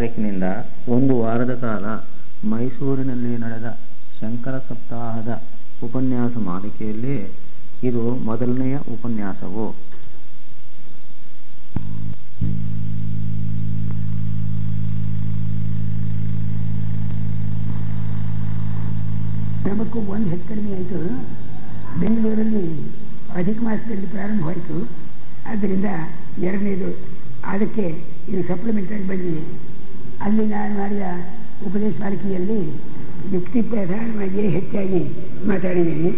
ತಾರೀಕಿನಿಂದ 1 ವಾರದ ಕಾಲ ಮೈಸೂರಿನಲ್ಲಿ ನಡೆದ ಶಂಕರ ಸಪ್ತಾಹದ ಉಪನ್ಯಾಸ ಮಾಲಿಕೆಯಲ್ಲಿ ಇದು ಮೊದಲನೆಯ ಉಪನ್ಯಾಸವು. ಕ್ರಮಕ್ಕೂ ಒಂದು ಹೆಚ್ಚು ಕಡಿಮೆ ಆಯಿತು. ಬೆಂಗಳೂರಲ್ಲಿ ಅಧಿಕ ಮಾಸದಲ್ಲಿ ಪ್ರಾರಂಭವಾಯಿತು. ಆದ್ದರಿಂದ ಎರಡನೇದು ಅದಕ್ಕೆ ಇದು ಸಪ್ಲಿಮೆಂಟಾಗಿ ಬಂದಿದೆ. ಅಲ್ಲಿ ನಾನು ಮಾಡಿದ ಉಪದೇಶ ಮಾಲಿಕೆಯಲ್ಲಿ ಯುಕ್ತಿ ಪ್ರಧಾನವಾಗಿ ಹೆಚ್ಚಾಗಿ ಮಾತಾಡಿದ್ದೀನಿ.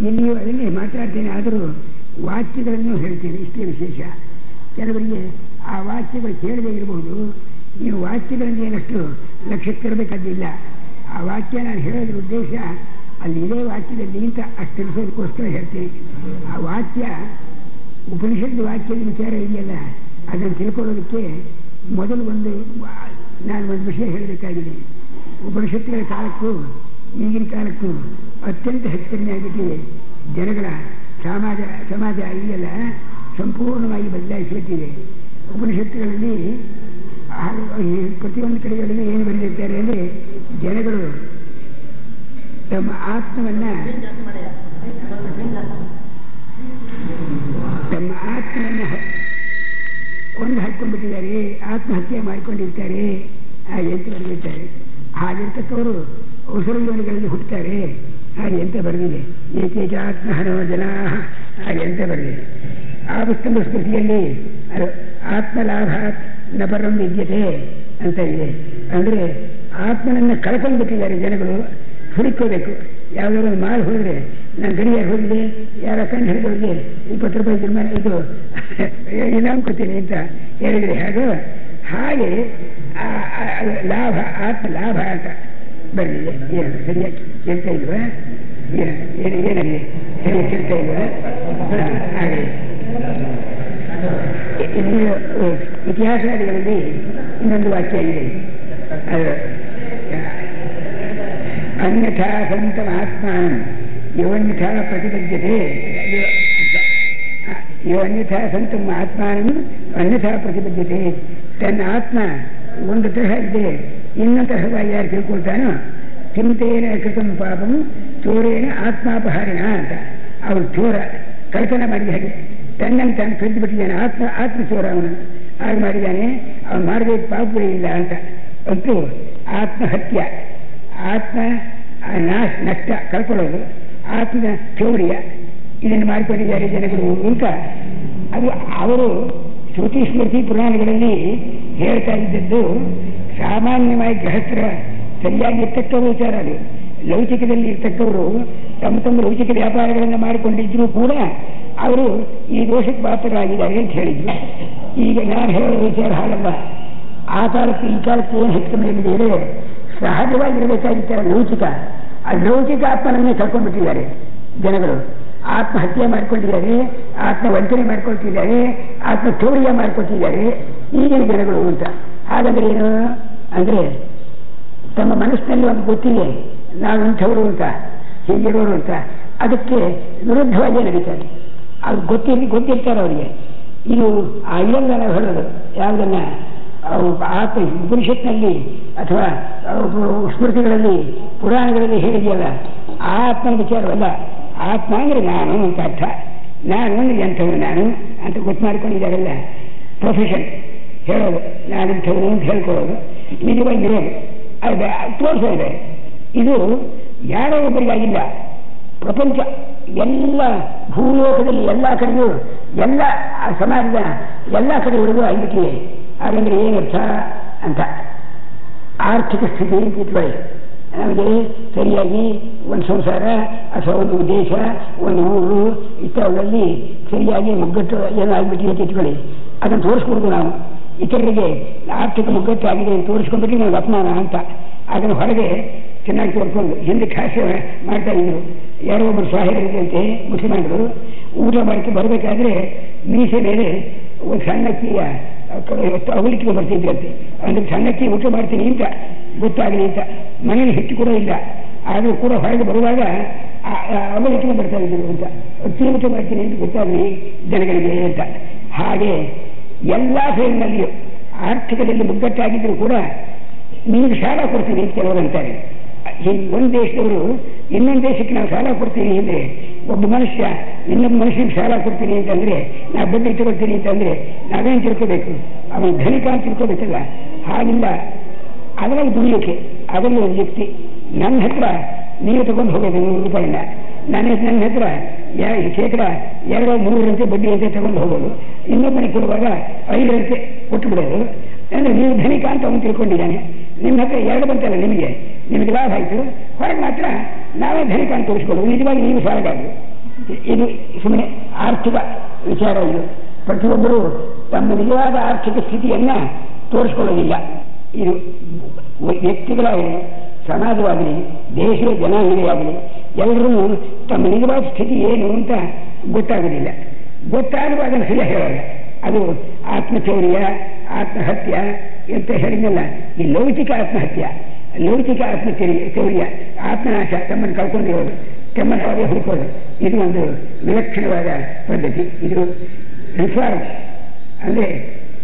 ಇಲ್ಲಿಯೂ ಅದನ್ನೇ ಮಾತಾಡ್ತೇನೆ. ಆದರೂ ವಾಕ್ಯಗಳನ್ನು ಹೇಳ್ತೇನೆ, ಇಷ್ಟೇ ವಿಶೇಷ. ಕೆಲವರಿಗೆ ಆ ವಾಕ್ಯಗಳು ಕೇಳದೇ ಇರಬಹುದು. ನೀವು ವಾಕ್ಯಗಳನ್ನು ಏನಷ್ಟು ಲಕ್ಷ್ಯಕ್ಕಿರಬೇಕಾದಿಲ್ಲ. ಆ ವಾಕ್ಯ ನಾನು ಹೇಳೋದ್ರ ಉದ್ದೇಶ ಅಲ್ಲಿ ಇದೇ ವಾಕ್ಯದಲ್ಲಿ ಅಂತ ಅಷ್ಟು ತಿಳಿಸೋದಕ್ಕೋಸ್ಕರ ಹೇಳ್ತೇನೆ. ಆ ವಾಕ್ಯ ಉಪನಿಷತ್ತು ವಾಕ್ಯದ ವಿಚಾರ ಇದೆಯಲ್ಲ, ಅದನ್ನು ತಿಳ್ಕೊಳ್ಳೋದಕ್ಕೆ ಮೊದಲು ನಾನು ಒಂದು ವಿಷಯ ಹೇಳಬೇಕಾಗಿದೆ. ಉಪನಿಷತ್ತುಗಳ ಕಾಲಕ್ಕೂ ಈಗಿನ ಕಾಲಕ್ಕೂ ಅತ್ಯಂತ ಹೆಚ್ಚಿನ ಆಗಿಬಿಟ್ಟಿದೆ. ಜನಗಳ ಸಮಾಜ ಇದೆಯಲ್ಲ ಸಂಪೂರ್ಣವಾಗಿ ಬದಲಾಯಿಸುತ್ತಿದೆ. ಉಪನಿಷತ್ತುಗಳಲ್ಲಿ ಪ್ರತಿಯೊಂದು ಕಡೆಗಳಲ್ಲಿ ಏನು ಬರೆದಿರ್ತಾರೆ ಅಂದರೆ, ಜನಗಳು ತಮ್ಮ ಆತ್ಮವನ್ನು ಕೊಂದು ಹಾಕ್ಕೊಂಡ್ಬಿಟ್ಟಿದ್ದಾರೆ, ಆತ್ಮಹತ್ಯೆ ಮಾಡಿಕೊಂಡಿರ್ತಾರೆ ಎಂತ ಬರೆದಿರ್ತಾರೆ. ಹಾಗಿರ್ತಕ್ಕವರು ಔಷಧಿಗಳಲ್ಲಿ ಹುಟ್ಟುತ್ತಾರೆ ಹಾಗೆ ಎಂತ ಬರೆದಿದೆ. ಏಕೇಕ ಆತ್ಮಹನೋ ಜನಾ ಹಾಗೆ ಎಂತ ಬರೆದಿದೆ. ಆ ಉತ್ತಮ ಸ್ಮೃತಿಯಲ್ಲಿ ಆತ್ಮಲಾಭಾತ್ ನ ಪರಂ ವಿದ್ಯತೆ ಅಂತ ಇದೆ. ಅಂದರೆ ಆತ್ಮನನ್ನು ಕಳ್ಕೊಂಡು ಬಿಟ್ಟಿದ್ದಾರೆ ಜನಗಳು. ಹುಡುಕೋಬೇಕು. ಯಾವುದಾದ್ರು ಒಂದು ಮಾಲ್ ಹೋದರೆ ನಾನು ಗಡಿಯಾರು ಹೋಗಿದೆ, ಯಾರ ಕಣ್ಣು ಹಿಡಿದವ್ರಿಗೆ 20 ರೂಪಾಯಿ ಜನ್ಮ ಇದು ಇನಾಮ್ ಕೊಡ್ತೀನಿ ಅಂತ ಹೇಳಿದರೆ ಹಾಗೆ ಲಾಭ ಆತ್ಮ ಲಾಭ ಅಂತ ಬಂದಿದೆ. ಏನು ಸರಿಯಾಗಿ ಹೇಳ್ತಾ ಇಲ್ವಾ? ಏನಿದೆ ಸರಿಯಾಗಿ ಹೇಳ್ತಾ ಇಲ್ವಾ? ಹಾಗೆ ಇಲ್ಲಿ ಇತಿಹಾಸಗಳಲ್ಲಿ ಇನ್ನೊಂದು ವಾಕ್ಯ ಇದೆ. ಅದು ಅನ್ಯಥಾ ಸಂತಮ ಆತ್ಮಾನಂ ಯೋನ್ಯಥಾ ಪ್ರತಿಪದ್ಯತೆ. ಯೋನ್ಯಥಾ ಸಂತಮ ಆತ್ಮಾನಂ ಅನ್ಯಥಾ ಪ್ರತಿಪದ್ಯತೆ. ತನ್ನ ಆತ್ಮ ಒಂದು ತರಹ ಇದೆ, ಇನ್ನೊಂದು ತರಹವಾಗಿ ಯಾರು ತಿಳ್ಕೊಳ್ತಾನೋ ಚಿಂತೆಯ ಕೃತಂ ಪಾಪಂ ಚೋರೇನ ಆತ್ಮಾಪಹಾರಿಣ ಅಂತ. ಅವನು ಚೋರ, ಕಳ್ತನ ಮಾಡಿದ ಹಾಗೆ ತನ್ನನ್ನು ತಾನು ಕಳೆದು ಬಿಟ್ಟಿದ್ದಾನೆ. ಆತ್ಮ ಚೋರ ಅವನು ಹಾಗೆ ಮಾಡಿದ್ದಾನೆ. ಅವನು ಮಾಡಬೇಕು ಪಾಪಗಳೇ ಇಲ್ಲ ಅಂತ. ಅಂತೂ ಆತ್ಮಹತ್ಯ, ಆತ್ಮ ನಷ್ಟ ಕಳ್ಕೊಳ್ಳೋದು, ಆತ್ಮದ ಚೌರ್ಯ ಇದನ್ನು ಮಾಡಿಕೊಂಡಿದ್ದಾರೆ ಜನಗಳು ಅಂತ. ಅದು ಅವರು ಶ್ರುತಿ ಸ್ಮೃತಿ ಪುರಾಣಗಳಲ್ಲಿ ಹೇಳ್ತಾ ಇದ್ದದ್ದು ಸಾಮಾನ್ಯವಾಗಿ ಗೃಹಸ್ಥರ ಸರಿಯಾಗಿ ಇರ್ತಕ್ಕವರು ವಿಚಾರ. ಅದು ಲೌಕಿಕದಲ್ಲಿ ಇರ್ತಕ್ಕವರು ತಮ್ಮ ಲೌಕಿಕ ವ್ಯಾಪಾರಗಳನ್ನು ಮಾಡಿಕೊಂಡಿದ್ರೂ ಕೂಡ ಅವರು ಈ ದೋಷಕ್ಕೆ ಪಾತ್ರರಾಗಿದ್ದಾರೆ ಅಂತ ಹೇಳಿದ್ರು. ಈಗ ನಾನು ಹೇಳೋ ವಿಚಾರ ಹಾಗಲ್ಲ. ಆ ಕಾಲಕ್ಕೆ ಈ ಕಾಲಕ್ಕೆ ಏನು ಹೆಚ್ಚು ಸಹಜವಾಗಿರಬೇಕಾಗಿತ್ತಾರೆ ಲೌಕಿಕ. ಆ ಲೌಕಿಕ ಆತ್ಮನನ್ನೇ ಕಳ್ಕೊಂಡ್ಬಿಟ್ಟಿದ್ದಾರೆ ಜನಗಳು. ಆತ್ಮಹತ್ಯೆ ಮಾಡ್ಕೊಂಡಿದ್ದಾರೆ, ಆತ್ಮ ವಂಚನೆ ಮಾಡ್ಕೊಳ್ತಿದ್ದಾರೆ, ಆತ್ಮ ಚೌರ್ಯ ಮಾಡ್ಕೊಳ್ತಿದ್ದಾರೆ ಈಗಿನ ಜನಗಳು ಅಂತ. ಹಾಗಂದ್ರೆ ಏನು ಅಂದರೆ, ತಮ್ಮ ಮನಸ್ಸಿನಲ್ಲಿ ಒಂದು ಗೊತ್ತಿದೆ ನಾವು ಇಂಥವರು ಅಂತ, ಹೀಗಿರೋರು ಅಂತ. ಅದಕ್ಕೆ ವಿರುದ್ಧವಾಗಿ ನಡೀತಾರೆ. ಅದು ಗೊತ್ತಿರ್ತಾರೆ ಅವರಿಗೆ. ಇದು ಆ ಇದನ್ನ ನಾವು ಹೇಳೋದು ಯಾವುದನ್ನ ಆತ್ಮ ಉಪನಿಷತ್ನಲ್ಲಿ ಅಥವಾ ಸ್ಮೃತಿಗಳಲ್ಲಿ ಪುರಾಣಗಳಲ್ಲಿ ಹೇಳಿದೆಯಲ್ಲ, ಆ ಆತ್ಮನ ವಿಚಾರವಲ್ಲ. ಆತ್ಮ ಅಂದರೆ ನಾನು ಅಂತ ಅರ್ಥ. ನಾನು ಅಂದರೆ ಎಂಥವ್ರು ನಾನು ಅಂತ ಗೊತ್ತು ಮಾಡ್ಕೊಂಡಿದ್ದಾರಲ್ಲ, ಪ್ರೊಫೆಷನ್ ಹೇಳೋದು, ನಾನು ಇಂಥವ್ರು ಅಂತ ಹೇಳ್ಕೊಳ್ಳೋದು, ನಿಜವಾಗಿ ಇರೋದು, ಅದು ತೋರಿಸೋದೆ. ಇದು ಯಾರೋ ಒಬ್ಬರಿಗಾಗಿಲ್ಲ, ಪ್ರಪಂಚ ಎಲ್ಲ ಭೂಲೋಕದಲ್ಲಿ ಎಲ್ಲ ಕಡೆಗೂ ಎಲ್ಲ ಸಮಾಜದ ಎಲ್ಲ ಕಡೆಗಳಿಗೂ ಆಗಿಬಿಟ್ಟಿದೆ. ಹಾಗಂದ್ರೆ ಏನರ್ಥ ಅಂತ, ಆರ್ಥಿಕ ಸ್ಥಿತಿ ಅಂತ ಇಟ್ಕೊಳ್ಳಿ. ನಮಗೆ ಸರಿಯಾಗಿ ಒಂದು ಸಂಸಾರ ಅಥವಾ ಒಂದು ದೇಶ, ಒಂದು ಊರು ಇತ್ಯಾದಿಗಳಲ್ಲಿ ಸರಿಯಾಗಿ ಮುಗ್ಗಟ್ಟು ಏನೋ ಆಗಿಬಿಟ್ಟಿದೆ ಅಂತ ಇಟ್ಕೊಳ್ಳಿ. ಅದನ್ನು ತೋರಿಸ್ಕೊಡ್ದು ನಾವು ಇತರರಿಗೆ. ಆರ್ಥಿಕ ಮುಗ್ಗಟ್ಟಾಗಿದೆ ಅಂತ ತೋರಿಸ್ಕೊಂಡ್ಬಿಟ್ಟು ನಮ್ಗೆ ಅಪಮಾನ ಅಂತ. ಅದನ್ನು ಹೊರಗೆ ಚೆನ್ನಾಗಿ ತೋರಿಸ್ಕೊಂಡು ಹಿಂದೆ ಹಾಸ್ಯ ಮಾಡ್ತಾ ಇದ್ರು. ಯಾರೋ ಒಬ್ಬರು ಸಾಹಿತ್ಯಂತೆ ಮುಸಲ್ಮಾನರು ಊಟ ಮಾಡಕ್ಕೆ ಬರಬೇಕಾದ್ರೆ ಮೀಸೆ ಮೇಲೆ ಒಂದು ಸಣ್ಣಕ್ಕಿಯ ಅವಲಿಕ್ಕೆ ಬರ್ತಿದ್ರಂತೆ. ಅಂದ್ರೆ ಸಣ್ಣಕ್ಕಿ ಊಟ ಮಾಡ್ತೀನಿ ಅಂತ ಗೊತ್ತಾಗಲಿ ಅಂತ. ಮನೇಲಿ ಹಿಟ್ಟು ಕೂಡ ಇಲ್ಲ, ಆದರೂ ಕೂಡ ಹೊರಗೆ ಬರುವಾಗ ಅವಲಿಕ್ಕೆ ಬರ್ತಾ ಇದ್ರು ಅಂತ. ಅಕ್ಕಿ ಊಟ ಮಾಡ್ತೀನಿ ಅಂತ ಗೊತ್ತಾಗಲಿ ಜನಗಳಿಗೆ ಅಂತ. ಹಾಗೆ ಎಲ್ಲ ಫೇಲ್ನಲ್ಲಿಯೂ ಆರ್ಥಿಕದಲ್ಲಿ ಮುಗ್ಗಟ್ಟಾಗಿದ್ದರೂ ಕೂಡ ನಿಮಗೆ ಸಾಲ ಕೊಡ್ತೀನಿ ಅಂತ ಕೆಲವರು ಅಂತಾರೆ. ಒಂದು ದೇಶದವರು ಇನ್ನೊಂದು ದೇಶಕ್ಕೆ ನಾವು ಸಾಲ ಕೊಡ್ತೀನಿ ಅಂದರೆ, ಒಬ್ಬ ಮನುಷ್ಯ ಇನ್ನೊಬ್ಬ ಮನುಷ್ಯನಿಗೆ ಸಾಲ ಕೊಡ್ತೀನಿ ಅಂತಂದರೆ, ನಾವು ಬಡ್ಡಿ ತಗೊಳ್ತೀನಿ ಅಂತಂದರೆ ನಾವೇನು ತಿಳ್ಕೋಬೇಕು? ಅವನು ಧನಿಕ ಅಂತ ತಿಳ್ಕೋಬೇಕಲ್ಲ. ಹಾಗಿಲ್ಲ, ಅದರಲ್ಲಿ ದುಡಿಯೋಕೆ ಅದರಲ್ಲಿ ಒಂದು ಯುಕ್ತಿ. ನನ್ನ ಹತ್ರ ನೀವು ತಗೊಂಡು ಹೋಗೋದು 100 ರೂಪಾಯಿನ, ನನ್ನ ಹತ್ರ ಶೇಕಡ 2-3 ಬಡ್ಡಿ ಅಂತೆ ತಗೊಂಡು ಹೋಗೋದು, ಇನ್ನೊಬ್ಬನಿಗೆ ಕೊಡುವಾಗ 5 ಕೊಟ್ಟು ಬಿಡೋದು. ಅಂದರೆ ನೀವು ಧನಿಕ ಅಂತ ಅವನು ತಿಳ್ಕೊಂಡಿದ್ದಾನೆ. ನಿಮ್ಮ ಹತ್ರ 2 ಬಂತಲ್ಲ, ನಿಮಗೆ ಲಾಭ ಆಯಿತು. ಹೊರಗೆ ಮಾತ್ರ ನಾವೇ ಧನಿಕ ಅಂತ ತೋರಿಸ್ಕೊಳ್ಳೋದು, ನಿಜವಾಗಿ ನೀವು ಸಾಲಗಾರರು. ಇದು ಸುಮ್ಮನೆ ಆರ್ಥಿಕ ವಿಚಾರ. ಇದು ಪ್ರತಿಯೊಬ್ಬರು ತಮ್ಮ ನಿಜವಾದ ಆರ್ಥಿಕ ಸ್ಥಿತಿಯನ್ನು ತೋರಿಸ್ಕೊಳ್ಳೋದಿಲ್ಲ. ಇದು ವ್ಯಕ್ತಿಗಳಾಗಲಿ, ಸಮಾಜವಾಗಲಿ, ದೇಶದ ಜನಾಂಗವಾಗಲಿ, ಎಲ್ಲರೂ ತಮ್ಮ ನಿಜವಾದ ಸ್ಥಿತಿ ಏನು ಅಂತ ಗೊತ್ತಾಗೋದಿಲ್ಲ. ಗೊತ್ತಾದರೂ ಅದನ್ನು ಸರಿಯಾಗಿ ಹೇಳೋಲ್ಲ. ಅದು ಆತ್ಮಚೌರ್ಯ, ಆತ್ಮಹತ್ಯ ಅಂತ ಹೇಳಿದ್ನಲ್ಲ, ಈ ಲೌಕಿಕ ಆತ್ಮಹತ್ಯ, ಲೌಕಿಕ ಆತ್ಮಚೌರ್ಯ, ಆತ್ಮನಾಶ, ತಮ್ಮನ್ನು ಕಳ್ಕೊಂಡಿರೋದು, ತಮ್ಮನ್ನು ಅವರೇ ಹುಡುಕೋದು, ಇದು ಒಂದು ವಿಲಕ್ಷಣವಾದ ಪದ್ಧತಿ. ಇದು ರಿಫಾರ್ಮ್ ಅಂದರೆ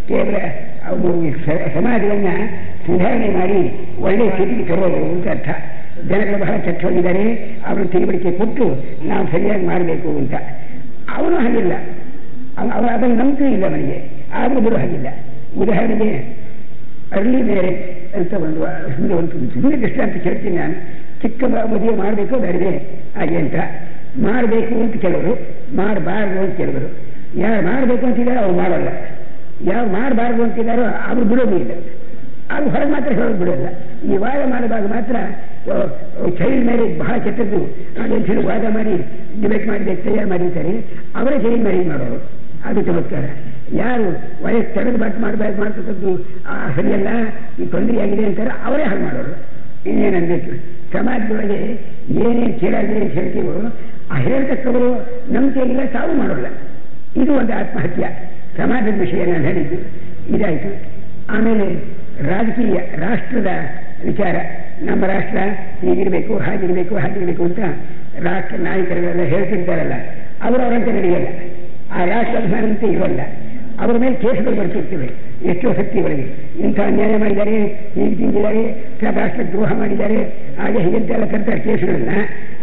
ಕೇವಲ ಅವರು ಸಮಾಜವನ್ನು ಸುಧಾರಣೆ ಮಾಡಿ ಒಳ್ಳೆಯ ಸ್ಥಿತಿಗೆ ತರೋದು ಅಂತ ಅರ್ಥ. ಜನಗಳು ಬಹಳ ಕೆಟ್ಟೋಗಿದ್ದಾರೆ, ಅವರು ತಿಳುವಳಿಕೆ ಕೊಟ್ಟು ನಾವು ಸರಿಯಾಗಿ ಮಾಡಬೇಕು ಅಂತ. ಅವನು ಹಾಗಿಲ್ಲ, ಅದನ್ನು ನಂಬಿಕೆ ಇಲ್ಲ ಅವನಿಗೆ, ಆದರೂ ಬಿಡೋ ಹಾಗಿಲ್ಲ. ಉದಾಹರಣೆಗೆ ಅರ್ಲಿ ಮ್ಯಾರೇಜ್ ಅಂತ ಒಂದು ಸುಮ್ಮನೆ ದೃಷ್ಟಾಂತ ಕೇಳ್ತೀನಿ ನಾನು. ಚಿಕ್ಕ ಮದುವೆ ಮಾಡಬೇಕು ಬೇರೆ ಹಾಗೆ ಅಂತ ಮಾಡಬೇಕು ಅಂತ ಕೆಲವರು, ಮಾಡಬಾರ್ದು ಅಂತ ಕೆಲವರು. ಯಾರು ಮಾಡಬೇಕು ಅಂತಿದ್ದಾರೋ ಅವ್ರು ಮಾಡೋಲ್ಲ, ಯಾರು ಮಾಡಬಾರ್ದು ಅಂತಿದ್ದಾರೋ ಅವರು ಬಿಡೋದು ಇಲ್ಲ. ಅದು ಹೊರಗೆ ಮಾತ್ರ ಹೇಳೋದು ಬಿಡೋಲ್ಲ. ಈ ವಾದ ಮಾಡಿದಾಗ ಮಾತ್ರ ಚೈಲ್ಡ್ ಮ್ಯಾರೇಜ್ ಬಹಳ ಕೆಟ್ಟದ್ದು ಅಂತ ಹೇಳಿ ವಾದ ಮಾಡಿ ಡಿಬೇಟ್ ಮಾಡಿ ತಯಾರು ಮಾಡಿರ್ತಾರೆ. ಅವರೇ ಚೈಲ್ಡ್ ಮ್ಯಾರೇಜ್ ಮಾಡೋರು, ಅದು ಚಮತ್ಕಾರ. ಯಾರು ವಯಸ್ಸು ತೆಗೆದು ಮಾಡ್ತಕ್ಕದ್ದು ಸರಿಯಲ್ಲ, ಈ ತೊಂದರೆಯಾಗಿದೆ ಅಂತಾರೆ, ಅವರೇ ಹಾಗೆ ಮಾಡೋರು. ಇನ್ನೇನನ್ಬೇಕು, ಸಮಾಜದೊಳಗೆ ಏನೇನು ಕೇಳಾಗಿದೆ ಅಂತ ಹೇಳ್ತೀವೋ ಆ ಹೇಳ್ತಕ್ಕವರು ನಂಬಿಕೆ ಇಲ್ಲ, ತಾವು ಮಾಡೋಲ್ಲ. ಇದು ಒಂದು ಆತ್ಮಹತ್ಯೆ. ಸಮಾಜದ ವಿಷಯ ನಾನು ಹೇಳಿದ್ದು ಇದಾಯಿತು. ಆಮೇಲೆ ರಾಜಕೀಯ, ರಾಷ್ಟ್ರದ ವಿಚಾರ. ನಮ್ಮ ರಾಷ್ಟ್ರ ಹೀಗಿರಬೇಕು, ಹಾಗಿರಬೇಕು ಅಂತ ರಾಷ್ಟ್ರ ನಾಯಕರುಗಳೆಲ್ಲ ಹೇಳ್ತಿರ್ತಾರಲ್ಲ, ಅವರವರಂತೆ ನಡೆಯಲ್ಲ. ಆ ರಾಷ್ಟ್ರಾಭಿಮಾನಂತೆ ಇರೋಲ್ಲ. ಅವರ ಮೇಲೆ ಕೇಸುಗಳು ಬರ್ತಿರ್ತವೆ ಎಷ್ಟೋ ಶಕ್ತಿಗಳಿಗೆ. ಇಂಥ ಅನ್ಯಾಯ ಮಾಡಿದ್ದಾರೆ, ಹೀಗೆ ತಿಂದಿದ್ದಾರೆ, ರಾಷ್ಟ್ರ ದ್ರೋಹ ಮಾಡಿದ್ದಾರೆ, ಹಾಗೆ ಹೀಗಂತೆಲ್ಲ ತರ್ತಾರೆ ಕೇಸುಗಳನ್ನ.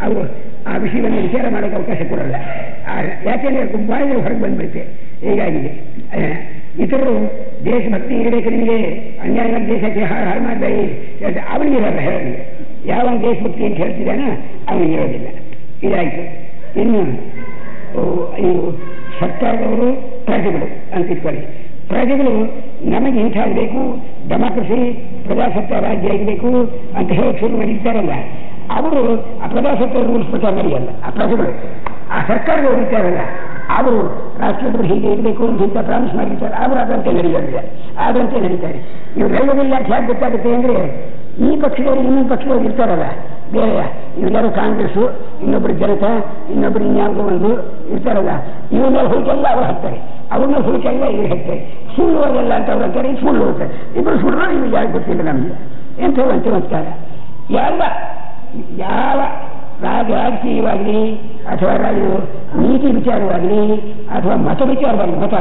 ಅವರು ಆ ವಿಷಯವನ್ನು ವಿಚಾರ ಮಾಡೋಕ್ಕೆ ಅವಕಾಶ ಕೊಡಲ್ಲ. ಯಾಕೆಂದರೆ ಬಾಯಿಗಳು ಹೊರಗೆ ಬಂದ್ಬಿಡುತ್ತೆ. ಹೀಗಾಗಿದೆ. ಇತರರು ದೇಶಭಕ್ತಿ ಇರಬೇಕು, ನಿಮಗೆ ಅನ್ಯಾಯವಾಗಿ ದೇಶಕ್ಕೆ ಹಾಳು ಮಾಡಬೇಡಿ ಹೇಳ್ತಾರೆ, ಅವನಿಗಿರಲ್ಲ ಹೇಳೋದಿಲ್ಲ. ಯಾವ ದೇಶಭಕ್ತಿ ಅಂತ ಹೇಳ್ತಿದ್ದಾನೋ ಅವನಿಗಿರೋದಿಲ್ಲ. ಇದಾಯಿತು. ಇನ್ನು ಇವು ಸರ್ಕಾರದವರು ಪ್ರಜೆಗಳು ಅಂತ ಇಟ್ಕೊಳ್ಳಿ. ಪ್ರಜೆಗಳು ನಮಗೆ ಇಂಥದ್ದು ಬೇಕು, ಡೆಮಾಕ್ರಸಿ, ಪ್ರಜಾಸತ್ತ ರಾಜ್ಯ ಆಗಬೇಕು ಅಂತ ಹೇಳಿ ಶುರು ಮಾಡಿರ್ತಾರಲ್ಲ, ಅವರು ಆ ಪ್ರಜಾಸತ್ತ ರೂಲ್ಸ್ ಪ್ರಚಾರ ನಡೆಯಲ್ಲ. ಆ ಪ್ರಜೆಗಳು, ಆ ಸರ್ಕಾರದವರು ಇರ್ತಾರಲ್ಲ, ಅವರು ರಾಷ್ಟ್ರದಲ್ಲಿ ಹೀಗೆ ಇರಬೇಕು ಅಂತ ಇಂಥ ಪ್ರಾಮಿಸ್ ಮಾಡಿರ್ತಾರೆ, ಅವರು ಅದರಂತೆ ನಡೆಯೋದಿಲ್ಲ, ಅದರಂತೆ ನಡೀತಾರೆ. ಇವ್ರು ನಡೆಯೋದಿಲ್ಲ ಅಂತ ಹೇಗೆ ಗೊತ್ತಾಗುತ್ತೆ ಅಂದರೆ, ಈ ಪಕ್ಷದವರು ಇನ್ನೊಂದು ಪಕ್ಷದವರು ಇರ್ತಾರಲ್ಲ, ಬೇರೆ ಇವರೆಲ್ಲರೂ ಕಾಂಗ್ರೆಸ್ಸು, ಇನ್ನೊಬ್ಬರು ಜನತಾ, ಇನ್ನೊಬ್ಬರು ಇನ್ಯಾವುದೋ ಒಂದು ಇರ್ತಾರಲ್ಲ, ಇವ್ರ ಮೇಲೆ ಹುಡುಕೆಲ್ಲ ಅವ್ರು ಹಾಕ್ತಾರೆ, ಅವ್ರ ಮೇಲೆ ಹುಡುಕೆಲ್ಲ ಇವ್ರು ಹಾಕ್ತಾರೆ. ಸುಳ್ಳು ಹೋಗಲ್ಲ ಅಂತ ಅವ್ರು ಅಂತಾರೆ, ಸುಳ್ಳು ಹೋಗ್ತಾರೆ. ಇಬ್ಬರು ಸುಳ್ಳು ಇವ್ರು ಯಾರು ಗೊತ್ತಿಲ್ಲ ನಮಗೆ. ಎಂಥವಂತೆ ನಮಸ್ಕಾರ. ಯಾವ ರಾಜಕೀಯವಾಗಲಿ ಅಥವಾ ನೀತಿ ವಿಚಾರವಾಗಲಿ ಅಥವಾ ಮತ ವಿಚಾರವಾಗಲಿ, ಮತ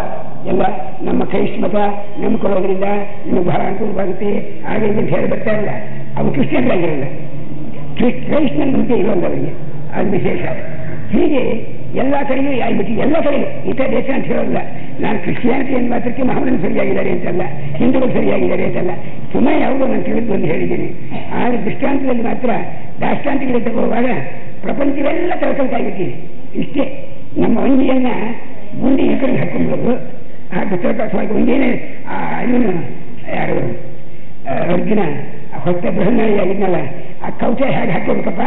ಎಲ್ಲ ನಮ್ಮ ಕ್ರೈಸ್ತ ಮತ ನಂಬಿಕೊಳ್ಳೋದ್ರಿಂದ ನಿಮಗೆ ಬಹಳ ಅನುಕೂಲವಾಗುತ್ತೆ ಹಾಗೆ ಅಂತ ಹೇಳಿ ಬರ್ತಾ ಇಲ್ಲ. ಅವು ಕ್ರಿಶ್ಚಿಯನ್ಗಳಾಗಿರಲ್ಲ, ಕ್ರೈಸ್ತನ ನಂಬಿಕೆ ಇರೋಲ್ಲ ಅವರಿಗೆ, ಅದು ವಿಶೇಷ. ಹೀಗೆ ಎಲ್ಲ ಕಡೆಯೂ ಆಗ್ಬಿಟ್ಟು, ಎಲ್ಲ ಕಡೆಯೂ ಇತರ ದೇಶ ಅಂತ ಹೇಳೋಲ್ಲ. ನಾನು ಕ್ರಿಶ್ಚಿಯಾನಿಟಿ ಏನು ಮಾತ್ರಕ್ಕೆ ಮಹಾಮನರು ಸರಿಯಾಗಿದ್ದಾರೆ ಅಂತಲ್ಲ, ಹಿಂದೂಗಳು ಸರಿಯಾಗಿದ್ದಾರೆ ಅಂತಲ್ಲ, ಸುಮ್ಮನೆ ಯಾವುದೋ ನಾನು ತಿಳಿದು ಒಂದು ಹೇಳಿದ್ದೀನಿ. ಆದರೆ ದೃಷ್ಟಾಂತದಲ್ಲಿ ಮಾತ್ರ ದಾಷ್ಟಾಂತಿಗಳು ತಗೊಳ್ಳುವಾಗ ಪ್ರಪಂಚವೆಲ್ಲ ತಳ್ಕೊಳ್ತಾಗಿರ್ತೀನಿ. ಇಷ್ಟೇ ನಮ್ಮ ವಂಗಿಯನ್ನು ಗುಂಡಿ ಈ ಕಡೆ ಹಾಕೊಂಡ್ಬೋದು, ಹಾಗೆ ತಳ್ಕಾಸವಾಗಿ ಒಂದೇನೇ ಇವನು ಯಾರು ಅರ್ಜುನ ಹೊಸ ಬೃಹನ್ನಾಳಿಯಾಗಿದ್ನಲ್ಲ, ಆ ಕವಚ ಹೇಗೆ ಹಾಕೋಬೇಕಪ್ಪ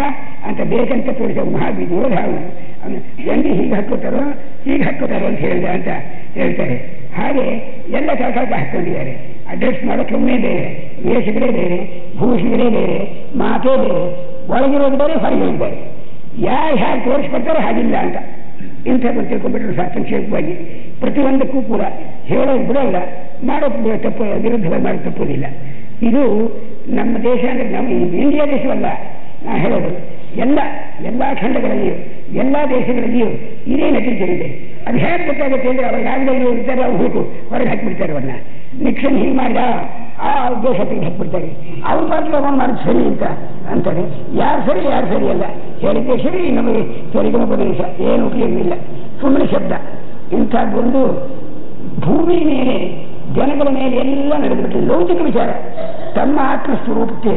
ಅಂತ ಬೇಕಂತ ತೋರಿಸ ಮಹಾಬೀಜ ಅವನು ಎಂಡಿ ಹೀಗೆ ಹಾಕೋತಾರೋ ಹೀಗೆ ಹಾಕೋತಾರೋ ಅಂತ ಹೇಳಿದ ಅಂತ ಹೇಳ್ತಾರೆ. ಹಾಗೆ ಎಲ್ಲ ತಳಕಾಕ ಹಾಕೊಂಡಿದ್ದಾರೆ. ಅಡ್ರೆಸ್ ಮಾಡೋಕ್ಕೊಮ್ಮೆ ಬೇರೆ, ವೇಷಗಳೇ ಬೇರೆ, ಭೂಷಣಗಳೇ ಬೇರೆ, ಮಾತೇ ಬೇರೆ, ಒಳಗಿರೋದು ಬೇರೆ, ಹೊರಗಿರೋದು ಬೇರೆ. ಯಾರು ಹೇಗೆ ತೋರಿಸ್ಕೊಡ್ತಾರೋ ಹಾಗಿಲ್ಲ ಅಂತ ಇಂಥದ್ದು ತಿಳ್ಕೊಂಡ್ಬಿಟ್ರೆ ಸಾಕು. ಸಂಕ್ಷೇಪವಾಗಿ ಪ್ರತಿಯೊಂದಕ್ಕೂ ಕೂಡ ಹೇಳೋದು ಬಿಡೋಲ್ಲ, ಮಾಡೋದು ತಪ್ಪು, ವಿರುದ್ಧವಾಗಿ ಮಾಡೋದು ತಪ್ಪೋದಿಲ್ಲ. ಇದು ನಮ್ಮ ದೇಶ ಅಂದರೆ ನಮ್ಮ ಇಂಡಿಯಾ ದೇಶವಲ್ಲ ನಾ ಹೇಳೋದು, ಎಲ್ಲ ಖಂಡಗಳಲ್ಲಿಯೂ ಎಲ್ಲ ದೇಶಗಳಲ್ಲಿಯೂ ಇದೇ ನಟೀಜರಿದೆ. ಅದು ಹೇಗೆ ಗೊತ್ತಾಗುತ್ತೆ ಅಂದರೆ ಅವ್ರಿಗೆ ಆಗದಲ್ಲಿ ಇರ್ತಾರೆ, ಅವ್ರು ಹುಡುಕು ಹೊರಗೆ ಹಾಕಿಬಿಡ್ತಾರೆ ಅವ್ರನ್ನ. ನಿಕ್ಸನ್ ಹೀಗೆ ಮಾಡಿದ ಆ ಉದ್ದೇಶ ತೆಗೆದು ಹಾಕ್ಬಿಡ್ತಾರೆ. ಅವ್ರ ಪಾತ್ರ ಅವನು ಮಾಡಿದ್ ಸರಿ ಅಂತ ಅಂತಾರೆ. ಯಾರು ಸರಿ ಯಾರು ಸರಿಯಲ್ಲ, ಹೇಳಿದ್ದೆ ಸರಿ, ನಮಗೆ ಸರಿಗಮ ಪ್ರದೇಶ ಏನು ಉಪಯೋಗವಿಲ್ಲ, ಸುಮ್ಮನೆ ಶಬ್ದ. ಇಂಥದ್ದೊಂದು ಭೂಮಿ ಮೇಲೆ ಜನಗಳ ಮೇಲೆ ಎಲ್ಲ ನಡೆದುಬಿಟ್ಟು ಲೌಕಿಕ ವಿಚಾರ. ತಮ್ಮ ಆತ್ಮಸ್ವರೂಪಕ್ಕೆ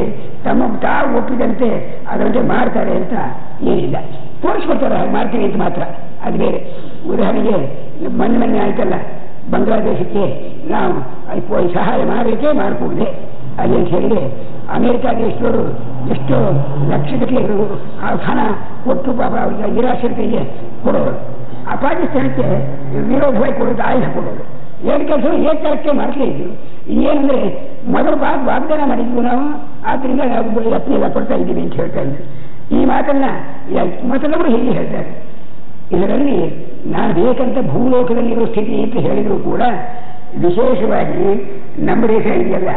ತಾವು ಒಪ್ಪಿದಂತೆ ಅದರಂತೆ ಮಾಡ್ತಾರೆ ಅಂತ ಏನಿಲ್ಲ, ತೋರಿಸ್ಕೊಡ್ತಾರೆ ಹಾಗೆ ಮಾಡ್ತೀವಿ ಅಂತ ಮಾತ್ರ, ಅದು ಬೇರೆ. ಉದಾಹರಣೆಗೆ ಮೊನ್ನೆ ಆಯ್ತಲ್ಲ, ಬಾಂಗ್ಲಾದೇಶಕ್ಕೆ ನಾವು ಸಹಾಯ ಮಾಡಬೇಕೇ ಮಾಡಿಕೊಡದೆ ಅಲ್ಲಿ ಅಂತ ಹೇಳಿದ್ರೆ ಅಮೆರಿಕ ದೇಶದವರು ಎಷ್ಟೋ ಲಕ್ಷಗಟ್ಟಲೆ ಹಣ ಕೊಟ್ಟು ಪಾಪ ಅವರಿಗೆ ನಿರಾಶ್ರಿತರಿಗೆ ಕೊಡೋರು. ಆ ಪಾಕಿಸ್ತಾನಕ್ಕೆ ವಿರೋಧವಾಗಿ ಕೊಡೋದು, ಆಯುಧ ಕೊಡೋದು. ಎರಡು ಕೆಲಸ ಏಕಾಲಕ್ಕೆ ಮಾಡ್ತಾ ಇದ್ರು. ಏನಂದ್ರೆ ಮೊದಲು ವಾಗ್ದಾನ ಮಾಡಿದ್ವಿ ನಾವು, ಆದ್ದರಿಂದ ನಾವು ಯತ್ನ ಕೊಡ್ತಾ ಇದ್ದೀವಿ ಅಂತ ಹೇಳ್ತಾ ಇದ್ರು. ಈ ಮಾತನ್ನ ಮೊದಲವರು ಹೀಗೆ ಹೇಳ್ತಾರೆ. ಇದರಲ್ಲಿ ನಾನು ಬೇಕಂತ ಭೂಲೋಕದಲ್ಲಿರೋ ಸ್ಥಿತಿ ಅಂತ ಹೇಳಿದ್ರು ಕೂಡ ವಿಶೇಷವಾಗಿ ನಮ್ಮ ದೇಶ ಇದೆಯಲ್ಲ,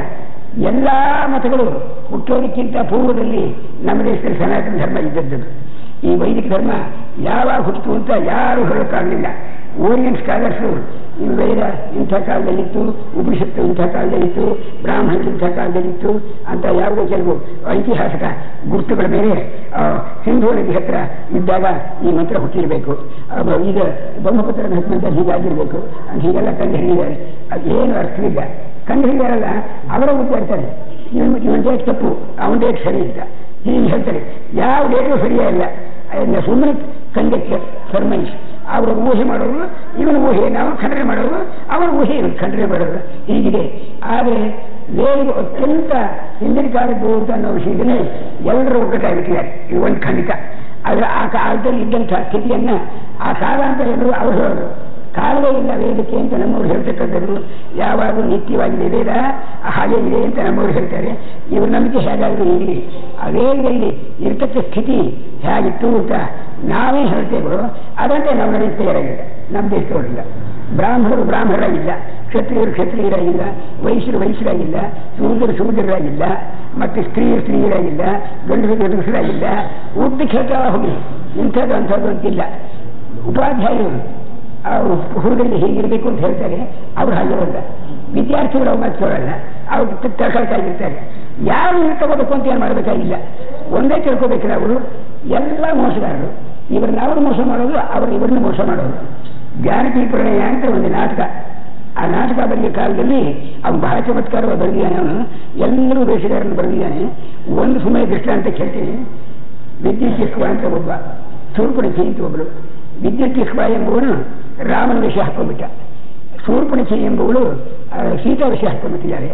ಎಲ್ಲ ಮತಗಳು ಹುಟ್ಟೋದಕ್ಕಿಂತ ಪೂರ್ವದಲ್ಲಿ ನಮ್ಮ ದೇಶದಲ್ಲಿ ಸನಾತನ ಧರ್ಮ ಇದ್ದದ್ದು. ಈ ವೈದಿಕ ಧರ್ಮ ಯಾವಾಗ ಹುಟ್ಟಿತು ಅಂತ ಯಾರು ಹೇಳೋಕ್ಕಾಗಲಿಲ್ಲ. ಓರಿಯಂಟ್ ಸ್ಕಾಲರ್ಸು ಈ ವೇದ ಇಂಥ ಕಾಲದಲ್ಲಿತ್ತು, ಉಪನಿಷತ್ತು ಇಂಥ ಕಾಲದಲ್ಲಿತ್ತು, ಬ್ರಾಹ್ಮಣ ಇಂಥ ಕಾಲದಲ್ಲಿತ್ತು ಅಂತ ಯಾವುದೋ ಕೆಲವು ಐತಿಹಾಸಿಕ ಗುರುತುಗಳ ಮೇಲೆ ಸಿಂಧೂ ನದಿ ಹತ್ರ ಇದ್ದಾಗ ಈ ಮಂತ್ರ ಹುಟ್ಟಿರಬೇಕು, ಈಗ ಬ್ರಹ್ಮಪುತ್ರ ಮಂತ್ರ ಹೀಗಾಗಿರ್ಬೇಕು ಅಂತ ಹೀಗೆಲ್ಲ ಕಂಡು ಹಿಡಿದಿದ್ದಾರೆ. ಅದೇನು ಅರ್ಥವಿಲ್ಲ. ಕಂಡು ಹಿಡಿದಾರಲ್ಲ ಅವರ ಉದ್ದಾಡ್ತಾರೆ, ಇವನ್ ಡೇಟ್ ತಪ್ಪು, ಅವನ ಡೇಟ್ ಸರಿ ಅಂತ ಹೀಗೆ ಹೇಳ್ತಾರೆ. ಯಾವ ಡೇಟು ಸರಿಯಲ್ಲ, ಅದನ್ನ ಸುಮ್ಮನೆ ಕಂಡಕ್ಟರ್ ಫರ್ಮೈಸ್ ಅವರು ಊಹೆ ಮಾಡೋರು, ಇವನು ಊಹೆ ನಾವು ಖಂಡನೆ ಮಾಡೋರು, ಅವನ ಊಹೆ ಇವನು ಖಂಡನೆ ಮಾಡೋರು, ಹೀಗಿದೆ. ಆದರೆ ವೇದ ಅತ್ಯಂತ ಹಿಂದಿನ ಕಾಲದ್ದು ಅಂತ ಅನ್ನೋ ವಿಷಯದಲ್ಲಿ ಎಲ್ಲರೂ ಒಗ್ಗಟ್ಟಾಗಿಬಿಟ್ಟಿದ್ದಾರೆ. ಇದು ಒಂದು ಖಂಡಿತ. ಆದರೆ ಆ ಕಾಲದಲ್ಲಿ ಇದ್ದಂಥ ಸ್ಥಿತಿಯನ್ನ ಆ ಕಾಲ ಅಂತ ಎಲ್ಲರೂ ಅವರು ಹೇಳೋರು. ಕಾಲವೇ ಇಲ್ಲ ವೇದಕ್ಕೆ ಅಂತ ನಮ್ಮವ್ರು ಹೇಳ್ತಕ್ಕಂಥದ್ದು. ಯಾವಾಗಲೂ ನಿತ್ಯವಾಗಿದೆ ವೇದ, ಹಾಗೆ ಇದೆ ಅಂತ ನಮ್ಮವ್ರು ಹೇಳ್ತಾರೆ. ಇವ್ರ ನಂಬಿಕೆ ಹೇಗಾದರೂ ಇಲ್ಲಿ ಆ ವೇದದಲ್ಲಿ ಇರ್ತಕ್ಕ ಸ್ಥಿತಿ ಹೇಗಿತ್ತು ಅಂತ ನಾವೇ ಹೇಳ್ತೇವೋ ಅದಂತೆ ನಾವು ನಡೆಯುತ್ತೆ ಇರಾಗಿಲ್ಲ. ನಮ್ಮ ದೇಶದವರಿಲ್ಲ. ಬ್ರಾಹ್ಮಣರು ಬ್ರಾಹ್ಮಣರಾಗಿಲ್ಲ, ಕ್ಷತ್ರಿಯರು ಕ್ಷತ್ರಿಯರಾಗಿಲ್ಲ, ವೈಶ್ಯರು ವೈಶ್ಯರಾಗಿಲ್ಲ, ಶೂದ್ರರಾಗಿಲ್ಲ, ಮತ್ತು ಸ್ತ್ರೀಯರಾಗಿಲ್ಲ, ಗಂಡಸರಾಗಿಲ್ಲ. ಉದ್ದಕ್ಕೆ ಹೇಳ್ತಾ ಹೋಗಿ ಇಂಥದ್ದು ಅಂಥದ್ದು ಅಂತಿಲ್ಲ. ಉಪಾಧ್ಯಾಯರು ಹುಡುಗರಿಗೆ ಹೀಗಿರಬೇಕು ಅಂತ ಹೇಳ್ತಾರೆ, ಅವ್ರು ಹಾಗಿರೋಲ್ಲ. ವಿದ್ಯಾರ್ಥಿಗಳು ಅವ್ರು ಮಾತ್ಕೊಳ್ಳಲ್ಲ, ಅವ್ರು ತಳ್ಕೊಳ್ತಾಗಿರ್ತಾರೆ. ಯಾರು ತಗೋಬೇಕು ಅಂತ ಏನು ಮಾಡಬೇಕಾಗಿಲ್ಲ, ಒಂದೇ ತಿಳ್ಕೋಬೇಕಿಲ್ಲ. ಅವರು ಎಲ್ಲ ಮೋಸಗಾರರು. ಇವ್ರನ್ನ ಅವರು ಮೋಸ ಮಾಡೋದು, ಇವ್ರನ್ನ ಮೋಸ ಮಾಡೋದು. ಜ್ಞಾನಪೀಠ ಪ್ರಣಯ ಅಂತ ಒಂದು ನಾಟಕ. ಆ ನಾಟಕ ಬರೆಯ ಕಾಲದಲ್ಲಿ ಅವನು ಬಹಳ ಚಮತ್ಕಾರವಾಗಿ ಬರೆದಿದ್ದಾನೆ. ಅವನು ಎಲ್ಲರೂ ವೇಷಗಾರನ್ನು ಬರೆದಿದ್ದಾನೆ. ಒಂದು ಸಮಯ ದೃಷ್ಟಾಂತ ಹೇಳ್ತೀನಿ. ವಿದ್ಯುತ್ ಇಸ್ವ ಅಂತ ಒಬ್ಬ, ಶೂರ್ಪಣಖಿ ಅಂತ ಒಬ್ಬಳು. ವಿದ್ಯುತ್ ಇಸ್ವ ಎಂಬುವನು ರಾಮನ ವೇಷ ಹಾಕೊಂಡ್ಬಿಟ್ಟ, ಶೂರ್ಪಣಖಿ ಎಂಬುವಳು ಸೀತಾ ವೇಷ ಹಾಕೊಂಡ್ಬಿಟ್ಟಿದ್ದಾರೆ.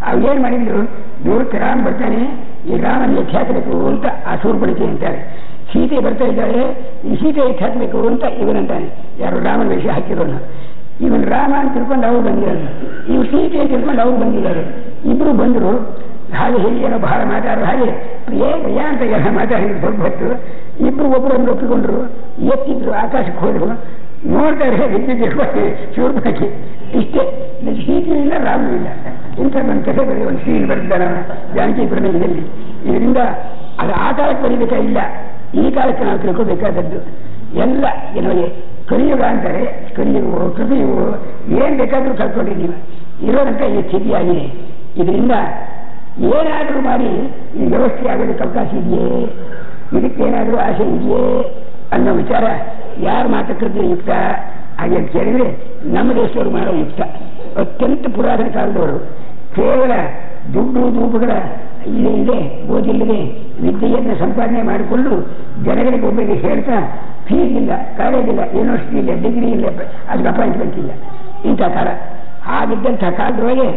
ಅವ್ರು ಏನು ಮಾಡಿದ್ರು, ದೂರಕ್ಕೆ ರಾಮ ಬರ್ತಾನೆ, ಈ ರಾಮನ ಎತ್ತಿ ಹಾಕಬೇಕು ಅಂತ ಆ ಶೂರ್ಪಣಖಿ ಅಂತಾರೆ. ಸೀತೆ ಬರ್ತಾ ಇದ್ದಾಳೆ, ಈ ಸೀತೆ ಎತ್ತಿ ಹಾಕಬೇಕು ಅಂತ ಇವನಂತಾನೆ, ಯಾರು ರಾಮನ ವೇಷ ಹಾಕಿರೋನು. ಇವನು ರಾಮ ಅಂತ ತಿಳ್ಕೊಂಡು ಅವ್ರು ಬಂದಿದ್ದಾರೆ, ಇವ್ರು ಸೀತೆ ತಿಳ್ಕೊಂಡು ಅವ್ರು ಬಂದಿದ್ದಾರೆ. ಇಬ್ರು ಬಂದರು. ಹಾಗೆ ಹೇಳಿ ಏನೋ ಬಹಳ ಮಾತಾಡೋ ಹಾಗೆ ಪ್ರಿಯ ಅಂತ ಎಲ್ಲ ಮಾತಾಡಿದ್ರು. ಸ್ವಲ್ಪ ಹೊತ್ತು ಇಬ್ರು ಒಬ್ಬರೊಂದು ಒಪ್ಪಿಕೊಂಡ್ರು, ಎತ್ತಿದ್ರು, ಆಕಾಶಕ್ಕೆ ಹೋದ್ರು. ನೋಡ್ತಾರೆ ವಿದ್ಯುತ್ ಶೂರ್ಪಣಖಿ ಇಷ್ಟೇ, ಸೀತೆ ಇಲ್ಲ, ರಾಮನೂ ಇಲ್ಲ. ಇಂಥ ಒಂದು ಕಥೆ ಬರೀ ಒಂದು ಸೀನ್ ಬರೆದಿದ್ದಾನ ಜಾನಕಿ ಪ್ರಮೇಯದಲ್ಲಿ. ಇದರಿಂದ ಅದು ಆ ಕಾಲಕ್ಕೆ ಬರೀಬೇಕಾಗಿಲ್ಲ, ಈ ಕಾಲಕ್ಕೆ ನಾವು ತಿಳ್ಕೋಬೇಕಾದದ್ದು. ಎಲ್ಲ ಏನೋ ಕಲಿಯುಗ ಅಂತಾರೆ, ಕಲಿಯುಗವೋ ಕೃತಿಯುಗೋ ಏನು ಬೇಕಾದರೂ ಕಲ್ತ್ಕೊಂಡಿದ್ದೀವಿ. ಇರೋದಂತ ಈ ಸ್ಥಿತಿಯಾಗಿದೆ. ಇದರಿಂದ ಏನಾದರೂ ಮಾಡಿ ಈ ವ್ಯವಸ್ಥೆ ಆಗೋದಕ್ಕೆ ಅವಕಾಶ ಇದೆಯೇ, ಇದಕ್ಕೇನಾದರೂ ಆಸೆ ಇದೆಯೇ ಅನ್ನೋ ವಿಚಾರ ಯಾರು ಮಾತುಕತೆ ಯುಕ್ತ ಹಾಗೆ ಅಂತ ಕೇಳಿದರೆ ನಮ್ಮ ದೇಶದವರು ಮಾಡೋ ಯುಕ್ತ. ಅತ್ಯಂತ ಪುರಾತನ ಕಾಲದವರು ಕೇವಲ ದುಡ್ಡು ದೂಪಗಳ ಇದೆ ಓದಿಲ್ಲದೆ ವಿದ್ಯೆಯನ್ನು ಸಂಪಾದನೆ ಮಾಡಿಕೊಂಡು ಜನಗಳಿಗೆ ಒಬ್ಬರಿಗೆ ಹೇಳ್ತಾ ಫೀಸ್ ಇಲ್ಲ, ಕಾಲೇಜ್ ಇಲ್ಲ, ಯೂನಿವರ್ಸಿಟಿ ಇಲ್ಲ, ಡಿಗ್ರಿ ಇಲ್ಲ, ಅದಕ್ಕೆ ಅಪಾಯಿಂಟ್ಮೆಂಟ್ ಇಲ್ಲ. ಇಂಥ ಕಾಲ ಆಗಿದ್ದಂಥ ಕಾಲದೊಳಗೆ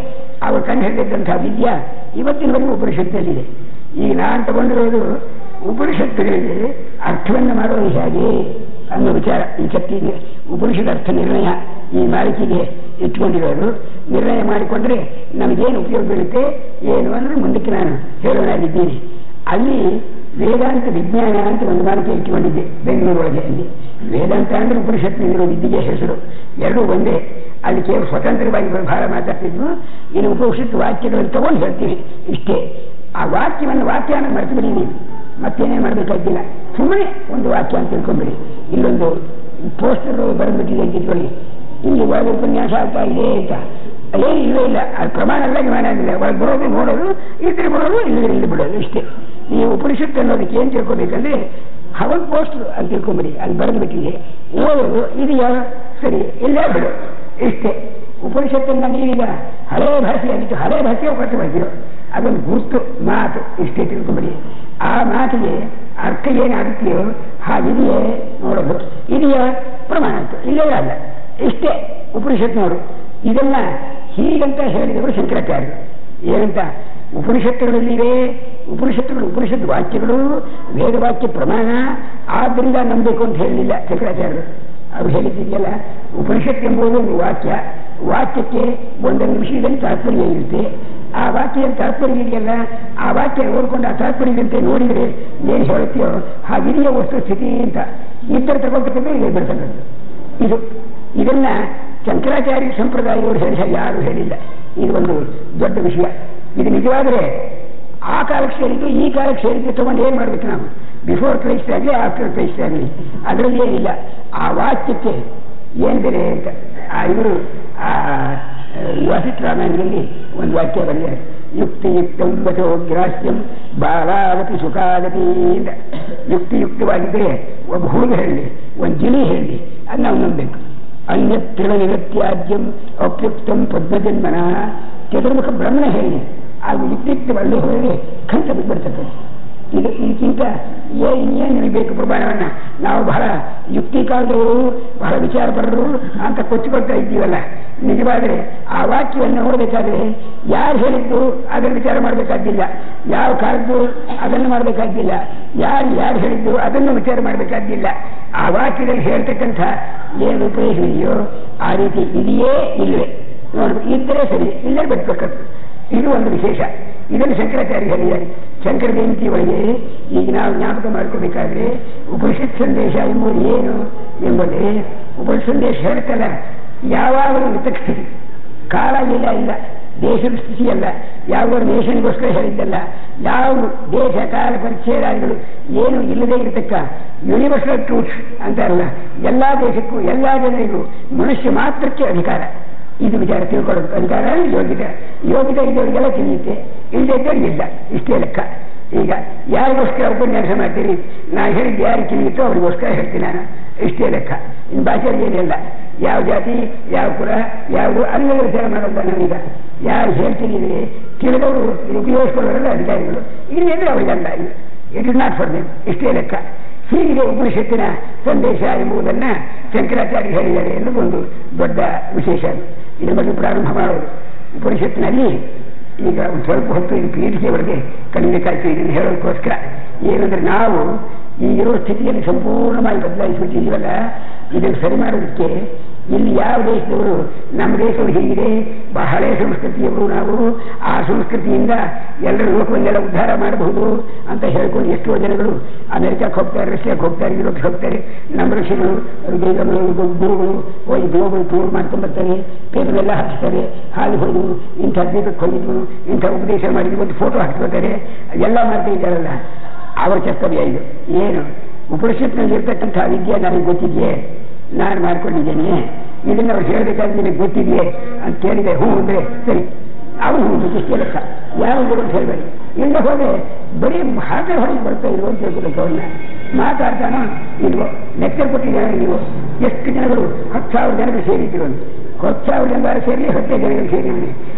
ಅವರು ಕಂಡು ಹಿಡಿದಂಥ ವಿದ್ಯೆ ಇವತ್ತಿನವರೆಗೂ ಉಪನಿಷತ್ತಿನಲ್ಲಿದೆ. ಈಗ ನಾನು ತಗೊಂಡಿರೋದು ಉಪನಿಷತ್ತುಗಳಿಗೆ ಅರ್ಥವನ್ನು ಮಾಡೋದು ಹೇಗೆ ಅನ್ನೋ ವಿಚಾರ. ಈ ಶಕ್ತಿಗೆ ಉಪನಿಷತ್ ಅರ್ಥ ನಿರ್ಣಯ ಈ ಮಾಲಿಕೆಗೆ ಇಟ್ಕೊಂಡಿರೋದು. ನಿರ್ಣಯ ಮಾಡಿಕೊಂಡ್ರೆ ನಮಗೇನು ಉಪಯೋಗ ಬೀಳುತ್ತೆ ಏನು ಅಂದರೆ ಮುಂದಕ್ಕೆ ನಾನು ಹೇಳೋನಾಗಿದ್ದೀನಿ. ಅಲ್ಲಿ ವೇದಾಂತ ವಿಜ್ಞಾನ ಅಂತ ಒಂದು ಮಾಲಿಕೆ ಇಟ್ಟುಕೊಂಡಿದ್ದೆ ಬೆಂಗಳೂರೊಳಗೆ. ಅಲ್ಲಿ ವೇದಾಂತ ಅಂದರೆ ಉಪನಿಷತ್ತಿನಲ್ಲಿರೋ ವಿದ್ಯೆಗೆ ಹೆಸರು, ಎರಡೂ ಒಂದೇ. ಅಲ್ಲಿ ಕೇವಲ ಸ್ವತಂತ್ರವಾಗಿ ಬಹಳ ಮಾತಾಡ್ತಿದ್ವು. ಇನ್ನು ಉಪನಿಷತ್ತು ವಾಕ್ಯಗಳನ್ನು ತಗೊಂಡು ಹೇಳ್ತೀವಿ ಇಷ್ಟೇ. ಆ ವಾಕ್ಯನ ಮರೆತು ಬಿಡಿ, ನೀವು ಮತ್ತೇನೇ ಮಾಡಬೇಕಾಗಿಲ್ಲ. ಸುಮ್ಮನೆ ಒಂದು ವಾಕ್ಯ ಅಂತ ತಿಳ್ಕೊಂಬಿಡಿ. ಇಲ್ಲೊಂದು ಪೋಸ್ಟರ್ ಬರೆದ್ಬಿಟ್ಟಿದೆ ಅಂತ ಇಟ್ಕೊಳ್ಳಿ, ಇಲ್ಲಿ ಒಳಗೆ ಉಪನ್ಯಾಸ ಆಗ್ತಾ ಇದೆ ಅಂತ ಏನು ಇಲ್ಲೇ ಇಲ್ಲ. ಅದು ಪ್ರಮಾಣ ಎಲ್ಲ ಜ್ಞಾನ ಆಗಿಲ್ಲ. ಒಳಗೆ ಬರೋದು ನೋಡೋದು, ಇದ್ರೆ ಬರೋದು, ಇಲ್ಲದ್ರೆ ಇಲ್ಲಿ ಬಿಡೋದು ಇಷ್ಟೇ. ಈ ಉಪನಿಷತ್ತು ಅನ್ನೋದಕ್ಕೆ ಏನು ತಿಳ್ಕೊಬೇಕಂದ್ರೆ ಹವನ್ ಪೋಸ್ಟ್ ಅಂತ ತಿಳ್ಕೊಂಬಿಡಿ. ಅಲ್ಲಿ ಬರೆದು ಬಿಟ್ಟಿದೆ, ಓದೋದು, ಇದೆಯಾ ಸರಿ ಇಲ್ಲ ಬಿಡು ಇಷ್ಟೇ. ಉಪನಿಷತ್ತನ್ನು ನೀವೀಗ ಹಳೇ ಭಾಷೆಯಾಗಿತ್ತು, ಹಳೇ ಭಾಷೆಯ ಹೊಸ ಭಾಷೆಯೋ ಅದೊಂದು ಗುರುತು ಮಾತು ಇಷ್ಟೇ ತಿಳ್ಕೊಂಬಿಡಿ. ಆ ಮಾತಿಗೆ ಅರ್ಥ ಏನಾಗುತ್ತೆಯೋ ಹಾಗಿದೆಯೇ ನೋಡೋದು, ಇದೆಯಾ ಪ್ರಮಾಣ ಆಯಿತು, ಇಲ್ಲೇ ಅಲ್ಲ ಇಷ್ಟೇ. ಉಪನಿಷತ್ನವರು ಇದನ್ನ ಹೀಗಂತ ಹೇಳಿದವರು ಶಂಕರಾಚಾರ್ಯರು. ಏನಂತ ಉಪನಿಷತ್ತುಗಳಲ್ಲಿವೆ, ಉಪನಿಷತ್ತು ವಾಕ್ಯಗಳು ವೇದವಾಕ್ಯ ಪ್ರಮಾಣ, ಆದ್ದರಿಂದ ನಂಬಬೇಕು ಅಂತ ಹೇಳಲಿಲ್ಲ ಶಂಕರಾಚಾರ್ಯರು. ಅವರು ಹೇಳಿದ್ದಿದೆಯಲ್ಲ, ಉಪನಿಷತ್ತು ಎಂಬುದು ಒಂದು ವಾಕ್ಯ, ವಾಕ್ಯಕ್ಕೆ ಒಂದೊಂದು ವಿಷಯದಲ್ಲಿ ತಾತ್ಪರ್ಯ ಇರುತ್ತೆ. ಆ ವಾಕ್ಯದ ತಾತ್ಪರ್ಯ ಇದೆಯಲ್ಲ, ಆ ವಾಕ್ಯ ಓದ್ಕೊಂಡು ಆ ತಾತ್ಪರ್ಯದಂತೆ ನೋಡಿದರೆ ಏನು ಹೇಳುತ್ತೆಯೋ ಹಾಗಿದೆಯ ವಸ್ತು ಸ್ಥಿತಿ ಅಂತ ಇತರ ತಗೋಬೇಕಂದ್ರೆ ಇದೆ ಬಿಡ್ತಕ್ಕಂಥದ್ದು. ಇದನ್ನ ಶಂಕರಾಚಾರ್ಯ ಸಂಪ್ರದಾಯವರು ಯಾರು ಹೇಳಿಲ್ಲ. ಇದು ಒಂದು ದೊಡ್ಡ ವಿಷಯ. ಇದು ನಿಜವಾದರೆ ಆ ಕಾಲಕ್ಕೆ ಸೇರಿದ್ದು ಈ ಕಾಲಕ್ಕೆ ಸೇರಿದ್ದು ತಗೊಂಡು ಏನು ಮಾಡಬೇಕು ನಾವು? ಬಿಫೋರ್ ಕ್ರೈಸ್ಟ್ ಆಗಲಿ ಆಫ್ಟರ್ ಕ್ರೈಸ್ಟ್ ಆಗಲಿ ಅದರಲ್ಲಿ ಏನಿಲ್ಲ. ಆ ವಾಕ್ಯಕ್ಕೆ ಏನು ಬೇರೆ ಅಂತ ಇವರು ವಾಸಿಷ್ಠ ರಾಮಾಯಣದಲ್ಲಿ ಒಂದು ವಾಕ್ಯ ಬರೆದಿದ್ದಾರೆ. ಯುಕ್ತಿಯುಕ್ತಂ ವಚೋ ಗ್ರಾಹ್ಯಂ ಬಾಲಾವತಿ ಸುಖಾದತಿ ಅಂತ. ಯುಕ್ತಿಯುಕ್ತವಾಗಿದ್ದರೆ ಒಬ್ಬ ಹುಡುಗ ಹೇಳಲಿ, ಒಂದು ಗಿಳಿ ಹೇಳಲಿ, ಅದು ನಾವು ನಂಬಬೇಕು. ಅನ್ಯತ್ರ ನಿರತ್ಯಾಜ್ಯಂ ಅಪ್ಯುಕ್ತಂ ಪದ್ಮಜನ್ಮನ ಚತುರ್ಮುಖ ಬ್ರಹ್ಮಣ ಹೇಳಿ ಅದು ಯುಕ್ತಿಯುಕ್ತವಲ್ಲಿ ಹೋಗಿ ಖಂಡಿತ ಬಿಟ್ಬಿಡ್ತಕ್ಕಂಥ. ಇದಕ್ಕಿಂತ ಏನು ನಿಮಗೆ ಪ್ರಮಾಣವನ್ನು ನಾವು ಬಹಳ ಯುಕ್ತಿಕಾರದವರು, ಬಹಳ ವಿಚಾರಪರರು ಅಂತ ಕೊಚ್ಚಿಕೊಳ್ತಾ ಇದ್ದೀವಲ್ಲ. ನಿಜವಾದರೆ ಆ ವಾಕ್ಯವನ್ನು ನೋಡಬೇಕಾದ್ರೆ ಯಾರು ಹೇಳಿದ್ದು ಅದನ್ನು ವಿಚಾರ ಮಾಡಬೇಕಾಗಿಲ್ಲ, ಯಾವ ಕಾಲದ್ದು ಅದನ್ನು ಮಾಡಬೇಕಾಗಿಲ್ಲ, ಯಾರು ಹೇಳಿದ್ದು ಅದನ್ನು ವಿಚಾರ ಮಾಡಬೇಕಾಗಿಲ್ಲ. ಆ ವಾಕ್ಯದಲ್ಲಿ ಹೇಳ್ತಕ್ಕಂಥ ಏನು ಉಪದೇಶ ಇದೆಯೋ ಆ ರೀತಿ ಇದೆಯೇ ಇಲ್ಲವೇ ನೋಡ್ಬೇಕು. ಇದ್ದರೆ ಸರಿ, ಇಲ್ಲೇ ಬಿಡ್ಬೇಕಂತ. ಇದು ಒಂದು ವಿಶೇಷ. ಇದನ್ನು ಶಂಕರಾಚಾರ್ಯ ಹೇಳಿದ್ದಾರೆ. ಶಂಕರ ಜಯಂತಿ ಒಳಗೆ ಈಗ ನಾವು ಜ್ಞಾಪಕ ಮಾಡ್ಕೋಬೇಕಾದ್ರೆ ಉಪನಿಷತ್ ಸಂದೇಶ ಎಂಬುದು ಏನು ಎಂಬುದೇ ಉಪನಿಷತ್ ಸಂದೇಶ ಹೇಳ್ತಲ್ಲ, ಯಾವಾಗಲೂ ವಿತಕ್ಷಿತಿ ಕಾಲ ಇಲ್ಲ, ದೇಶದ ಸ್ಥಿತಿ ಅಲ್ಲ, ಯಾವುದಾದ್ರು ನೇಷನ್ಗೋಸ್ಕರ ಹೇಳಿದ್ದಲ್ಲ, ಯಾವ ದೇಶ ಕಾಲ ಪರಿಚ್ಛೇದಾದಿಗಳು ಏನು ಇಲ್ಲದೇ ಇರತಕ್ಕ ಯೂನಿವರ್ಸಲ್ ಟ್ರೂತ್ಸ್ ಅಂತಾರಲ್ಲ, ಎಲ್ಲ ದೇಶಕ್ಕೂ ಎಲ್ಲ ಜನರಿಗೂ ಮನುಷ್ಯ ಮಾತ್ರಕ್ಕೆ ಅಧಿಕಾರ. ಇದು ವಿಚಾರ ತಿಳ್ಕೊಳ್ಳೋದು ಅಧಿಕಾರ ಯೋಗ್ಯತೆ ಇದ್ದವರಿಗೆಲ್ಲ ತಿಳಿಯುತ್ತೆ, ಇಲ್ಲದೆ ಇದ್ದವರಿಗಿಲ್ಲ. ಇಷ್ಟೇ ಲೆಕ್ಕ. ಈಗ ಯಾರಿಗೋಸ್ಕರ ಉಪನ್ಯಾಸ ಮಾಡ್ತೀರಿ? ನಾನು ಹೇಳಿದ್ದು ಯಾರು ತಿಳಿಯುತ್ತೋ ಅವ್ರಿಗೋಸ್ಕರ ಹೇಳ್ತೀನಿ ನಾನು, ಇಷ್ಟೇ ಲೆಕ್ಕ. ಇನ್ನು ಭಾಷೆಯಲ್ಲಿ ಏನಿಲ್ಲ. ಯಾವ ಜಾತಿ, ಯಾವ ಕುಲ, ಯಾವುದು ಅನ್ನೋ ವಿಚಾರ ಮಾಡೋಲ್ಲ ನಾವೀಗ. ಯಾರು ಹೇಳ್ತಿದ್ದೀವಿ ತಿಳಿದವರು ಉಪಯೋಗಿಸ್ಕೊಳ್ಳೋರಲ್ಲ ಅಧಿಕಾರಿಗಳು, ಇಲ್ಲಿದ್ರೆ ಅವರಿಗಲ್ಲ. It is not for them. ಇಷ್ಟೇ ಲೆಕ್ಕ. ಹೀಗೆ ಉಪನಿಷತ್ತಿನ ಸಂದೇಶ ಎಂಬುದನ್ನು ಶಂಕರಾಚಾರ್ಯ ಹೇಳಿದ್ದಾರೆ ಎನ್ನುವುದು ಒಂದು ದೊಡ್ಡ ವಿಶೇಷ. ಇದರ ಬಗ್ಗೆ ಪ್ರಾರಂಭ ಮಾಡೋದು ಉಪನಿಷತ್ತಿನಲ್ಲಿ ಈಗ ಒಂದು ಸ್ವಲ್ಪ ಹೊತ್ತು ಇದು ಪೀಠಿಕೆಯವರೆಗೆ ಕಲಿಬೇಕಾಯ್ತು. ಇದನ್ನು ಹೇಳೋದಕ್ಕೋಸ್ಕರ ಏನಂದರೆ ನಾವು ಈಗಿರೋ ಸ್ಥಿತಿಯಲ್ಲಿ ಸಂಪೂರ್ಣವಾಗಿ ಬದಲಾಯಿಸಿಬಿಟ್ಟಿದ್ದೀವಲ್ಲ, ಇದನ್ನು ಸರಿ ಮಾಡೋದಕ್ಕೆ ಇಲ್ಲಿ ಯಾವ ದೇಶದವರು, ನಮ್ಮ ದೇಶವು ಹೀಗಿದೆ, ಬಹಳ ಸಂಸ್ಕೃತಿಯವರು ನಾವು, ಆ ಸಂಸ್ಕೃತಿಯಿಂದ ಎಲ್ಲರ ಲೋಕವನ್ನೆಲ್ಲ ಉದ್ಧಾರ ಮಾಡಬಹುದು ಅಂತ ಹೇಳ್ಕೊಂಡು ಎಷ್ಟೋ ಜನಗಳು ಅಮೆರಿಕಕ್ಕೆ ಹೋಗ್ತಾರೆ, ರಷ್ಯಾಕ್ಕೆ ಹೋಗ್ತಾರೆ, ಯುರೋಪ್ಗೆ ಹೋಗ್ತಾರೆ. ನಮ್ಮ ಋಷಿಗಳು, ಗುರುಗಳು ಹೋಗಿ ಗ್ಲೋಬಲ್ ಟೂರ್ ಮಾಡ್ಕೊಂಡ್ಬರ್ತಾರೆ, ಪೇಪರೆಲ್ಲ ಹಾಕಿಸ್ತಾರೆ, ಹಾಲು ಹೋಗಿ ಇಂಥ ದೀಪಕ್ಕೆ ಹೋಗಿದ್ವು, ಇಂಥ ಉಪದೇಶ ಮಾಡಿದ್ವಿ, ಒಂದು ಫೋಟೋ ಹಾಕ್ಸ್ಕೊತಾರೆ, ಎಲ್ಲ ಮಾಡ್ತಾ ಇದ್ದಾರಲ್ಲ. ಅವರ ಕರ್ತವ್ಯ ಇದು. ಏನು ಉಪನಿಷತ್ನಲ್ಲಿ ಇರ್ತಕ್ಕಂಥ ವಿದ್ಯೆ ನನಗೆ ಗೊತ್ತಿದೆಯೇ, ನಾನು ಮಾಡ್ಕೊಂಡಿದ್ದೇನೆ, ಇದನ್ನು ಅವ್ರು ಹೇಳಬೇಕಾದ್ರೆ ನಿನಗೆ ಗೊತ್ತಿದೆಯೇ ಅಂತ ಕೇಳಿದೆ. ಹ್ಞೂ ಅಂದರೆ ಸರಿ, ಅವನು ಹ್ಞೂ ಇಷ್ಟೇ ಲೆಕ್ಕ. ಯಾವ ಗುರು ಅಂತ ಹೇಳಬೇಡಿ. ಇಲ್ಲ ಹೋದರೆ ಬರೀ ಹಾಗೆ ಹೊರಗೆ ಬರ್ತಾ ಇರುವ ಅಂತ ಹೇಳ್ಬೇಕು. ಅವ್ರನ್ನ ಮಾತಾಡ್ತಾನೋ ಇಲ್ವೋ, ಲೆಕ್ಕ ಕೊಟ್ಟಿದ್ದಾರೆ ನೀವು. ಎಷ್ಟು ಜನಗಳು 10,000 ಜನಗಳು ಸೇರಿದ್ರು. 10,000 ಜನ ಸೇರಿ 10 ಜನಗಳು ಸೇರಿದ್ವಿ.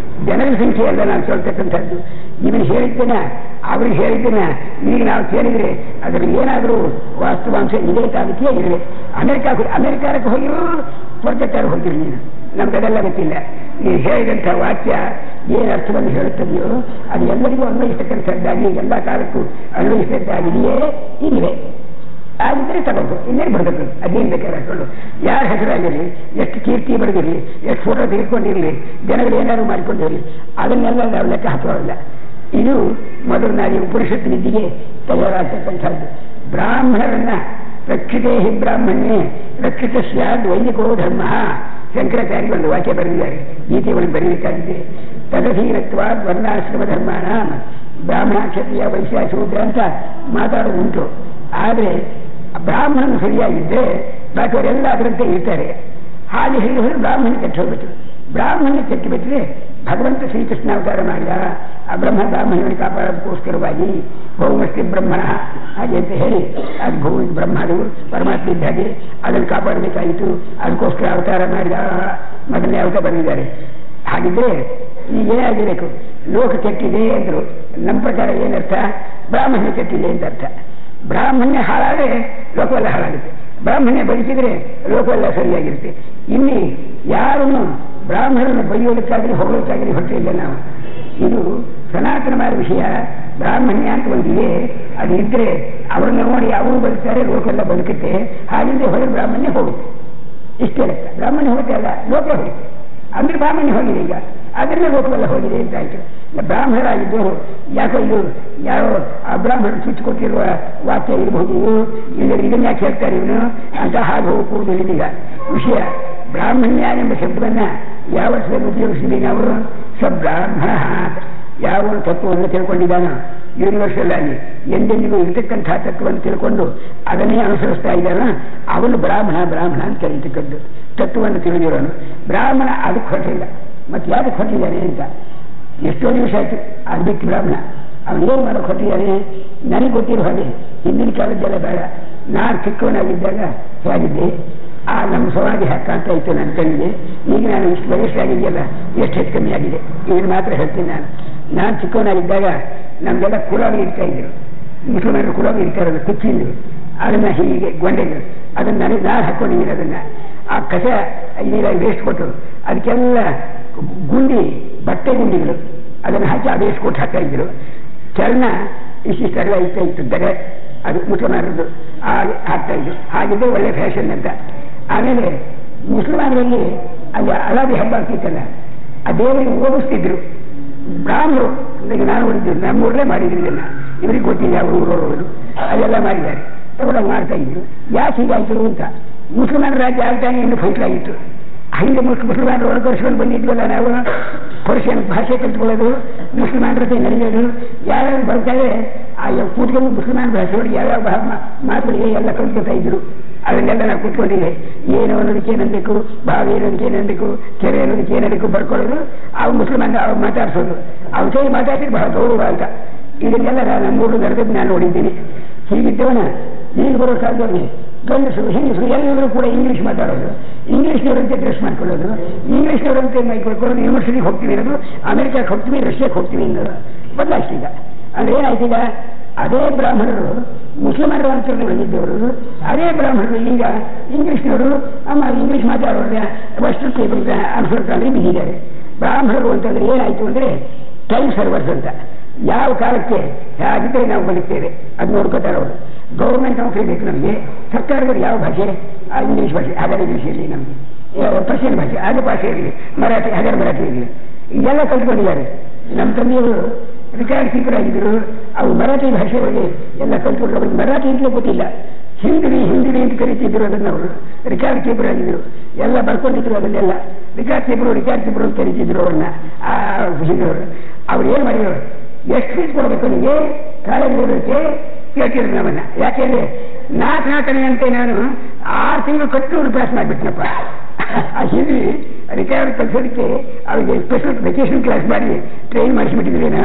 ಜನರ ಸಂಖ್ಯೆ ಅಲ್ಲ ನಾನು ಹೇಳ್ತಕ್ಕಂಥದ್ದು. ಇವನು ಹೇಳಿದ್ದೇನೆ, ಅವ್ರಿಗೆ ಹೇಳಿದ್ದೇನೆ. ಈಗ ನಾವು ಸೇರಿದರೆ ಅದರಲ್ಲಿ ಏನಾದರೂ ವಾಸ್ತವಾಂಶ ಇದೇ ತಾಲೂಕೇ ಇರಲಿ. ಅಮೆರಿಕಕ್ಕೆ ಹೋಗಿರೋ ಸ್ವರ್ಗಕ್ಕಾರು ಹೋಗಿರಿ ನೀನು, ನಮ್ಗದೆಲ್ಲ ಗೊತ್ತಿಲ್ಲ. ನೀವು ಹೇಳಿದಂಥ ವಾಕ್ಯ ಏನು ಅರ್ಥವನ್ನು ಹೇಳುತ್ತದೆಯೋ ಅದು ಎಲ್ಲರಿಗೂ ಅನ್ವಯಿಸ್ತಕ್ಕಂಥದ್ದಾಗಿ, ಎಲ್ಲ ಕಾಲಕ್ಕೂ ಅನ್ವಯಿಸಿದ್ದಾಗಿದೆಯೇ ಇಲ್ಲವೇ ಆಗಿದ್ದರೆ ತಗೊಂಡು ಇನ್ನೇನು ಬರಬೇಕು. ಅದೇನು ಬೇಕಾದ್ರೆ ಹಾಕೊಂಡು ಯಾರ ಹೆಸರಾಗಿರಲಿ, ಎಷ್ಟು ಕೀರ್ತಿ ಬರೆದಿರಲಿ, ಎಷ್ಟು ಫೋಟೋ ತೆಗೆದುಕೊಂಡಿರಲಿ, ಜನಗಳು ಏನಾದ್ರು ಮಾಡಿಕೊಂಡಿರಲಿ, ಅದನ್ನೆಲ್ಲ ನಾವು ಲೆಕ್ಕ ಹಾಕೋಲ್ಲ. ಇದು ಮೊದಲು ನಾವು ಉಪನಿಷತ್ತು ವಿದ್ಯೆಗೆ ತಯಾರಾಗ್ತಕ್ಕಂಥದ್ದು. ಬ್ರಾಹ್ಮಣರನ್ನ ರಕ್ಷಿತೇ ಹಿ ಬ್ರಾಹ್ಮಣ್ಯೇ ರಕ್ಷಿತ ಸ್ಯಾದ್ ವೈದಿಕೋ ಧರ್ಮ. ಶಂಕರಾಚಾರ್ಯ ಒಂದು ವಾಕ್ಯ ಬರೆದಿದ್ದಾರೆ, ಗೀತೆಗಳನ್ನು ಬರೀಬೇಕಾಗಿದೆ. ತದಧೀನತ್ವಾದ್ ವರ್ಣಾಶ್ರಮ ಧರ್ಮಾಣ, ಬ್ರಾಹ್ಮಣ ಕ್ಷತ್ರಿಯ ವೈಶ್ಯ ಶೂದ್ರ ಅಂತ ಮಾತಾಡೋದುಂಟು. ಆದರೆ ಬ್ರಾಹ್ಮಣನು ಸರಿಯಾಗಿದ್ದರೆ ಬಾಕಿಯವರೆಲ್ಲ ಅದರಂತೆ ಇರ್ತಾರೆ. ಹಾಗೆ ಹೇಳಿದ್ರೆ ಬ್ರಾಹ್ಮಣ ಕೆಟ್ಟು ಹೋಗ್ಬಿಟ್ಟು ಬ್ರಾಹ್ಮಣ್ಯ ಕೆಟ್ಟು ಬಿಟ್ಟರೆ ಭಗವಂತ ಶ್ರೀಕೃಷ್ಣ ಅವತಾರ ಮಾಡಿದ. ಆ ಬ್ರಾಹ್ಮಣವನ್ನು ಕಾಪಾಡೋದಕ್ಕೋಸ್ಕರವಾಗಿ ಭೌಮಸ್ತಿ ಬ್ರಹ್ಮಣ ಹಾಗೆ ಅಂತ ಹೇಳಿ ಅದು ಬ್ರಹ್ಮದು ಪರಮಾತ್ಮ ಇದ್ದ ಹಾಗೆ ಅದನ್ನು ಕಾಪಾಡಬೇಕಾಯಿತು. ಅದಕ್ಕೋಸ್ಕರ ಅವತಾರ ಮಾಡಿದ. ಮೊದಲನೇ ಅವತಾರ ಬಂದಿದ್ದಾರೆ. ಹಾಗಿದ್ರೆ ಈಗ ಏನಾಗಿರಬೇಕು? ಲೋಕ ಕೆಟ್ಟಿದೆ ಅಂದರು. ನಮ್ಮ ಪ್ರಕಾರ ಏನರ್ಥ? ಬ್ರಾಹ್ಮಣ್ಯ ಕೆಟ್ಟಿದೆ ಅಂತ ಅರ್ಥ. ಬ್ರಾಹ್ಮಣ್ಯ ಹಾಳಾದರೆ ಲೋಕವೆಲ್ಲ ಹಾಳಾಗುತ್ತೆ. ಬ್ರಾಹ್ಮಣ್ಯ ಬದುಕಿದ್ರೆ ಲೋಕವೆಲ್ಲ ಸರಿಯಾಗಿರುತ್ತೆ. ಇಲ್ಲಿ ಯಾರನ್ನು ಬ್ರಾಹ್ಮಣರನ್ನು ಬೈಯೋದಕ್ಕಾಗಲಿ ಹೊಗಳೋದಕ್ಕಾಗಲಿ ಹೊರಟಿಲ್ಲ ನಾವು. ಇದು ಸನಾತನವಾದ ವಿಷಯ. ಬ್ರಾಹ್ಮಣ್ಯ ಅಂತ ಒಂದಿದೆ, ಅದು ಇದ್ರೆ ಅವ್ರನ್ನ ನೋಡಿ ಅವರು ಬದುಕ್ತಾರೆ, ಲೋಕೆಲ್ಲ ಬದುಕುತ್ತೆ. ಹಾಗಿದ್ರೆ ಹೊರಗೆ ಬ್ರಾಹ್ಮಣ್ಯ ಹೋಗುತ್ತೆ. ಇಷ್ಟೇ ಲೆಕ್ಕ. ಬ್ರಾಹ್ಮಣ್ಯ ಹೋಗುತ್ತೆ ಅಲ್ಲ, ಲೋಕ ಹೋಗುತ್ತೆ. ಅಂದ್ರೆ ಬ್ರಾಹ್ಮಣ್ಯ ಹೋಗಿದೆ. ಈಗ ಅದರಿಂದ ಲೋಕವೆಲ್ಲ ಹೋಗಿದೆ ಅಂತ ಆಯ್ತು. ಬ್ರಾಹ್ಮಣರಾಗಿದ್ದು ಯಾಕೋ ಇದು ಯಾರೋ ಆ ಬ್ರಾಹ್ಮಣರು ಚುಚ್ಚಿಕೊಟ್ಟಿರುವ ವಾಕ್ಯ ಇರಬಹುದು, ಇದನ್ನ ಯಾಕೆ ಹೇಳ್ತಾರೆ ಇವನು ಅಂತ ಹಾಗೆ ಹೋಗ್ಬೋದು. ಈಗ ವಿಷಯ ಬ್ರಾಹ್ಮಣ್ಯ ಎಂಬ ಶಬ್ದವನ್ನ ಯಾವ ವರ್ಷದಲ್ಲಿ ಉಪಯೋಗಿಸಿದ್ದೀವಿ ನಾವು? ಸಬ್ರಾಹ್ಮಣ. ಯಾವ ತತ್ವವನ್ನು ತಿಳ್ಕೊಂಡಿದ್ದಾನೋ ಯೂನಿವರ್ಸಲ್ ಆಗಿ ಎಂದೆಂದಿಗೂ ಇರತಕ್ಕಂಥ ತತ್ವವನ್ನು ತಿಳ್ಕೊಂಡು ಅದನ್ನೇ ಅನುಸರಿಸ್ತಾ ಇದ್ದಾನೋ ಅವನು ಬ್ರಾಹ್ಮಣ ಅಂತ ಕರೀತಕ್ಕದ್ದು. ತತ್ವವನ್ನು ತಿಳಿದಿರೋನು ಬ್ರಾಹ್ಮಣ. ಅದಕ್ಕೆ ಹೊರಟಿಲ್ಲ. ಮತ್ತೆ ಯಾವ್ದಕ್ಕೆ ಹೊರಟಿದ್ದಾನೆ ಅಂತ ಎಷ್ಟೋ ದಿವಸ ಆಯ್ತು. ಅದು ಬಿಟ್ಟು ಬ್ರಾಹ್ಮಣ ಅವನು ಏನು ಮಾಡೋಕೆ ಹೊರಟಿದ್ದಾನೆ? ನನಗೆ ಗೊತ್ತಿರೋ ಹಾಗೆ ಹಿಂದಿನ ಕಾಲದ್ದೆಲ್ಲ ಬೇಡ. ನಾನು ಚಿಕ್ಕವನಾಗಿದ್ದಾಗ ಹೇಗಿದ್ದೆ ನಮ್ಮ ಸಮಾಧಿ ಹಾಕಂತ ಇತ್ತು ನನ್ನ ಕಣ್ಣಿಗೆ. ಈಗ ನಾನು ಇಷ್ಟು ವಯಸ್ಸಾಗಿದೆಯಲ್ಲ, ಎಷ್ಟು ಹೆಚ್ಚು ಕಮ್ಮಿ ಆಗಿದೆ. ಇದನ್ನು ಮಾತ್ರ ಹೇಳ್ತೀನಿ. ನಾನು ಚಿಕ್ಕವನಾಗಿದ್ದಾಗ ನಮಗೆಲ್ಲ ಕುಲಾವಿ ಇಡ್ತಾ ಇದ್ರು. ಮುಸಲ್ಮಾನರು ಕುಲಾವಿ ಇಡ್ತಾ ಇರೋದು ಕುಚ್ಚಿಂದು. ಅದನ್ನು ಹೀಗೆ ಗೊಂಡೆಗಳು ಅದನ್ನು ನಾನು ಹಾಕ್ಕೊಂಡಿದ್ದೀನಿ. ಅದನ್ನು ಆ ಕಸ ನೀರಾಗಿ ವೇಸ್ಟ್ ಕೊಟ್ಟು ಅದಕ್ಕೆಲ್ಲ ಗುಂಡಿ ಬಟ್ಟೆ ಗುಂಡಿಗಳು ಅದನ್ನು ಹಾಕಿ ಆ ವೇಸ್ಟ್ ಕೊಟ್ಟು ಹಾಕ್ತಾ ಇದ್ರು. ಚರ್ಣ ಇಷ್ಟಿಷ್ಟೆಲ್ಲ ಇತ್ತು ದರೆ ಅದು ಮುಸಲ್ಮಾನರದ್ದು ಹಾಕ್ತಾ ಇದ್ರು. ಹಾಗಿದ್ರೆ ಒಳ್ಳೆ ಫ್ಯಾಷನ್ ಅಂತ. ಆಮೇಲೆ ಮುಸಲ್ಮಾನರಲ್ಲಿ ಅಲ್ಲಿ ಅಲಾದಿ ಹಬ್ಬ ಆಗ್ತಿತ್ತಲ್ಲ, ಆ ದೇವರಿಗೆ ಓದಿಸ್ತಿದ್ರು ಬ್ರಾಹ್ಮಣರು. ಈಗ ನಾನು ಓದಿದ್ರು, ನಮ್ಮೂರಲ್ಲೇ ಮಾಡಿದ್ರು. ಇದನ್ನ ಇವರಿಗೆ ಗೊತ್ತಿಲ್ಲ, ಅವರು ಊರವರು ಅದೆಲ್ಲ ಮಾಡಿದ್ದಾರೆ. ತಗೊಂಡಾಗ ಮಾಡ್ತಾ ಇದ್ರು. ಯಾಕೆ ಹೀಗಾಯ್ತು ಅಂತ ಮುಸಲ್ಮಾನ ರಾಜ್ಯ ಆಗ್ತಾನೆ ಎಂದು ಫೈಸಲಾಗಿತ್ತು. ಹಿಂದೆ ಮುಸಲ್ಮಾನರು ಒಳಗೊಳಿಸ್ಕೊಂಡು ಬಂದಿದ್ವಲ್ಲ ನಾವು. ಪರ್ಷಿಯನ್ ಭಾಷೆ ಕಲ್ತ್ಕೊಳ್ಳೋದು, ಮುಸಲ್ಮಾನರ ಜೊತೆ ನಡೆಯೋದು, ಯಾವ್ಯಾವ ಬರ್ತಾರೆ ಆ ಕೂತ್ಕೊಂಡು ಮುಸಲ್ಮಾನ ಭಾಷೆ ಒಳಗೆ ಯಾವ್ಯಾವ ಮಾತುಗಳಿಗೆ ಎಲ್ಲ ಕಲ್ತ್ಕೊತಾ ಇದ್ರು. ಅದನ್ನೆಲ್ಲ ನಾವು ಕೂತ್ಕೊಂಡಿದ್ದೆ. ಏನು ಅನ್ನೋದಕ್ಕೆ ಏನಬೇಕು, ಬಾವಿ ಅನ್ನೋದಕ್ಕೆ ಏನಬೇಕು, ಕೆರೆ ಅನ್ನೋದಕ್ಕೆ ಏನಬೇಕು ಬರ್ಕೊಳ್ಳೋದು. ಅವ್ರು ಮುಸಲ್ಮಾನ ಅವ್ರು ಮಾತಾಡ್ಸೋದು, ಅವ್ರ ಕೈ ಮಾತಾಡಿದ್ರೆ ಬಹಳ ಗೌರವ ಅಂತ. ಇದನ್ನೆಲ್ಲ ನಮ್ಮೂರು ನಡೆದದ್ದು ನಾನು ನೋಡಿದ್ದೀನಿ. ಹೀಗಿದ್ದವನ ಈಗ ಬರೋ ಕಾಲದಲ್ಲಿ ಗಂಡಸರು ಹೆಂಗಸರು ಎಲ್ಲರೂ ಕೂಡ ಇಂಗ್ಲೀಷ್ ಮಾತಾಡೋದು, ಇಂಗ್ಲೀಷ್ನವರಂತೆ ಡ್ರೆಸ್ ಮಾಡ್ಕೊಳ್ಳೋದು, ಇಂಗ್ಲೀಷ್ನವರಂತೆ ಮೈಕೊಳ್ಕೊಳ್ಳೋದು. ಯೂನಿವರ್ಸಿಟಿಗೆ ಹೋಗ್ತೀವಿ ಅನ್ನೋದು, ಅಮೆರಿಕಕ್ಕೆ ಹೋಗ್ತೀವಿ, ರಷ್ಯಾಕ್ಕೆ ಹೋಗ್ತೀವಿ ಅನ್ನೋದು ಬದಲಾಯಿಸ್ತೀಗ. ಅಂದ್ರೆ ಏನಾಯ್ತೀಗ? ಅದೇ ಬ್ರಾಹ್ಮಣರು ಮುಸಲ್ಮಾನರ ಅಂತರದೊಳಗಿದ್ದವರು, ಅದೇ ಬ್ರಾಹ್ಮಣರು ಈಗ ಇಂಗ್ಲೀಷ್ನವರು ಇಂಗ್ಲೀಷ್ ಮಾತಾಡೋದ್ರೆ ವೆಸ್ಟರ್ನ್ ಪೀಪಲ್ ಅನುಸರಿಸ್ತಾರೆ ಬಿದ್ದಿದ್ದಾರೆ. ಬ್ರಾಹ್ಮಣರು ಅಂತಂದ್ರೆ ಏನಾಯ್ತು ಅಂದ್ರೆ ಟೈಮ್ ಸರ್ವರ್ಸ್ ಅಂತ. ಯಾವ ಕಾಲಕ್ಕೆ ಹೇಗಿದ್ರೆ ನಾವು ಬದುಕ್ತೇವೆ ಅದು ನೋಡ್ಕೋತಾರೆ ಅವರು. ಗೌರ್ಮೆಂಟ್ ನೌಕರಿ ಬೇಕು ನಮಗೆ. ಸರ್ಕಾರದಲ್ಲಿ ಯಾವ ಭಾಷೆ? ಇಂಗ್ಲೀಷ್ ಭಾಷೆ. ಹಾಗಾದ್ರೆ ಇಂಗ್ಲೀಷ್ ಇರಲಿ, ನಮಗೆ ಪರ್ಷಿಯನ್ ಭಾಷೆ ಹಾಗೆ ಭಾಷೆ ಇರಲಿ, ಮರಾಠಿ ಹಾಗಾದ್ರೆ ಮರಾಠಿ ಇರಲಿ. ಇದೆಲ್ಲ ಕಲ್ತ್ಕೊಂಡಿದ್ದಾರೆ. ನಮ್ಮ ತಂದೆಯವರು ರಿಟೈರ್ಡ್ ಸ್ಪೀಕರ್ ಆಗಿದ್ರು. ಅವರು ಮರಾಠಿ ಭಾಷೆ ಒಳಗೆ ಎಲ್ಲ ಕಲ್ತ್ಕೊಂಡು ಅವ್ರಿಗೆ ಮರಾಠಿ ಅಂತಲೇ ಗೊತ್ತಿಲ್ಲ. ಹಿಂದಿ ಅಂತ ಕರೀತಿದ್ರು ಅದನ್ನು. ಅವರು ರಿಕಾರ್ಡ್ ಕೀಪರ್ ಆಗಿದ್ರು, ಎಲ್ಲ ಬರ್ಕೊಂಡಿದ್ರು ಅದನ್ನೆಲ್ಲ. ರಿಕಾರ್ಡ್ ಕೀಪರು ಅಂತ ಕರೀತಿದ್ರು ಅವ್ರನ್ನ. ಹಿಂದಿಯವರು ಅವ್ರು ಏನು ಮಾಡಿದ್ರು? ಎಷ್ಟು ಫೀಸ್ ಕೊಡಬೇಕು ನಿಮಗೆ ಕಾಲೇಜ್ ಓದೋಕ್ಕೆ ಕೇಳ್ತಿದ್ರು ನಮ್ಮನ್ನ. ಯಾಕೆಂದ್ರೆ ನಾಲ್ಕನೇ ನಾನು 6 ತಿಂಗಳು ಕಟ್ಟು ಪಾಸ್ ಮಾಡಿಬಿಟ್ನಪ್ಪ. ಆ ಹಿಂದಿ ರಿಟೈರ್ಡ್ ಕಲಿಸೋದಕ್ಕೆ ಅವ್ರಿಗೆ ಸ್ಪೆಷಲ್ ವೆಕೇಶನ್ ಕ್ಲಾಸ್ ಮಾಡಿ ಟ್ರೈನ್ ಮಾಡಿಸಿಬಿಟ್ಟಿದ್ರೇನ.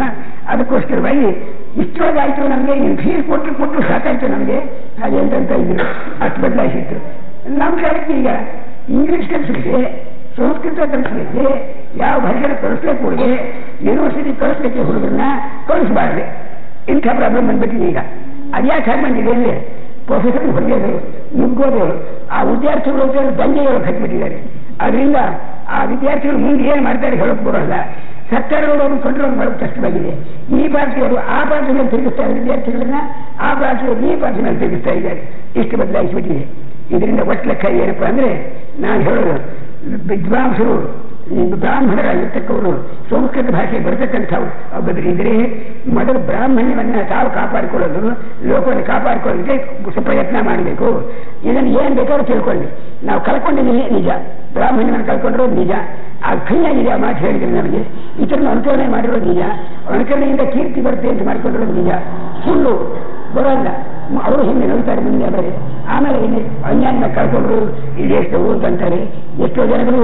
ಅದಕ್ಕೋಸ್ಕರವಾಗಿ ಇಷ್ಟೊಳಗೆ ಆಯಿತು ನಮಗೆ. ಇನ್ನು ಫೀಸ್ ಕೊಟ್ಟು ಸಾಕಾಯ್ತು ನಮಗೆ ಹಾಗೆ ಅಂತ ಇದ್ರು. ಅಷ್ಟು ಬದಲಾಯಿಸಿತ್ತು. ನಮ್ಮ ಕಾಲಕ್ಕೆ ಈಗ ಇಂಗ್ಲೀಷ್ ಕಲಿಸಲಿಕ್ಕೆ, ಸಂಸ್ಕೃತ ಕಲಿಸಲಿಕ್ಕೆ, ಯಾವ ಭಾಷೆನ ಕಳಿಸ್ಲಿಕ್ಕೆ ಹೋಗಿ ಯೂನಿವರ್ಸಿಟಿ ಕಳಿಸ್ಲಿಕ್ಕೆ ಹುಡುಗರನ್ನ ಕಳಿಸಬಾರ್ದೆ. ಇಂಥ ಪ್ರಾಬ್ಲಮ್ ಬಂದ್ಬಿಟ್ಟಿದೆ ಈಗ. ಅದ್ಯಾಕೆ ಹಾಗೆ ಬಂದಿದೆ ಅಂದರೆ ಪ್ರೊಫೆಸರ್ ಹೊಡೆಯೋದು, ನುಗ್ಗೋದು, ಆ ವಿದ್ಯಾರ್ಥಿಗಳು ದಂಗೆಗಳು ಕಟ್ಟಿಬಿಟ್ಟಿದ್ದಾರೆ. ಅದರಿಂದ ಆ ವಿದ್ಯಾರ್ಥಿಗಳು ಮುಂದೆ ಏನು ಮಾಡ್ತಾರೆ ಹೇಳೋಕೆ ಬರೋಲ್ಲ. ಸರ್ಕಾರಗಳು ಅವ್ರನ್ನ ಕಂಟ್ರೋಲ್ ಮಾಡೋದು ಕಷ್ಟವಾಗಿದೆ. ಈ ಭಾಷೆಯವರು ಆ ಭಾಷೆ ಮೇಲೆ ತಿರುಗಿಸ್ತಾರೆ ವಿದ್ಯಾರ್ಥಿಗಳನ್ನ, ಆ ಭಾಷೆಯವರು ಈ ಭಾಷೆ ಮೇಲೆ ತಿರುಗಿಸ್ತಾ ಇದ್ದಾರೆ. ಇಷ್ಟು ಬದಲಾಯಿಸಿಬಿಟ್ಟಿದೆ. ಇದರಿಂದ ಒಟ್ಟು ಲೆಕ್ಕ ಏನಪ್ಪ ಅಂದರೆ ನಾನು ಹೇಳೋದು, ವಿದ್ವಾಂಸರು ಬ್ರಾಹ್ಮಣರಾಗಿರ್ತಕ್ಕವರು ಸಂಸ್ಕೃತ ಭಾಷೆ ಬರತಕ್ಕಂಥವ್ರು ಒಬ್ಬರಿದ್ರೆ ಮೊದಲು ಬ್ರಾಹ್ಮಣ್ಯವನ್ನು ತಾವು ಕಾಪಾಡಿಕೊಳ್ಳೋದು, ಲೋಕವನ್ನು ಕಾಪಾಡಿಕೊಳ್ಳೋದಕ್ಕೆ ಪ್ರಯತ್ನ ಮಾಡಬೇಕು. ಇದನ್ನು ಏನು ಬೇಕಾದ್ರೂ ತಿಳ್ಕೊಳ್ಳಿ. ನಾವು ಕಳ್ಕೊಂಡಿದ್ದೀವಿ ನಿಜ, ಬ್ರಾಹ್ಮಣ್ಯವನ್ನು ಕಳ್ಕೊಂಡಿರೋದು ನಿಜ. ಅದು ಕೈಯಾಗಿದೆ ಆ ಮಾತು ಹೇಳಿದ್ರೆ ನಮಗೆ. ಇತರನ್ನು ಅನುಕರಣೆ ಮಾಡಿರೋದು ನಿಜ. ಅನುಕರಣೆಯಿಂದ ಕೀರ್ತಿ ಬರುತ್ತೆ ಅಂತ ಮಾಡ್ಕೊಂಡಿರೋದು ನಿಜ. ಸುಳ್ಳು ಬರೋಲ್ಲ. ಅವರು ಹಿಂದೆ ನೋಡ್ತಾರೆ ಮುಂದೆ ಬರೀ. ಆಮೇಲೆ ಇಲ್ಲಿ ಅನ್ಯಾಯ ಕಳ್ಕೊಂಡ್ರು ಇಲ್ಲಿ ಎಷ್ಟು ಅಂತಾರೆ. ಎಷ್ಟೋ ಜನಗಳು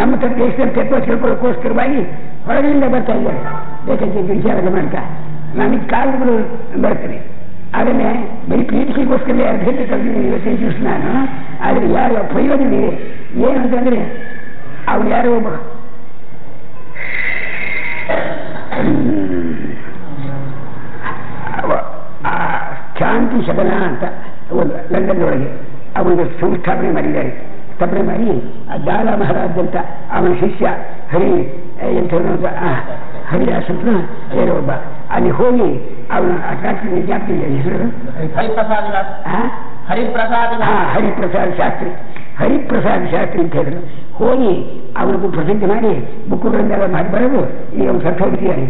ನಮ್ಮ ದೇಶದಲ್ಲಿ ತತ್ವ ತಿಳ್ಕೊಳ್ಳೋಕ್ಕೋಸ್ಕರವಾಗಿ ಹೊರಗಿನಿಂದ ಬರ್ತಾ ಇದ್ದಾರೆ, ಬೇಕಾದ ವಿಚಾರ ಮಾಡ್ತಾ ನಮಗೆ ಕಾಲಗಳು ಬರ್ತವೆ. ಅದನ್ನೇ ಬರೀ ಪ್ರೀತಿಗೋಸ್ಕರ ಅರ್ಧಕ್ಕೆ ಕಲ್ತಿದ್ದೀನಿ ಇವತ್ತಿನ ದಿವಸ ನಾನು. ಆದರೆ ಯಾರು ಪ್ರಯೋಜನ ಇದೆ ಏನು ಅಂತಂದ್ರೆ ಅವ್ರು ಯಾರೋ ಒಬ್ಬ ಶಾಂತಿ ಸದನ ಅಂತ ಒಂದು ಲಂಡನ್ನೊಳಗೆ ಅವನಿಗೆ ಸಂಸ್ಥಾಪನೆ ಮಾಡಿದ್ದಾರೆ. ಸ್ಥಾಪನೆ ಮಾಡಿ ಆ ದಾಲಾ ಮಹಾರಾಜ್ ಅಂತ ಅವನ ಶಿಷ್ಯ ಹರಿದಾಸ್ ಅಂತ ಏನೋ ಒಬ್ಬ ಅಲ್ಲಿ ಹೋಗಿ ಅವನ ಶಾಸ್ತ್ರಿ ಜ್ಞಾಪಕ ಹೆಸರು ಹರಿಪ್ರಸಾದ್ ಶಾಸ್ತ್ರಿ ಅಂತ ಹೇಳಿದ್ರು. ಹೋಗಿ ಅವನಿಗೂ ಪ್ರಸಿದ್ಧಿ ಮಾಡಿ ಬುಕ್ಕುಗಳನ್ನೆಲ್ಲ ಮಾಡಿ ಬರೋದು ಈಗ ಅವ್ನು ಸತ್ತು ಹೋಗ್ತಿದ್ದಾನೆ.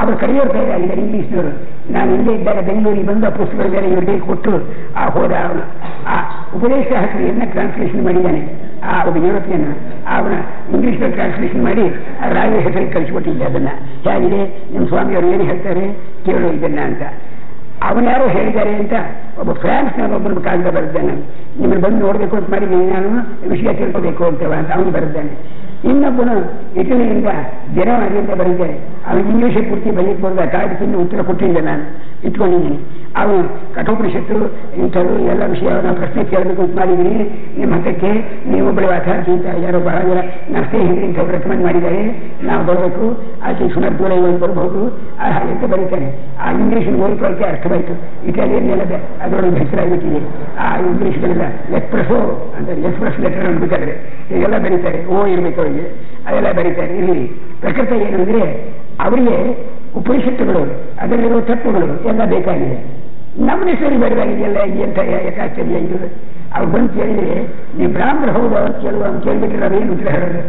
ಅವರು ಕರೆಯೋರು ಕೈಗಾಗಿದ್ದಾರೆ ಇಂಗ್ಲೀಷ್ನವರು. ನಾನು ಇಲ್ಲೇ ಇದ್ದಾಗ ಬೆಂಗಳೂರಿಗೆ ಬಂದು ಆ ಪುಸ್ತಕಗಳೆಲ್ಲ ಇವರಿಗೆ ಕೊಟ್ಟು ಹೋದ ಅವನು ಆ ಉಪದೇಶ ಶಾಸ್ತ್ರಿಯನ್ನ ಟ್ರಾನ್ಸ್ಲೇಷನ್ ಮಾಡಿದ್ದಾನೆ. ಆ ಒಬ್ಬ ಯುರೋಪಿಯನ್ ಅವನ ಇಂಗ್ಲೀಷ್ನಲ್ಲಿ ಟ್ರಾನ್ಸ್ಲೇಷನ್ ಮಾಡಿ ರಾಜ ಹೆಸರಿಗೆ ಕಳಿಸಿಕೊಟ್ಟಿದ್ದೆ. ಅದನ್ನ ಹೇಗಿದೆ ನಿಮ್ಮ ಸ್ವಾಮಿಯವರು ಏನು ಹೇಳ್ತಾರೆ ಕೇಳು ಇದನ್ನ ಅಂತ. ಅವನು ಯಾರೋ ಹೇಳಿದ್ದಾರೆ ಅಂತ ಒಬ್ಬ ಫ್ರಾನ್ಸ್ನಲ್ಲಿ ಒಬ್ಬರು ಕಾಗದ ಬರೆದಿದ್ದಾನೆ. ನಿಮ್ಮನ್ನು ಬಂದು ನೋಡಬೇಕು ಅಂತ ಮಾಡಿದ್ದೀನಿ, ನಾನು ವಿಷಯ ತಿಳ್ಕೋಬೇಕು ಅಂತವ ಅಂತ ಅವನು ಬರೆದಿದ್ದಾನೆ. ಇನ್ನೊಬ್ಬನು ಇಟಲಿಯಿಂದ ಜನವರಿ ಅಂತ ಬರೆದಿದ್ದಾರೆ. ಅವನಿಗೆ ಇಂಗ್ಲೀಷ್ ಪೂರ್ತಿ ಬರೀಕ್ ಬರೋದ ಕಾಗದಕ್ಕಿಂತ ಉತ್ತರ ಕೊಟ್ಟಿದ್ದೆ, ನಾನು ಇಟ್ಕೊಂಡಿದ್ದೀನಿ. ಅವನು ಕಠೋಪನಿಷತ್ತು ಇಂಥದ್ದು ಎಲ್ಲ ವಿಷಯವನ್ನು ಪ್ರಶ್ನೆ ಕೇಳಬೇಕು ಅಂತ ಮಾಡಿದ್ದೀನಿ. ನಿಮ್ಮ ಹತ್ತಕ್ಕೆ ನೀವೊಬ್ಬಳೆ ಅಥಾರಿಟಿ ಅಂತ ಯಾರೋ ಬಹಳ ಜನ ನನ್ನ ಸ್ನೇಹಿತರು ಇಂಥ ರೆಕಮೆಂಡ್ ಮಾಡಿದ್ದಾರೆ, ನಾವು ಬರಬೇಕು, ಆಕೆ ಸುಮಾರು ದೂರ ಬರಬಹುದು ಹಾಗೆ ಅಂತ ಬರೀತಾನೆ. ಆ ಇಂಗ್ಲೀಷ್ ಓದ್ಕೊಳ್ಳೋಕ್ಕೆ ಅರ್ಥವಾಯಿತು. ಇಟಾಲಿಯನ್ನೆಲ್ಲ ಅದರೊಳಗೆ ಹೆಸರಾಗಿಬಿಟ್ಟಿದೆ. ಆ ಇಂಗ್ಲೀಷ್ಗಳೆಲ್ಲ ಎಕ್ಸ್ಪ್ರೆಸೋ ಅಂತ ಎಕ್ಸ್ಪ್ರೆಸ್ ಲೆಟರ್ ಅನ್ಬೇಕಾದ್ರೆ ಹೀಗೆಲ್ಲ ಬರೀತಾರೆ. ಇರಬೇಕು ಅವರಿಗೆ ಅದೆಲ್ಲ ಬರೀತಾರೆ. ಇಲ್ಲಿ ಪ್ರಕೃತಿ ಏನು ಅಂದರೆ ಅವರಿಗೆ ಉಪನಿಷತ್ತುಗಳು ಅದರಲ್ಲಿರುವ ತತ್ವಗಳು ಎಲ್ಲ ಬೇಕಾಗಿದೆ. ನಮ್ಮನೆ ಸರಿ ಬರದಾಗಿದೆಯಲ್ಲ ಎಂತ ಯಾಕಾಶ್ಚರ್ಯ ಇದು. ಅವ್ರು ಬಂದು ಕೇಳಿದ್ರೆ ನೀವು ಬ್ರಾಹ್ಮಣರು ಹೌದು ಅವ್ರು ಕೇಳ್ಬಿಟ್ರೆ ನಾವೇನು ಉತ್ತರ ಹೇಳೋದು.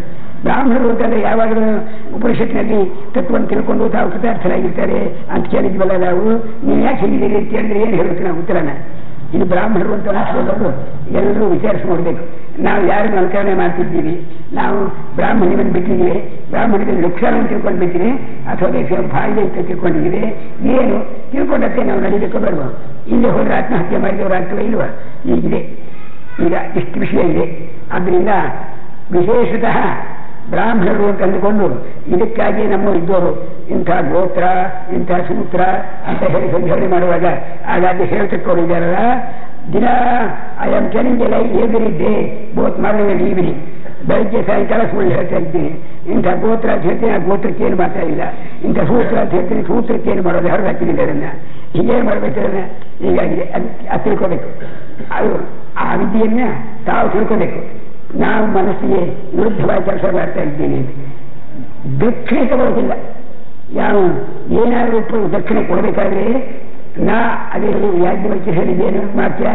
ಬ್ರಾಹ್ಮಣರು ಅಂತಂದ್ರೆ ಯಾವಾಗಲೂ ಉಪನಿಷತ್ತಿನಲ್ಲಿ ತತ್ವವನ್ನು ತಿಳ್ಕೊಂಡು ತಾವು ಕೃತಾರ್ಥರಾಗಿರ್ತಾರೆ ಅಂತ ಕೇಳಿದ್ವಲ್ಲ ನಾವು. ನೀವು ಯಾಕೆ ಹೇಳಿದ್ದೀರಿ ಅಂತ ಕೇಳಿದ್ರೆ ಏನು ಹೇಳುತ್ತೆ ನಾವು ಉತ್ತರನ. ಇದು ಬ್ರಾಹ್ಮಣರು ಅಂತ ಅನಿಸ್ಕೊಳ್ಳೋದು ಎಲ್ಲರೂ ವಿಚಾರಿಸಿ ನೋಡಬೇಕು. ನಾವು ಯಾರನ್ನು ಅನುಕರಣೆ ಮಾಡ್ತಿದ್ದೀವಿ, ನಾವು ಬ್ರಾಹ್ಮಣವನ್ನು ಬಿಟ್ಟಿದ್ದೀವಿ, ಬ್ರಾಹ್ಮಣದಲ್ಲಿ ಲಕ್ಷಣವನ್ನು ತಿಳ್ಕೊಂಡು ಬಿಟ್ಟಿರಿ ಅಥವಾ ಭಾಗ್ಯ ಅಂತ ತಿಳ್ಕೊಂಡಿದ್ದೀವಿ, ಏನು ತಿಳ್ಕೊಂಡಂತೆ ನಾವು ನಡೀಬೇಕು ಬರುವ. ಇಲ್ಲೇ ಹೋದ್ರೆ ಆತ್ಮಹತ್ಯೆ ಮಾಡಿದವರು ಆಗ್ತವೆ ಇಲ್ವಾ? ಈಗಿದೆ, ಈಗ ಇಷ್ಟು ವಿಷಯ ಇದೆ. ಆದ್ದರಿಂದ ವಿಶೇಷತಃ ಬ್ರಾಹ್ಮಣರು ಅಂತ ಅಂದುಕೊಂಡು ಇದಕ್ಕಾಗಿ ನಮ್ಮ ಇದ್ದವರು ಇಂಥ ಗೋತ್ರ ಇಂಥ ಸೂತ್ರ ಅಂತ ಹೇಳಿ ಸಂಧಾರಣೆ ಮಾಡುವಾಗ ಹಾಗಾಗಿ ಹೇಳ್ತಿಟ್ಕೊಂಡಿದ್ದಾರಲ್ಲ, ದಿನ I am telling A life every day both morning evening. ಬೆಳಗ್ಗೆ ಸಾಯಂಕಾಲ ಸುಳ್ಳು ಹೇಳ್ತಾ ಇದ್ದೀನಿ. ಇಂಥ ಗೋತ್ರ ಅಂತ ಹೇಳ್ತೀನಿ, ಆ ಗೋತ್ರಕ್ಕೆ ಏನು ಮಾಡ್ತಾ ಇಲ್ಲ. ಇಂಥ ಸೂತ್ರ ಅಂತ ಹೇಳ್ತೀನಿ, ಸೂತ್ರಕ್ಕೆ ಏನು ಮಾಡೋದು ಹೊರಗೆ ಹಾಕಿದ್ದೀನಿ ಅದನ್ನು. ಹೀಗೇನು ಮಾಡಬೇಕು ಅದನ್ನು? ಹೀಗಾಗಿ ಅದು ತಿಳ್ಕೋಬೇಕು. ಅದು ಆ ವಿದ್ಯೆಯನ್ನು ತಾವು ತಿಳ್ಕೋಬೇಕು. ನಾವು ಮನಸ್ಸಿಗೆ ವಿರುದ್ಧವಾಗಿ ಕೆಲಸ ಮಾಡ್ತಾ ಇದ್ದೀನಿ. ದಕ್ಷಿಣೆ ತಗೊಳ್ಳೋದಿಲ್ಲ. ಯಾವ ಏನಾದರೂ ದಕ್ಷಿಣೆ ಕೊಡಬೇಕಾದ್ರೆ ನಾ ಅದೇ ಯಾಜ್ಞವಲ್ಕ್ಯ ಹೇಳಿದ್ದೇನು ಮಾಡ್ತೀಯ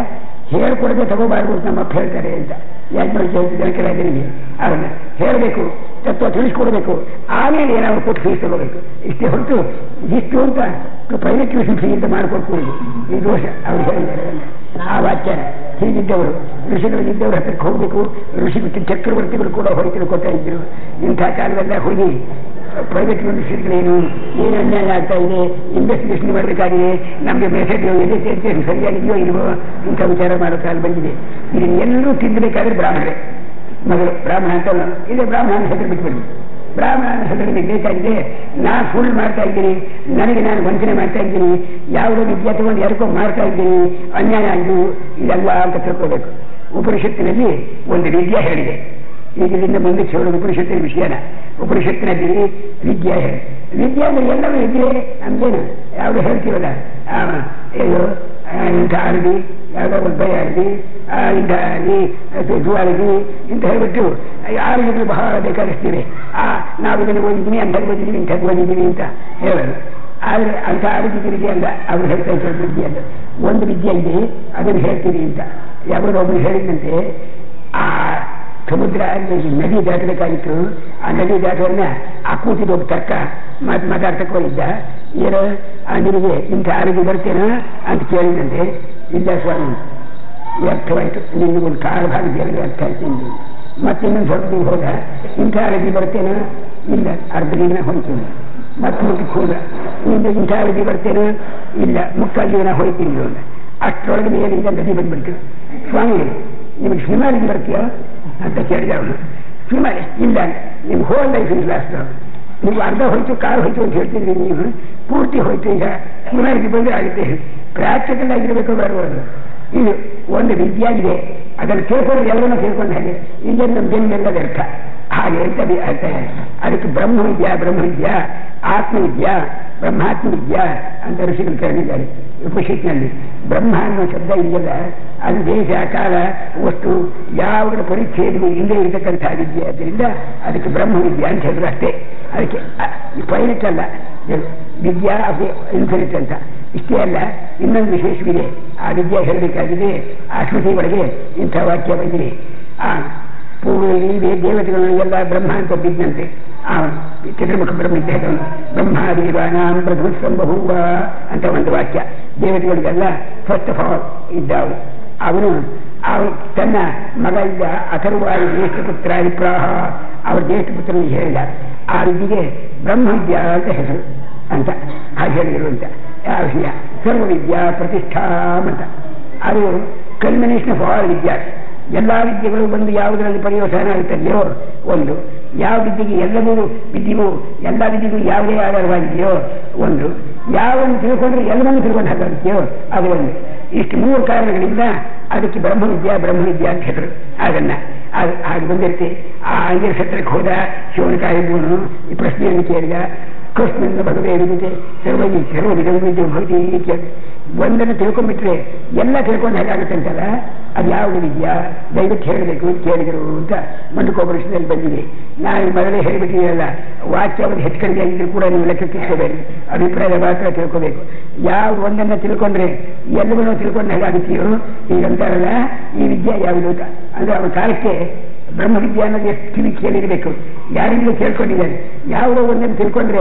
ಹೇಳ್ಕೊಡದೆ ತಗೋಬಾರ್ದು ಅಂತ ನಮ್ಮಪ್ಪ ಹೇಳ್ತಾರೆ ಅಂತ ಯಾಜ್ಞವಲ್ಕ್ಯ ಹೇಳ್ತಿದ್ದಾರೆ ಕೆಲವರಿಗೆ. ಅದನ್ನ ಹೇಳಬೇಕು, ತತ್ವ ತಿಳಿಸ್ಕೊಡ್ಬೇಕು, ಆಮೇಲೆ ಏನಾದ್ರು ಕೊಟ್ಟು ಫೀಸ್ ತಗೋಬೇಕು. ಇಷ್ಟೇ ಹೊರತು ಇಷ್ಟು ಅಂತ ಪ್ರೈವೇಟ್ ಟ್ಯೂಷನ್ ಫೀ ಅಂತ ಮಾಡಿಕೊಡ್ಬೋದು. ಈ ದೋಷ ಅವ್ರು ಹೇಳಿದ್ದಾರೆ. ಆ ವಾಕ್ಯ ಹೀಗಿದ್ದವರು ಋಷಿಗಳಿದ್ದವರು ಹತ್ತಕ್ಕೆ ಹೋಗಬೇಕು. ಋಷಿ ಬಿಟ್ಟು ಚಕ್ರವರ್ತಿಗಳು ಕೂಡ ಹೊರಗೆ ತಿಳ್ಕೊತಾ ಇದ್ರು. ಇಂಥ ಕಾಲದಲ್ಲ ಹೋಗಿ ಪ್ರೈವೇಟ್ ಯೂನಿವರ್ಸಿಟಿಗಳೇನು ಏನು ಅನ್ಯಾಯ ಆಗ್ತಾ ಇದೆ, ಇನ್ವೆಸ್ಟಿಗೇಷನ್ ಮಾಡಬೇಕಾಗಿದೆ, ನಮಗೆ ಮೆಸೇಜ್ ಎಜುಕೇಷನ್ ಸರಿಯಾಗಿದೆಯೋ ಇಲ್ವೋ ಇಂಥ ವಿಚಾರ ಮಾಡೋ ಕಾಲ ಬಂದಿದೆ. ಇದನ್ನೆಲ್ಲರೂ ತಿದ್ದಬೇಕಾದ್ರೆ ಬ್ರಾಹ್ಮಣರೇ ಮೊದಲು. ಬ್ರಾಹ್ಮಣ ಅಂತ ಇದೇ ಬ್ರಾಹ್ಮಣ ಹೆಸರು ಬಿಟ್ಬಿಡಿ. ಬ್ರಾಹ್ಮಣ ಹೆಸರಿಗೆ ಬೇಕಾಗಿದೆ. ನಾನು ಸುಳ್ಳು ಮಾಡ್ತಾ ಇದ್ದೀನಿ, ನನಗೆ ನಾನು ವಂಚನೆ ಮಾಡ್ತಾ ಇದ್ದೀನಿ, ಯಾವುದೋ ವಿದ್ಯೆ ತಗೊಂಡು ಯಾರಿಗೋ ಮಾಡ್ತಾ ಇದ್ದೀನಿ, ಅನ್ಯಾಯ ಆಗಿದೆ ಇದೆಲ್ಲ ಅಂತ ತಿಳ್ಕೋಬೇಕು. ಉಪನಿಷತ್ತಿನಲ್ಲಿ ಒಂದು ವಿದ್ಯೆ ಹೇಳಿದೆ. ಈಗಿನಿಂದ ಮುಂದಕ್ಕೆ ಹೇಳೋದು ಉಪನಿಷತ್ತಿನ ವಿಷಯನ. ಉಪನಿಷತ್ತಿನಲ್ಲಿ ವಿದ್ಯೆ ಹೇಳಿ, ವಿದ್ಯೆ ಅಂದರೆ ಎಲ್ಲವೂ ವಿದ್ಯೆ ಅಂದೇನು ಯಾವುದೋ ಹೇಳ್ತೀವಲ್ಲ, ಇದು ಇಂಥ ಅರಬಿ ಯಾವುದೋ ಒಂದು ಭಯ ಅರಬಿ ಇಂಥ ಜುವಾರಗಿ ಇಂಥ ಹೇಳ್ಬಿಟ್ಟು ಆರೋಗ್ಯಗಳು ಬಹಳ ಬೇಕಾಗಿರ್ತೀವಿ. ನಾವು ಇದನ್ನು ಓದಿದ್ದೀನಿ, ಅಂಥದ್ದು ಓದಿದ್ದೀವಿ, ಇಂಥದ್ದು ಓದಿದ್ದೀವಿ ಅಂತ ಹೇಳೋದು. ಆದರೆ ಅಂಥ ಆರೋಗ್ಯ ಅಲ್ಲ ಅವ್ರು ಹೇಳ್ತಾ ಇದ್ದಾರೆ ವಿದ್ಯೆ ಅಂತ. ಒಂದು ವಿದ್ಯೆ ಇದೆ ಅದನ್ನು ಹೇಳ್ತೀವಿ ಅಂತ ಯಾವಾಗ ಒಬ್ಬರು ಹೇಳಿದಂತೆ, ಆ ಸಮುದ್ರ ನದಿ ದಾಟಬೇಕಾಗಿತ್ತು. ಆ ನದಿ ದಾಟೋದನ್ನ ಆ ಕೂತಿದ್ದು ಒಬ್ಬ ತರ್ಕ ಮಾತಾಡ್ತಕ್ಕ ಹೋಗಿದ್ದ. ಏನೋ ನಿನಗೆ ಇಂಥ ಆರೋಗ್ಯ ಬರ್ತೇನೋ ಅಂತ ಕೇಳಿದಂತೆ. ಇಲ್ಲ ಸ್ವಾಮಿ ವ್ಯರ್ಥವಾಯಿತು, ನಿನಗೊಂದು ಕಾಲು ಭಾಗ ಬೇರೆ ಅರ್ಥ ಆಯ್ತು. ಮತ್ತೆ ಇನ್ನೊಂದು ಸ್ವಲ್ಪ ದಿನ ಹೋದ, ಇಂಥ ಆರೋಗ್ಯ ಬರ್ತೇನೋ ಇಲ್ಲ, ಅರ್ಧ ದಿನ ಹೋಯ್ತೀನಿ. ಮತ್ತೆ ಮುಖಕ್ಕೆ ಹೋದ, ನಿಂದ ಇಂಥ ಆರೋಗ್ಯ ಬರ್ತೇನೋ ಇಲ್ಲ, ಮುಕ್ಕಾಲು ಜೀವನ ಹೋಯ್ತೀನಿ. ಅಷ್ಟರೊಳಗೆ ಮೇಲಿಂದ ನದಿ ಬಂದ್ಬಿಡ್ತು. ಸ್ವಾಮಿ ನಿಮಗೆ ಸಿನಿಮಾಲಿಗೆ ಬರ್ತೀಯೋ ಅಂತ ಕೇಳಿದೆ ಅವನು. ಸಿನಿಮಾ ಇಲ್ಲ, ನಿಮ್ಗೆ ಹೋಲ್ ಲೈಫ್ ಇಲ್ಲ ಅಷ್ಟು, ನೀವು ಅರ್ಧ ಹೋಯ್ತು ಕಾರು ಹೋಯ್ತು ಅಂತ ಹೇಳ್ತಿದ್ರಿ, ನೀವು ಪೂರ್ತಿ ಹೋಯ್ತು. ಈಗ ಸಿನಿಮಾಲಿಗೆ ಬಂದರೆ ಆಗುತ್ತೆ. ಪ್ರಾಕ್ಟಿಕಲ್ ಆಗಿರಬೇಕು ಬರುವುದು. ಇದು ಒಂದು ವಿದ್ಯಾಗಿದೆ, ಅದನ್ನು ತಿಳ್ಕೊಂಡು ಎಲ್ಲವನ್ನೂ ತಿಳ್ಕೊಂಡು ಹಾಗೆ ಈಗ ನಮ್ಮ ಜನ್ಮೆಲ್ಲ ವ್ಯರ್ಥ ಹಾಗೆ ಅಂತ ಹೇಳ್ತಾರೆ. ಅದಕ್ಕೆ ಬ್ರಹ್ಮವಿದ್ಯಾ ಆತ್ಮವಿದ್ಯಾ ಬ್ರಹ್ಮಾತ್ಮವಿದ್ಯಾ ಅಂತ ಋಷಿಗಳು ಕರೆದಿದ್ದಾರೆ ಉಪನಿಷತ್ನಲ್ಲಿ. ಬ್ರಹ್ಮ ಅನ್ನೋ ಶಬ್ದ ಇದೆಯಲ್ಲ, ಅದು ದೇಶ ಕಾಲ ವಸ್ತು ಯಾವುದರ ಪರಿಚ್ಛೇದವು ಇಲ್ಲದೆ ಇರತಕ್ಕಂಥ ವಿದ್ಯೆ. ಆದ್ದರಿಂದ ಅದಕ್ಕೆ ಬ್ರಹ್ಮವಿದ್ಯಾ ಅಂತ ಹೇಳಿದ್ರು ಅಷ್ಟೇ. ಅದಕ್ಕೆ ಫೈನಟ್ ಅಲ್ಲ, ವಿದ್ಯಾ ಅದು ಇನ್ಫಿನಿಟ್ ಅಂತ. ಇಷ್ಟೇ ಅಲ್ಲ, ಇನ್ನೊಂದು ವಿಶೇಷವಿದೆ. ಆ ವಿದ್ಯೆ ಹೇಳಬೇಕಾಗಿದೆ. ಆ ಶ್ರುತಿ ಒಳಗೆ ಇಂಥ ವಾಕ್ಯ ಬಂದಿದೆ. ಆ ಪೂರ್ವದಲ್ಲಿ ದೇವತೆಗಳಿಗೆಲ್ಲ ಬ್ರಹ್ಮ ಅಂತ ಬಿದ್ದಂತೆ. ಆ ಚತುರ್ಮುಖ ಬ್ರಹ್ಮಿದ್ದೇದವನು ಬ್ರಹ್ಮಾದೇವಾನಾಂ ಪ್ರಥಮ ಸಂಭೂವ ಅಂತ ಒಂದು ವಾಕ್ಯ. ದೇವತೆಗಳಿಗೆಲ್ಲ ಫಸ್ಟ್ ಆಫ್ ಆಲ್ ಇದ್ದವನು. ಅವನು ತನ್ನ ಮಗ ಇದ್ದ ಅಥರ್ವಾದಿ ಜ್ಯೇಷ್ಠ ಪುತ್ರ ವಿಪ್ರಾಹ, ಅವರ ಜ್ಯೇಷ್ಠ ಪುತ್ರನಿಗೆ ಹೇಳಿದ. ಆ ವಿದ್ಯೆಗೆ ಬ್ರಹ್ಮವಿದ್ಯಾ ಅಂತ ಹೆಸರು ಅಂತ ಹಾಗೆ ಹೇಳಿರುವಂತ ಆ ವಿಷಯ. ಸರ್ವವಿದ್ಯಾ ಪ್ರತಿಷ್ಠಾ ಅಂತ ಅದು ಕಲ್ಮಿನೇಷನ್ ಆಫ್ ಆಲ್ ವಿದ್ಯಾ. ಎಲ್ಲ ವಿದ್ಯೆಗಳು ಬಂದು ಯಾವುದರಲ್ಲಿ ಪರ್ಯವಸಾನ ಆಗುತ್ತದೆಯೋ ಒಂದು, ಯಾವ ವಿದ್ಯೆಗೆ ಎಲ್ಲವೂ ವಿದ್ಯೆಗೂ ಎಲ್ಲ ವಿದ್ಯೆಗೂ ಯಾವುದೇ ಆಧಾರವಾಗಿದೆಯೋ ಒಂದು, ಯಾವನ್ನು ತಿಳ್ಕೊಂಡ್ರೆ ಎಲ್ಲವನ್ನೂ ತಿಳ್ಕೊಂಡು ಹಾಗಾಗುತ್ತೆಯೋ ಅದು ಒಂದು. ಇಷ್ಟು ಮೂರು ಕಾರಣಗಳಿಂದ ಅದಕ್ಕೆ ಬ್ರಹ್ಮವಿದ್ಯಾ ಅಂತ ಹೆಸರು. ಅದನ್ನ ಹಾಗೆ ಬಂದಿರುತ್ತೆ. ಆ ಆಂಜನೇಯ ಕ್ಷೇತ್ರಕ್ಕೆ ಹೋದ ಶಿವನಕಾಯಿಗಳು ಈ ಪ್ರಶ್ನೆಯನ್ನು ಕೇಳಿದ. ಕೃಷ್ಣನ ಭಗವೇ ವಿದ್ಯೆ ಸರ್ವವಿಧವಿದ್ಯೆ ಭಕ್ತಿ ಒಂದನ್ನು ತಿಳ್ಕೊಂಡ್ಬಿಟ್ರೆ ಎಲ್ಲ ತಿಳ್ಕೊಂಡು ಹೇಗಾಗುತ್ತೆ ಅಂತಲ್ಲ, ಅದು ಯಾವುದು ವಿದ್ಯಾ ದಯವಿಟ್ಟು ಹೇಳಬೇಕು ಅಂತ ಕೇಳಿದರು ಅಂತ ಮಂಡುಕೋಪನಿಷದಲ್ಲಿ ಬಂದಿದೆ. ನಾನು ಮೊದಲೇ ಹೇಳಿಬಿಟ್ಟಿದೆಯಲ್ಲ, ವಾಕ್ಯ ಒಂದು ಹೆಚ್ಚು ಕಡಿಮೆ ಆಗಿದ್ರು ಕೂಡ ನೀವು ಲೆಕ್ಕಕ್ಕೆ ಇಟ್ಕೋಬೇಕು, ಅಭಿಪ್ರಾಯ ಮಾತ್ರ ತಿಳ್ಕೋಬೇಕು. ಯಾವ್ದು ಒಂದನ್ನು ತಿಳ್ಕೊಂಡ್ರೆ ಎಲ್ಲವನ್ನೂ ತಿಳ್ಕೊಂಡು ಹೇಗಾಗುತ್ತೆಯೋ ಈಗಂತಾರಲ್ಲ ಈ ವಿದ್ಯೆ ಯಾವುದು ಅಂತ. ಅಂದರೆ ಅವನ ಕಾಲಕ್ಕೆ ಬ್ರಹ್ಮವಿದ್ಯೆ ಅನ್ನೋದು ಎಷ್ಟು ಕಿವಿ ಕೇಳಿರಬೇಕು, ಯಾರಿಂದಲೂ ಕೇಳ್ಕೊಂಡಿದ್ದಾರೆ. ಯಾವುದೋ ಒಂದನ್ನು ತಿಳ್ಕೊಂಡ್ರೆ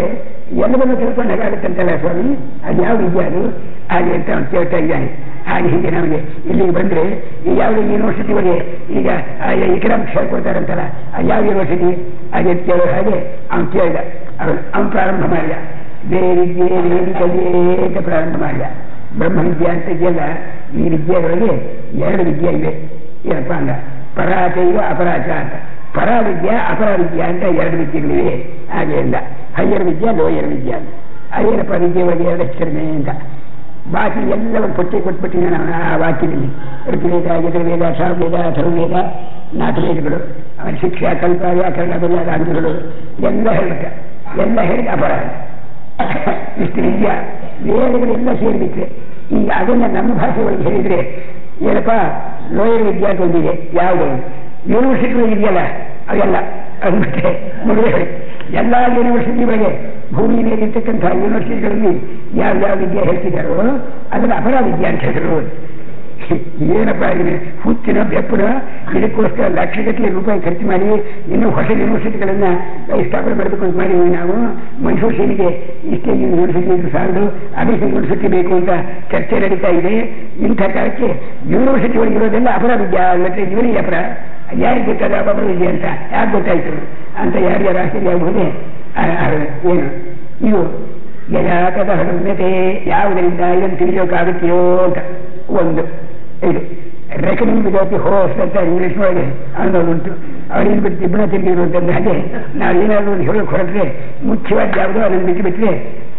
ಎಲ್ಲವನ್ನೂ ತಿಳ್ಕೊಂಡು ಹೇಗಾಗುತ್ತಂತಲ್ಲ ಸ್ವಾಮಿ, ಅದು ಯಾವ ವಿದ್ಯೆ ಅದು ಹಾಗೆ ಅಂತ ಅವ್ನು ಕೇಳ್ತಾ ಇದ್ದಾನೆ. ಹಾಗೆ ಹೀಗೆ ನಮಗೆ ಇಲ್ಲಿಗೆ ಬಂದರೆ ಈ ಯಾವುದೇ ಯೂನಿವರ್ಸಿಟಿ ಒಳಗೆ ಈಗ ಎಕನಾಮಿಕ್ಸ್ ಹೇಳ್ಕೊಡ್ತಾರಂತಲ್ಲ, ಅದು ಯಾವ ಯೂನಿವರ್ಸಿಟಿ ಹಾಗೆ ಕೇಳೋ ಹಾಗೆ ಅವ್ನು ಕೇಳಿದ. ಅವನು ಪ್ರಾರಂಭ ಮಾಡಿದ. ಬೇವಿದ್ಯೆ ವೇದಿಕಲಿಯೇತ ಪ್ರಾರಂಭ ಮಾಡಿದ. ಬ್ರಹ್ಮವಿದ್ಯೆ ಅಂತ ಇದೆಯಲ್ಲ, ಈ ವಿದ್ಯೆಗಳಿಗೆ ಎರಡು ವಿದ್ಯೆ ಇದೆ. ಏನಪ್ಪ ಅಂದ, ಪರಾಚೈವ ಅಪರಾಚ ಅಂತ. ಪರಾವಿದ್ಯಾ ಅಪರಾವಿದ್ಯಾ ಅಂತ ಎರಡು ವಿದ್ಯೆಗಳಿವೆ. ಹಾಗೆ ಇಲ್ಲ ಹೈಯರ್ ವಿದ್ಯಾ ಲೋಯರ್ ವಿದ್ಯಾ ಅಂತ. ಅದೇನಪ್ಪ ವಿದ್ಯೆ ಒಳಗೆ ಎರಡು ಅಕ್ಷರಮೇ ಅಂತ. ಬಾಕಿ ಎಲ್ಲ ಒಂದು ಪಟ್ಟಿ ಕೊಟ್ಬಿಟ್ಟಿದ್ದಾನೆ ಅವನ ಆ ವಾಕ್ಯದಲ್ಲಿ. ಋತುವೇದ ಯಜುರ್ವೇದ ಸಾಮವೇದ ಅಥರ್ವವೇದ ನಾಲ್ಕು ವೇದಗಳು, ಅವನ ಶಿಕ್ಷಾ ಕಲ್ಪ ವ್ಯಾಕರಣ ಬೆಲ್ಲ ಎಲ್ಲ ಹೇಳ್ಬಿಟ್ಟ. ಎಲ್ಲ ಹೇಳಿದ ಅಪರಾಧ. ಇಷ್ಟು ವಿದ್ಯಾ ವೇದಗಳೆಲ್ಲ ಸೇರಿಬಿಟ್ರೆ ಈಗ ಅದನ್ನ ನಮ್ಮ ಭಾಷೆ ಒಳಗೆ ಹೇಳಿದ್ರೆ ಏನಪ್ಪ ಲೋಯರ್ ವಿದ್ಯಾ ಅಂತ ಒಂದಿದೆ. ಯಾವುದು ಯೂನಿವರ್ಸಿಟಿಗಳು ಇದೆಯಲ್ಲ ಅದೆಲ್ಲ ಅಂದ್ಬಿಟ್ಟೆ ಮುಗಿದೇ ಹೇಳಿ. ಎಲ್ಲ ಯೂನಿವರ್ಸಿಟಿ ಒಳಗೆ ಭೂಮಿ ಮೇಲಿರ್ತಕ್ಕಂಥ ಯೂನಿವರ್ಸಿಟಿಗಳಲ್ಲಿ ಯಾವ್ಯಾವ ವಿದ್ಯೆ ಹೇಳ್ತಿದ್ದಾರೋ ಅದನ್ನು ಅಪರಾವಿದ್ಯೆ ಅಂತ ಹೇಳಿದ್ರು. ಏನಪ್ಪ ಆಗಿದೆ ಹುಚ್ಚಿನ ಬೆಪ್ಪನ ಇದಕ್ಕೋಸ್ಕರ ಲಕ್ಷಗಟ್ಟಲೆ ರೂಪಾಯಿ ಖರ್ಚು ಮಾಡಿ ಇನ್ನೂ ಹೊಸ ಯೂನಿವರ್ಸಿಟಿಗಳನ್ನು ಸ್ಥಾಪನೆ ಮಾಡಬೇಕು ಅಂತ ಮಾಡಿದ್ವಿ ನಾವು. ಮೈಸೂರು ಸೇನೆಗೆ ಇಷ್ಟೇ ಯೂನಿವರ್ಸಿಟಿ ಇದ್ರು ಸಾಲದು, ಅದೇ ಯೂನಿವರ್ಸಿಟಿ ಬೇಕು ಅಂತ ಚರ್ಚೆ ನಡೀತಾ ಇದೆ. ಇಂಥ ಕಾಲಕ್ಕೆ ಯೂನಿವರ್ಸಿಟಿ ಒಳಗಿರೋದೆಲ್ಲ ಅಪರಾವಿದ್ಯಾ ಮತ್ತೆ ಇವರಿಗೆ ಅಪರ ಯಾರಿಗೆ ಗೊತ್ತಾದ ಅಪರಾವಿದ್ಯೆ ಅಂತ ಯಾಕೆ ಗೊತ್ತಾಯ್ತು ಅಂತ ಯಾರ್ಯಾರ ಆಶ್ಚರ್ಯ ಆಗಬಹುದೇ. ಏನು ಇದು ಯಜಾತದ ಹಣತೆ ಯಾವುದರಿಂದ ಇದನ್ನು ತಿಳಿಯೋಕ್ಕಾಗುತ್ತೆಯೋ ಅಂತ ಒಂದು. ಇದು ರೆಕನಿಂಗ್ ವಿದೌಟ್ ಹೋಸ್ಟ್ ಅಂತ ಇಂಗ್ಲೀಷ್ ಒಳಗೆ ಅನ್ನೋದುಂಟು. ಅವರೇನು ಬಿಟ್ಟು ತಿಬ್ಬಣ ತಿಂದಿರುವಂತಂದ್ರೆ ಹಾಗೆ ನಾವು ಏನಾದರೂ ಒಂದು ಹೇಳೋಕೆ ಹೊರಟ್ರೆ ಮುಖ್ಯವಾದ ಯಾವುದೋ ಅದನ್ನು ಬಿಟ್ಟು ಬಿಟ್ಟರೆ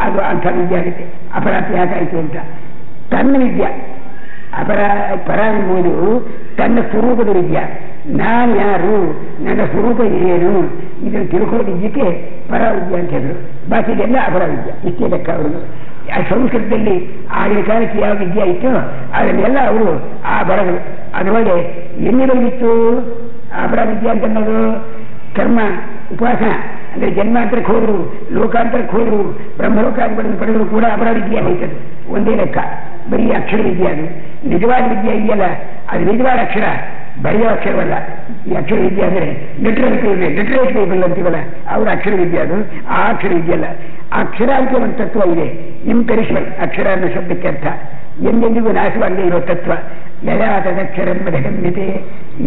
ಅದು ಅಂಥ ವಿದ್ಯೆ ಆಗುತ್ತೆ. ಅಪರಾಧ ಯಾಕಾಯಿತು ಅಂತ ತನ್ನ ವಿದ್ಯೆ. ಪರ ಎಂಬುದು ತನ್ನ ಸ್ವರೂಪದ ವಿದ್ಯೆ. ನಾನು ಯಾರು, ನನ್ನ ಸ್ವರೂಪ ಏನು, ಇದನ್ನು ತಿಳ್ಕೊಳ್ಳೋದಿದ್ದಕ್ಕೆ ಪರವಿದ್ಯೆ ಅಂತ ಹೇಳಿದ್ರು. ಬಾಕಿದೆಲ್ಲ ಅಪರವಿದ್ಯೆ. ಇಷ್ಟೇ ಲೆಕ್ಕ ಅವರು. ಆ ಸಂಸ್ಕೃತದಲ್ಲಿ ಆಗಿನ ಕಾಲಕ್ಕೆ ಯಾವ ವಿದ್ಯೆ ಇತ್ತು ಅದನ್ನೆಲ್ಲ ಅವರು ಆ ಬರಗಳು ಅದರೊಳಗೆ ಎಲ್ಲಿವರೆಗಿತ್ತು ಅಪರವಿದ್ಯೆ ಅಂತನ್ನೋದು. ಕರ್ಮ ಉಪಾಸನ ಅಂದರೆ ಜನ್ಮಾಂತರಕ್ಕೆ ಹೋದರು, ಲೋಕಾಂತರಕ್ಕೆ ಹೋದರು, ಬ್ರಹ್ಮಲೋಕಾಧಿಗಳನ್ನು ಪಡೆದರೂ ಕೂಡ ಅಪರವಿದ್ಯೆ ಆಯ್ತದೆ. ಒಂದೇ ಲೆಕ್ಕ, ಬರೀ ಅಕ್ಷರ ವಿದ್ಯೆ. ಅದು ನಿಜವಾದ ವಿದ್ಯೆ ಇದೆಯಲ್ಲ ಅದು ನಿಜವಾದ ಅಕ್ಷರ, ಬರೆಯೋ ಅಕ್ಷರವಲ್ಲ. ಈ ಅಕ್ಷರ ವಿದ್ಯೆ ಅಂದರೆ ಲಿಟ್ರೇಚರ್ ಪೀಪಲ್ ಅಂತೀವಲ್ಲ ಅವ್ರ ಅಕ್ಷರ ವಿದ್ಯೆ. ಅದು ಆ ಅಕ್ಷರ ವಿದ್ಯೆ ಅಲ್ಲ. ಅಕ್ಷರ ಅಂತ ಒಂದು ತತ್ವ ಇದೆ, ಇಂಪೆರಿಷಬಲ್. ಅಕ್ಷರ ಅನ್ನೋ ಶಬ್ದಕ್ಕೆ ಅರ್ಥ ಎಂದೆಂದಿಗೂ ನಾಶವಾಗದೇ ಇರೋ ತತ್ವ. ಯಯಾತದಕ್ಷರಂಬದಗಮ್ಯತೆ.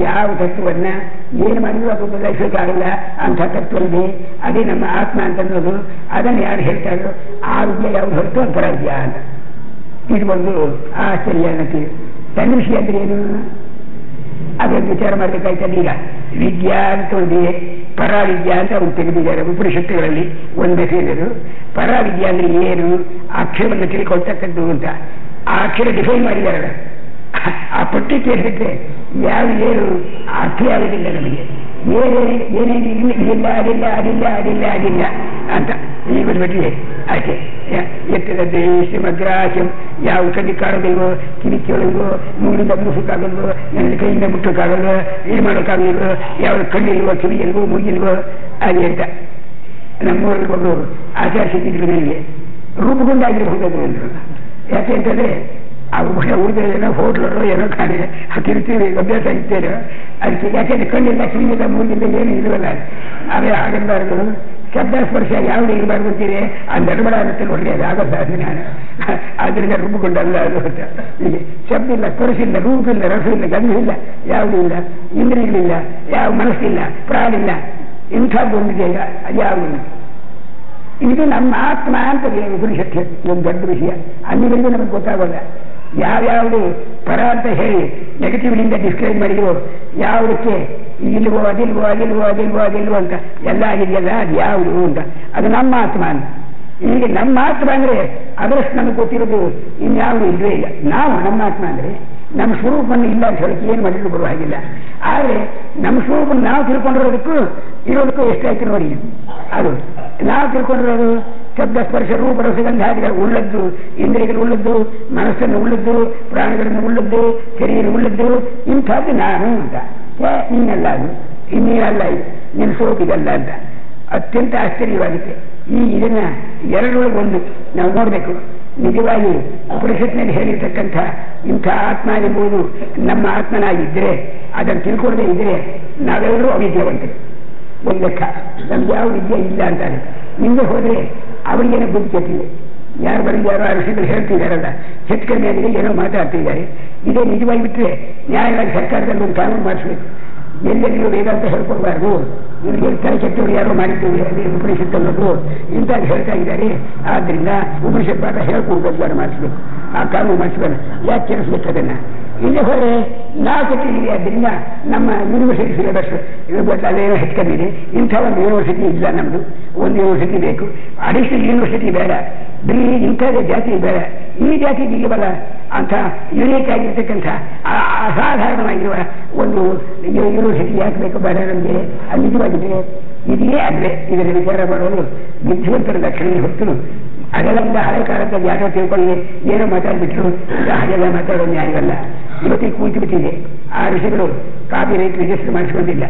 ಯಾವ ತತ್ವವನ್ನ ಏನು ಮಾಡಿದ್ರು ಅದು ಬದಲಾಯಿಸೋಕ್ಕಾಗಲ್ಲ ಅಂಥ ತತ್ವ ಇದೆ. ಅದೇ ನಮ್ಮ ಆತ್ಮ ಅಂತ ಅನ್ನೋದು. ಅದನ್ನು ಯಾರು ಹೇಳ್ತಾರೋ ಆ ವಿದ್ಯೆ ಯಾವುದು ಹೊರತು ಅಪರಾಧ್ಯ ಅಂತ. ಇದು ಒಂದು ಆಶ್ಚರ್ಯ ಅನ್ನಕ್ಕೆ. ಸಣ್ಣ ವಿಷಯ ಅಂದ್ರೆ ಏನು ಅದೊಂದು ವಿಚಾರ ಮಾಡಬೇಕಾಯ್ತಲ್ಲ. ಈಗ ವಿದ್ಯಾ ಅಂತ ಒಂದಿದೆ, ಪರಾವಿದ್ಯಾ ಅಂತ ಅವ್ರು ತೆಗೆದಿದ್ದಾರೆ ಉಪನಿಷತ್ತುಗಳಲ್ಲಿ ಒಂದು ಮೆಸೇಜರು. ಪರಾವಿದ್ಯಾ ಅಂದ್ರೆ ಏನು, ಅಕ್ಷರವನ್ನು ತಿಳ್ಕೊಳ್ತಕ್ಕದ್ದು ಅಂತ ಆ ಅಕ್ಷರ ಡಿಫೈನ್ ಮಾಡಿದಾರಲ್ಲ, ಆ ಪಟ್ಟಿ ಕೇಳಿದ್ರೆ ಯಾವ ಏನು ಅರ್ಥ ಆಗೋದಿಲ್ಲ ನಮಗೆ. ಏನೇನು ಇಲ್ಲ ಅದಿಲ್ಲ ಅದಿಲ್ಲ ಅದಿಲ್ಲ ಅದಿಲ್ಲ ಅಂತ ಈಗ ಬಂದ್ಬಿಟ್ಟಿದೆ ಅಷ್ಟೇ. ಎತ್ತರದ್ದೇ ಶ್ರೀಮದ್ರಾಶಂ ಯಾವ ಕಣ್ಣಿ ಕಾಣೋದಿಲ್ವೋ, ಕಿವಿ ಕೇಳೋಲ್ವೋ, ಮೂರಿಂದ ಮುಸುಕಾಗಲ್ವೋ, ನನ್ನ ಕೈಯಿಂದ ಮುಟ್ಟಕ್ಕಾಗಲ್ವೋ, ಏನು ಮಾಡೋಕ್ಕಾಗಲ್ವೋ, ಯಾವ ಕಣ್ಣಿಲ್ವೋ, ಕಿವಿ ಇಲ್ವೋ, ಮೂಗಿಲ್ವೋ ಹಾಗೆ ಅಂತ ನಮ್ಮೂರಲ್ಲಿ ಒಂದು ಆಚರಿಸಿದ್ರು. ನನಗೆ ರೂಪುಗೊಂಡಾಗಿರಬಹುದು ಅಂದ್ರು. ಯಾಕೆ ಅಂತಂದ್ರೆ ಅವ್ರು ಉಳಿದ ಹೋಟ್ಲರು ಏನೋ ಕಾಣಿದೆ ತಿರುತ್ತೀವಿ ಅಭ್ಯಾಸ ಇರ್ತೇನೆ ಅದಕ್ಕೆ. ಯಾಕೆಂದ್ರೆ ಕಣ್ಣಿಲ್ಲ, ಕಿವಿಯಿಲ್ಲ, ಮೂಗಿಲ್ಲ, ಏನು ಇಲ್ವಲ್ಲ. ಅವೇ ಆಗಬಾರ್ದು, ಶಬ್ದ ಸ್ಪರ್ಶ ಯಾವುದು ಇರಬಾರ್ದು ಅಂತೀರಿ, ಆ ನಡಬಡ ಆಗುತ್ತೆ ನೋಡ್ರಿ, ಅದು ಆಗೋದು ನಾನು. ಆದ್ರಿಂದ ರೂಪುಗೊಂಡಲ್ಲ ಅದು ಅಂತ. ಹೀಗೆ ಶಬ್ದ ಇಲ್ಲ, ಸ್ಪರ್ಶ ಇಲ್ಲ, ರೂಪ ಇಲ್ಲ, ರಸ ಇಲ್ಲ, ಗಂಧ ಇಲ್ಲ, ಯಾವುದೂ ಇಲ್ಲ, ಇಂದ್ರಿಯಗಳಿಲ್ಲ, ಯಾವ ಮನಸ್ಸಿಲ್ಲ, ಪ್ರಾಣ ಇಲ್ಲ, ಇಂಥದ್ದು ಒಂದಿದೆ ಅದು ಯಾವುದಿಲ್ಲ. ಇದು ನಮ್ಮ ಆತ್ಮ ಅಂತ ಉಪನಿಷತ್ತು ಒಂದು ದೊಡ್ಡ ವಿಷಯ. ಅಲ್ಲಿವರೆಗೂ ನಮಗೆ ಗೊತ್ತಾಗೋಲ್ಲ. ಯಾವ್ಯಾವುದು ಪರ ಅಂತ ಹೇಳಿ ನೆಗೆಟಿವ್ನಿಂದ ಡಿಸ್ಕ್ರೈಬ್ ಮಾಡಿದ್ರು, ಯಾವುದಕ್ಕೆ ಇಲ್ವೋ ಅದಿಲ್ವೋ ಅದಿಲ್ವೋ ಅದಿಲ್ವೋ ಅದಿಲ್ವೋ ಅಂತ ಎಲ್ಲ ಆಗಿದೆಯಲ್ಲ ಅದು ಯಾವುದು ಅಂತ, ಅದು ನಮ್ಮ ಆತ್ಮ ಅಂತ. ಈಗ ನಮ್ಮ ಆತ್ಮ ಅಂದ್ರೆ ಅದರಷ್ಟು ನಮಗೆ ಗೊತ್ತಿರೋದು ಇನ್ಯಾವುದು ಇಲ್ಲವೇ ಇಲ್ಲ. ನಾವು ನಮ್ಮ ಆತ್ಮ ಅಂದ್ರೆ ನಮ್ಮ ಸ್ವರೂಪವನ್ನು ಇಲ್ಲ ಅಂತ ಹೇಳಕ್ಕೆ ಏನು ಮಾಡಿದ್ರು ಬರುವ ಹಾಗಿಲ್ಲ. ಆದರೆ ನಮ್ಮ ಸ್ವರೂಪವನ್ನು ನಾವು ತಿಳ್ಕೊಂಡಿರೋದಕ್ಕೂ ಇರೋದಕ್ಕೂ ಎಷ್ಟಾಯ್ತು ನೋಡಿ. ಅದು ನಾವು ತಿಳ್ಕೊಂಡಿರೋದು ಶಬ್ದ ಸ್ಪರ್ಶ ರೂಪ ರಸಗಂಧಾದಿಗಳು ಉಳ್ಳದ್ದು, ಇಂದ್ರಿಯಗಳು ಉಳ್ಳದ್ದು, ಮನಸ್ಸನ್ನು ಉಳ್ಳದ್ದು, ಪ್ರಾಣಿಗಳನ್ನು ಉಳ್ಳದ್ದು, ಶರೀರ ಉಳ್ಳದ್ದು, ಇಂಥದ್ದು ನಾನು ಅಂತ. ನೀನಲ್ಲ, ಅದು ಇನ್ನೇನಲ್ಲ, ಇದು ನಿನ್ನ ಸ್ವರೂಪಿಗಲ್ಲ ಅಂತ. ಅತ್ಯಂತ ಆಶ್ಚರ್ಯವಾಗುತ್ತೆ. ಇದನ್ನ ಎರಡರೊಳಗೆ ಒಂದು ನಾವು ನೋಡಬೇಕು. ನಿಜವಾಗಿ ಉಪನಿಷತ್ನಲ್ಲಿ ಹೇಳಿರ್ತಕ್ಕಂಥ ಇಂಥ ಆತ್ಮ ಎಂಬುದು ನಮ್ಮ ಆತ್ಮನಾಗಿದ್ದರೆ, ಅದನ್ನು ತಿಳ್ಕೊಳ್ಳದೆ ಇದ್ದರೆ ನಾವೆಲ್ಲರೂ ಅವಿದ್ಯಾವಂತರು. ಒಂದು ಲೆಕ್ಕ ನಮ್ಗೆ ಯಾವ ವಿದ್ಯೆ ಇಲ್ಲ ಅಂತಾರೆ. ಹಿಂದೆ ಹೋದರೆ ಅವರಿಗೇನೋ ಬುದ್ಧಿ ಕೆಟ್ಟಿದೆ. ಯಾರು ಬಂದಿದ್ದಾರೋ ಆ ಋಷಿಗಳು ಹೇಳ್ತಿದ್ದಾರಲ್ಲ, ಹೆಚ್ಚು ಕಡಿಮೆ ಆಗಿದೆ, ಏನೋ ಮಾತಾಡ್ತಿದ್ದಾರೆ. ಇದೇ ನಿಜವಾಗಿ ಬಿಟ್ಟರೆ ನ್ಯಾಯವಾಗಿ ಸರ್ಕಾರದಲ್ಲಿ ಒಂದು ಕಾನೂನು ಮಾಡಿಸ್ಬೇಕು. ಎಲ್ಲೆಲ್ಲೂ ವೇದಾಂತ ಹೇಳ್ಕೊಡ್ಬಾರ್ದು, ಇವ್ರಿಗೆ ತಲೆ ಕೆಟ್ಟವರು ಯಾರೋ ಮಾಡಿದ್ದೀವಿ ಅಲ್ಲಿ ಉಪನಿಷತ್ತಲ್ಲದು ಇಂಥದ್ದು ಹೇಳ್ತಾ ಇದ್ದಾರೆ. ಆದ್ದರಿಂದ ಉಪನಿಷತ್ ಪಾಠ ಹೇಳ್ಕೊಡ್ಬೇಕು, ಮಾಡಿಸ್ಬೇಕು, ಆ ಕಾನೂನು ಮಾಡಿಸ್ಬೇಕು. ಯಾಕೆ ಕೆಡಿಸ್ಬೇಕು ಅದನ್ನು? ಇಲ್ಲಿ ಹೋದರೆ ನಾವು ಕೆಟ್ಟಿದ್ದೀವಿ. ಆದ್ದರಿಂದ ನಮ್ಮ ಯೂನಿವರ್ಸಿಟಿ ಸಿಲೆಬಸ್ ಅದೇನೋ ಹೆಚ್ಚು ಕಮ್ಮಿದೆ. ಇಂಥ ಒಂದು ಯೂನಿವರ್ಸಿಟಿ ಇಲ್ಲ ನಮ್ಮದು. ಒಂದು ಯೂನಿವರ್ಸಿಟಿ ಬೇಕು, ಅಡಿಷನಲ್ ಯೂನಿವರ್ಸಿಟಿ ಬೇಡ, ಬರೀ ಇಂಥದ್ದೇ ಜಾತಿ ಬೇಡ. ಈ ಜಾತಿ ಇದೆಯಲ್ಲ ಅಂಥ ಯುನೀಕ್ ಆಗಿರ್ತಕ್ಕಂಥ ಅಸಾಧಾರಣವಾಗಿರುವ ಒಂದು ಯೂನಿವರ್ಸಿಟಿ ಯಾಕೆ ಬೇಕು ಬೇಡ ನಮಗೆ? ಅದು ನಿಜವಾಗಿದೆ, ಇದೆಯೇ ಆದರೆ ಇದನ್ನು ವಿಚಾರ ಮಾಡೋದು ಬುದ್ಧಿವಂತರ ಲಕ್ಷಣ ಹೊತ್ತು ಅದೆಲ್ಲ ಹಳೆ ಕಾಲದ ಯಾರೋ ತಿಳ್ಕೊಳ್ಳಿ ಏನೋ ಮಾತಾಡ್ಬಿಟ್ರು, ಹಾಗೆಲ್ಲ ಮಾತಾಡೋ ನ್ಯಾಯವಲ್ಲ. ಇವತ್ತಿಗೆ ಕೂತು ಬಿಟ್ಟಿದೆ. ಆ ಋಷಿಗಳು ಕಾಪಿ ರೈಟ್ ರಿಜಿಸ್ಟರ್ ಮಾಡಿಸ್ಕೊಂಡಿಲ್ಲ.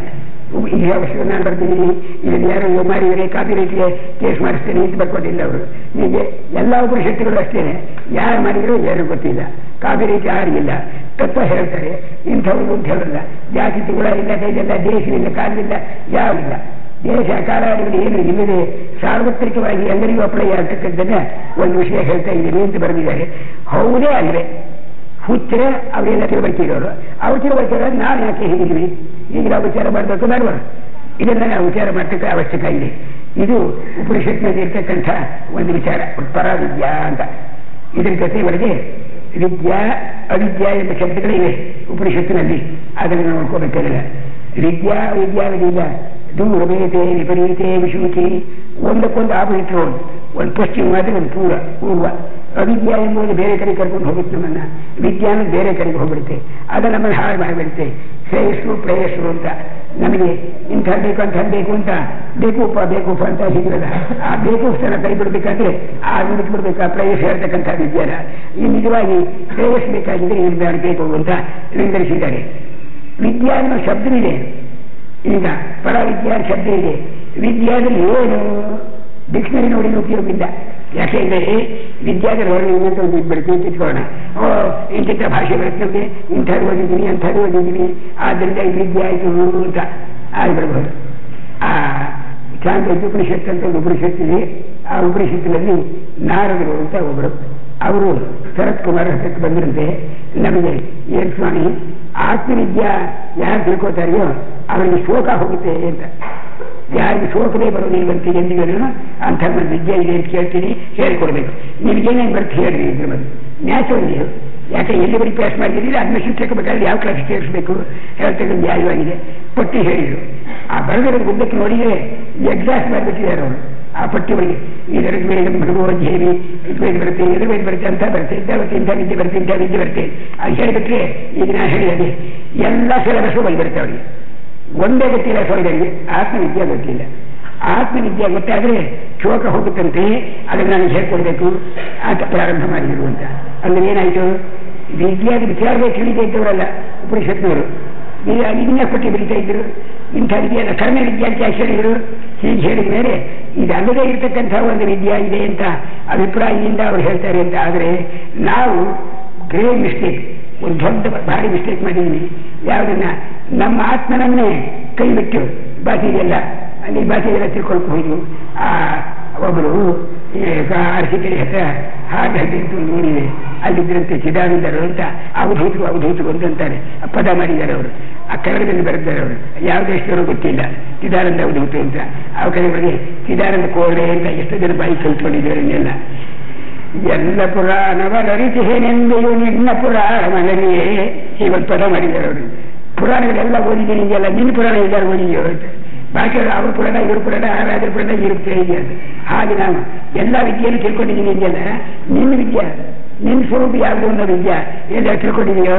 ಈಗ ಅವಶ್ಯಕ ನಾನು ಬರ್ತಿದ್ದೀನಿ, ಇದನ್ನು ಯಾರೋ ಮಾಡಿದರೆ ಕಾಪಿ ರೈಟ್ಗೆ ಕೇಸ್ ಮಾಡಿಸ್ತೇನೆ ಅಂತ ಬರ್ಕೊಂಡಿಲ್ಲ ಅವರು. ಹೀಗೆ ಎಲ್ಲ ಉಪನಿಷತ್ತುಗಳು ಅಷ್ಟೇನೆ, ಯಾರು ಮಾಡಿದ್ರು ಯಾರು ಗೊತ್ತಿಲ್ಲ, ಕಾಪಿ ರೈಟ್ ಯಾರಿಗಿಲ್ಲ, ತತ್ವ ಹೇಳ್ತಾರೆ. ಇಂಥವ್ರು ಅಂತ ಹೇಳಲ್ಲ. ಜಾತಿ ತುಗುಳ ಇಲ್ಲ, ಕೈಲಿಲ್ಲ, ದೇಶವಿಲ್ಲ, ಕಾಲವಿಲ್ಲ, ಯಾವಿಲ್ಲ. ದೇಶ ಕಾಲಾದಿಗಳು ಏನು ಇಲ್ಲದೆ ಸಾರ್ವತ್ರಿಕವಾಗಿ ಎಲ್ಲರಿಗೂ ಅಪ್ಲೈ ಆಗ್ತಕ್ಕಂಥದ್ದನ್ನ ಒಂದು ವಿಷಯ ಹೇಳ್ತಾ ಇದ್ದೀನಿ ಅಂತ ಬರೆದಿದ್ದಾರೆ. ಹೌದೇ ಅಲ್ವೇ? ಹುಚ್ಚರೆ ಅವರೆಲ್ಲ ತಿಳುವಳಿಕೆರೋರು. ಅವ್ರು ತಿಳುವಳಿಕೆರೋರು ನಾವು ಯಾಕೆ ಹೀಗಿದ್ವಿ? ಈಗ ನಾವು ವಿಚಾರ ಮಾಡಬೇಕು ಬೇಡವ? ಇದನ್ನ ನಾವು ವಿಚಾರ ಮಾಡಲಿಕ್ಕೆ ಅವಶ್ಯಕ ಇದೆ. ಇದು ಉಪನಿಷತ್ನಲ್ಲಿ ಇರ್ತಕ್ಕಂಥ ಒಂದು ವಿಚಾರ, ಪರಾವಿದ್ಯಾ ಅಂತ. ಇದರ ಜೊತೆ ಒಳಗೆ ವಿದ್ಯಾ ಅವಿದ್ಯಾ ಎಂಬ ಶಬ್ದಗಳಿವೆ ಉಪನಿಷತ್ತಿನಲ್ಲಿ. ಅದನ್ನು ನೋಡ್ಕೋಬೇಕಾಗಿಲ್ಲ. ವಿದ್ಯಾ ವಿದ್ಯಾವಿದಿಲ್ಲ, ದೂರವೇತೆ ವಿಪರೀತೆ ವಿಶೂಚಿ, ಒಂದಕ್ಕೊಂದು ಆಪರೇಟ್ ರೋಡ್. ಒಂದು ಪಶ್ಚಿಮ ಆದರೆ ಒಂದು ಪೂರ್ವ. ಅವಿದ್ಯಾ ಎಂಬುದು ಬೇರೆ ಕಡೆ ಕರ್ಕೊಂಡು ಹೋಗುತ್ತೆ ನಮ್ಮನ್ನ, ವಿದ್ಯಾನ ಬೇರೆ ಕಡೆಗೆ ಹೋಗ್ಬಿಡುತ್ತೆ. ಅದು ನಮ್ಮನ್ನು ಹಾಳು ಮಾಡಿಬಿಡುತ್ತೆ. ಶ್ರೇಯಸ್ಸು ಪ್ರೇಯಸ್ಸು ಅಂತ ನಮಗೆ ಇಂಥದ್ದು ಬೇಕು ಅಂಥದ್ದು ಬೇಕು ಅಂತ ಬೇಕೂಪ ಅಂತ ಸಿಗಲ್ಲ. ಆ ಬೇಕೂಫ್ತನ ಕೈ ಬಿಡಬೇಕಾದ್ರೆ ಆ ಬಿಡ್ಬೇಕು ಆ ಪ್ರೇಯಸ್ ಹೇಳ್ತಕ್ಕಂಥ ವಿದ್ಯಾನ. ಈ ನಿಜವಾಗಿ ಶ್ರೇಯಸ್ ಬೇಕಾಗಿದ್ರೆ ಇಲ್ಲಿ ಬೇಕು ಅಂತ ವಿಂಗಡಿಸಿದ್ದಾರೆ. ವಿದ್ಯಾ ಅನ್ನೋ ಶಬ್ದವಿದೆ. ಈಗ ಪರವಿದ್ಯಾ ಶಬ್ದ ಇದೆ. ವಿದ್ಯಾದಲ್ಲಿ ಏನು ಡಿಕ್ಷನರಿ ನೋಡಿ ಉಪಯೋಗವಿಲ್ಲ. ಯಾಕೆಂದರೆ ವಿದ್ಯಾದಲ್ಲಿ ಹೊರಗೆ ಇನ್ನಂತ ಒಂದು ಬೆಳಗ್ಗೆ ತಿಳ್ಕೊಳ್ಳೋಣ. ಇಂಥ ಭಾಷೆ ಬರ್ತದೆ, ಇಂಥದ್ದು ಓದಿದ್ದೀನಿ ಅಂಥದ್ದು ಓದಿದ್ದೀನಿ, ಆದ್ದರಿಂದ ವಿದ್ಯೆ ಆಯಿತು ಅಂತ ಆಗಿಬಿಡ್ಬೋದು. ಆ ಚಾಂದ್ರಜ್ಞ ಉಪನಿಷತ್ತು ಅಂತ ಒಂದು ಉಪನಿಷತ್ತಿದೆ. ಆ ಉಪನಿಷತ್ತಿನಲ್ಲಿ ನಾರದರು ಅಂತ ಒಬ್ಬರು, ಅವರು ಶರತ್ ಕುಮಾರ್ ಹತ್ರಕ್ಕೆ ಬಂದಿರಂತೆ. ನಮಗೆ ಏನು ಸ್ವಾಮಿ, ಆತ್ಮವಿದ್ಯಾ ಯಾರು ತಿಳ್ಕೊತಾರೆಯೋ ಅವರಿಗೆ ಶೋಕ ಹೋಗುತ್ತೆ ಅಂತ. ಯಾರಿಗೆ ಶೋಕವೇ ಬರೋದಿಲ್ವಂತೆ ಎಂದಿಗೂ ಅಂಥ ಒಂದು ವಿದ್ಯೆ ಇದೆ ಅಂತ ಕೇಳ್ತೀನಿ, ಹೇಳಿಕೊಡ್ಬೇಕು. ನಿಮಗೇನೇನು ಬರ್ತು ಹೇಳ್ರಿ ಇದ್ರ ಬಗ್ಗೆ. ನ್ಯಾಚುರಲ್ ಇದು. ಯಾಕೆ ಎಲ್ಲಿವರೆಗೆ ಪಾಸ್ ಮಾಡಿದ್ದೀರಿ ಅಡ್ಮಿಷನ್ ತಗೋಬೇಕಾದ್ರೆ ಯಾವ ಕ್ಲಾಸ್ ಸೇರಿಸಬೇಕು ಹೇಳ್ತಕ್ಕಂಥ ನ್ಯಾಯವಾಗಿದೆ. ಪಟ್ಟಿ ಹೇಳಿದರು. ಆ ಬರೆದಿರೋದು ಉದ್ದಕ್ಕೆ ನೋಡಿದರೆ ಎಕ್ಸಾಸ್ಟ್ ಮಾಡಿಬಿಟ್ಟಿದ್ದಾರೆ ಅವರು ಆ ಪಟ್ಟಿ ಒಳಗೆ. ಇದರ ಮೇಲೆ ಮೃಗವಜ್ಜೇರಿ ಇದು ಬರುತ್ತೆ, ಎದುರು ಮೇಲೆ ಬರುತ್ತೆ, ಅಂತ ಬರುತ್ತೆ, ಇಂಥ ಬರುತ್ತೆ, ಇಂಥ ವಿದ್ಯೆ ಬರುತ್ತೆ, ಇಂಥ ವಿದ್ಯೆ ಬರುತ್ತೆ. ಅದು ಹೇಳಿಬಿಟ್ರೆ ಈಗ ನಾ ಹೇಳಿದೆ ಎಲ್ಲ ಸಿಲೆಬಸ್ಸು ಬಂದುಬಿಡುತ್ತೆ ಅವರಿಗೆ. ಒಂದೇ ಗೊತ್ತಿಲ್ಲ ಸೋದರಿಗೆ ಆತ್ಮವಿದ್ಯೆ ಗೊತ್ತಿಲ್ಲ. ಆತ್ಮವಿದ್ಯೆ ಗೊತ್ತಾದರೆ ಶೋಕ ಹೋಗುತ್ತಂತೆ, ಅದನ್ನು ನಾನು ಹೇಳ್ಕೊಡ್ಬೇಕು ಅಂತ ಪ್ರಾರಂಭ ಮಾಡಿದರು ಅಂತ. ಅಂದ್ರೆ ಏನಾಯಿತು, ವಿದ್ಯಾದ ವಿಚಾರವೇ ತಿಳಿದೇ ಇದ್ದವರಲ್ಲ ಉಪನಿಷತ್ನವರು. ಇದನ್ನ ಕೊಟ್ಟು ಬರೀತಾ ಇದ್ರು. ಇಂಥ ವಿದ್ಯೆಯಲ್ಲ ಕಡಿಮೆ ವಿದ್ಯಾರ್ಥಿ ಯಾಕೆ ಹೇಳಿದರು. ಹೀಗೆ ಹೇಳಿದ ಮೇಲೆ ಇದಲ್ಲದೆ ಇರತಕ್ಕಂಥ ಒಂದು ವಿದ್ಯೆ ಇದೆ ಅಂತ ಅಭಿಪ್ರಾಯದಿಂದ ಅವರು ಹೇಳ್ತಾರೆ ಅಂತ. ಆದರೆ ನಾವು ಗ್ರೇಟ್ ಮಿಸ್ಟೇಕ್, ಒಂದು ದೊಡ್ಡ ಭಾರಿ ಮಿಸ್ಟೇಕ್ ಮಾಡಿದ್ದೀನಿ. ಯಾವುದನ್ನ ನಮ್ಮ ಆತ್ಮನನ್ನೇ ಕೈ ಬಿಟ್ಟು ಬಾಕಿಗೆಲ್ಲ ಅಲ್ಲಿ ಬಾಕಿಗೆಲ್ಲ ತಿಳ್ಕೊಳ್ಕು ಹೋಯ್ತು. ಒಬ್ಬರು ಅರಸಿಕೆರೆ ಹತ್ರ ಹಾಗೆ ಹದ್ದಿತ್ತು ನೋಡಿದೆ, ಅಲ್ಲಿದ್ದರಂತೆ ಚಿದಾನಂದರು ಅಂತ ಅವಧೂತರು ಅಂತಾರೆ. ಪದ ಮಾಡಿದ್ದಾರೆ ಅವರು, ಆ ಕನ್ನಡದಲ್ಲಿ ಬರೆದಿದ್ದಾರೆ ಅವರು. ಯಾವ ದೇಶದವರು ಗೊತ್ತಿಲ್ಲ, ಚಿದಾನಂದ ಅವಧೂತು ಅಂತ. ಆ ಕಡೆಗಳಿಗೆ ಚಿದಾನಂದ ಕೋರ್ಡೆ ಅಂತ ಎಷ್ಟು ಜನ ಬಾಯಿ ಕಲ್ತ್ಕೊಂಡಿದ್ದಾರೆ. ಎಲ್ಲ ಪುರಾಣವರಿತೇನೆಂದೆಯು ನಿನ್ನ ಪುರಾಣವನರಿಯೇ ಹೀಗೊಂದು ಪದ ಮಾಡಿದ್ದಾರೆ ಅವರು. ಪುರಾಣಗಳೆಲ್ಲ ಓದಿದ್ದೀನಿ, ಹಿಂಗೆಲ್ಲ ನಿನ್ನ ಪುರಾಣ ಇದ್ದಾರೆ ಓದಿದೆಯೋ ಅಂತ. ಬಾಕಿ ಅವ್ರ ಪುರಾಣ ಇವ್ರ ಪುರಾಣ ಆರಾದ್ರ ಪುರಾಣ ಇರುತ್ತೆ ಹೀಗೆ ಅಂತ. ಹಾಗೆ ನಾನು ಎಲ್ಲ ವಿದ್ಯೆಯನ್ನು ತಿಳ್ಕೊಂಡಿದ್ದೀನಿ. ಹಿಂಗೆಲ್ಲ ನಿನ್ನ ವಿದ್ಯೆ, ನಿನ್ನ ಸ್ವರೂಪ ಯಾವುದು ಅನ್ನೋ ವಿದ್ಯೆ ಎಲ್ಲ ತಿಳ್ಕೊಂಡಿದೆಯೋ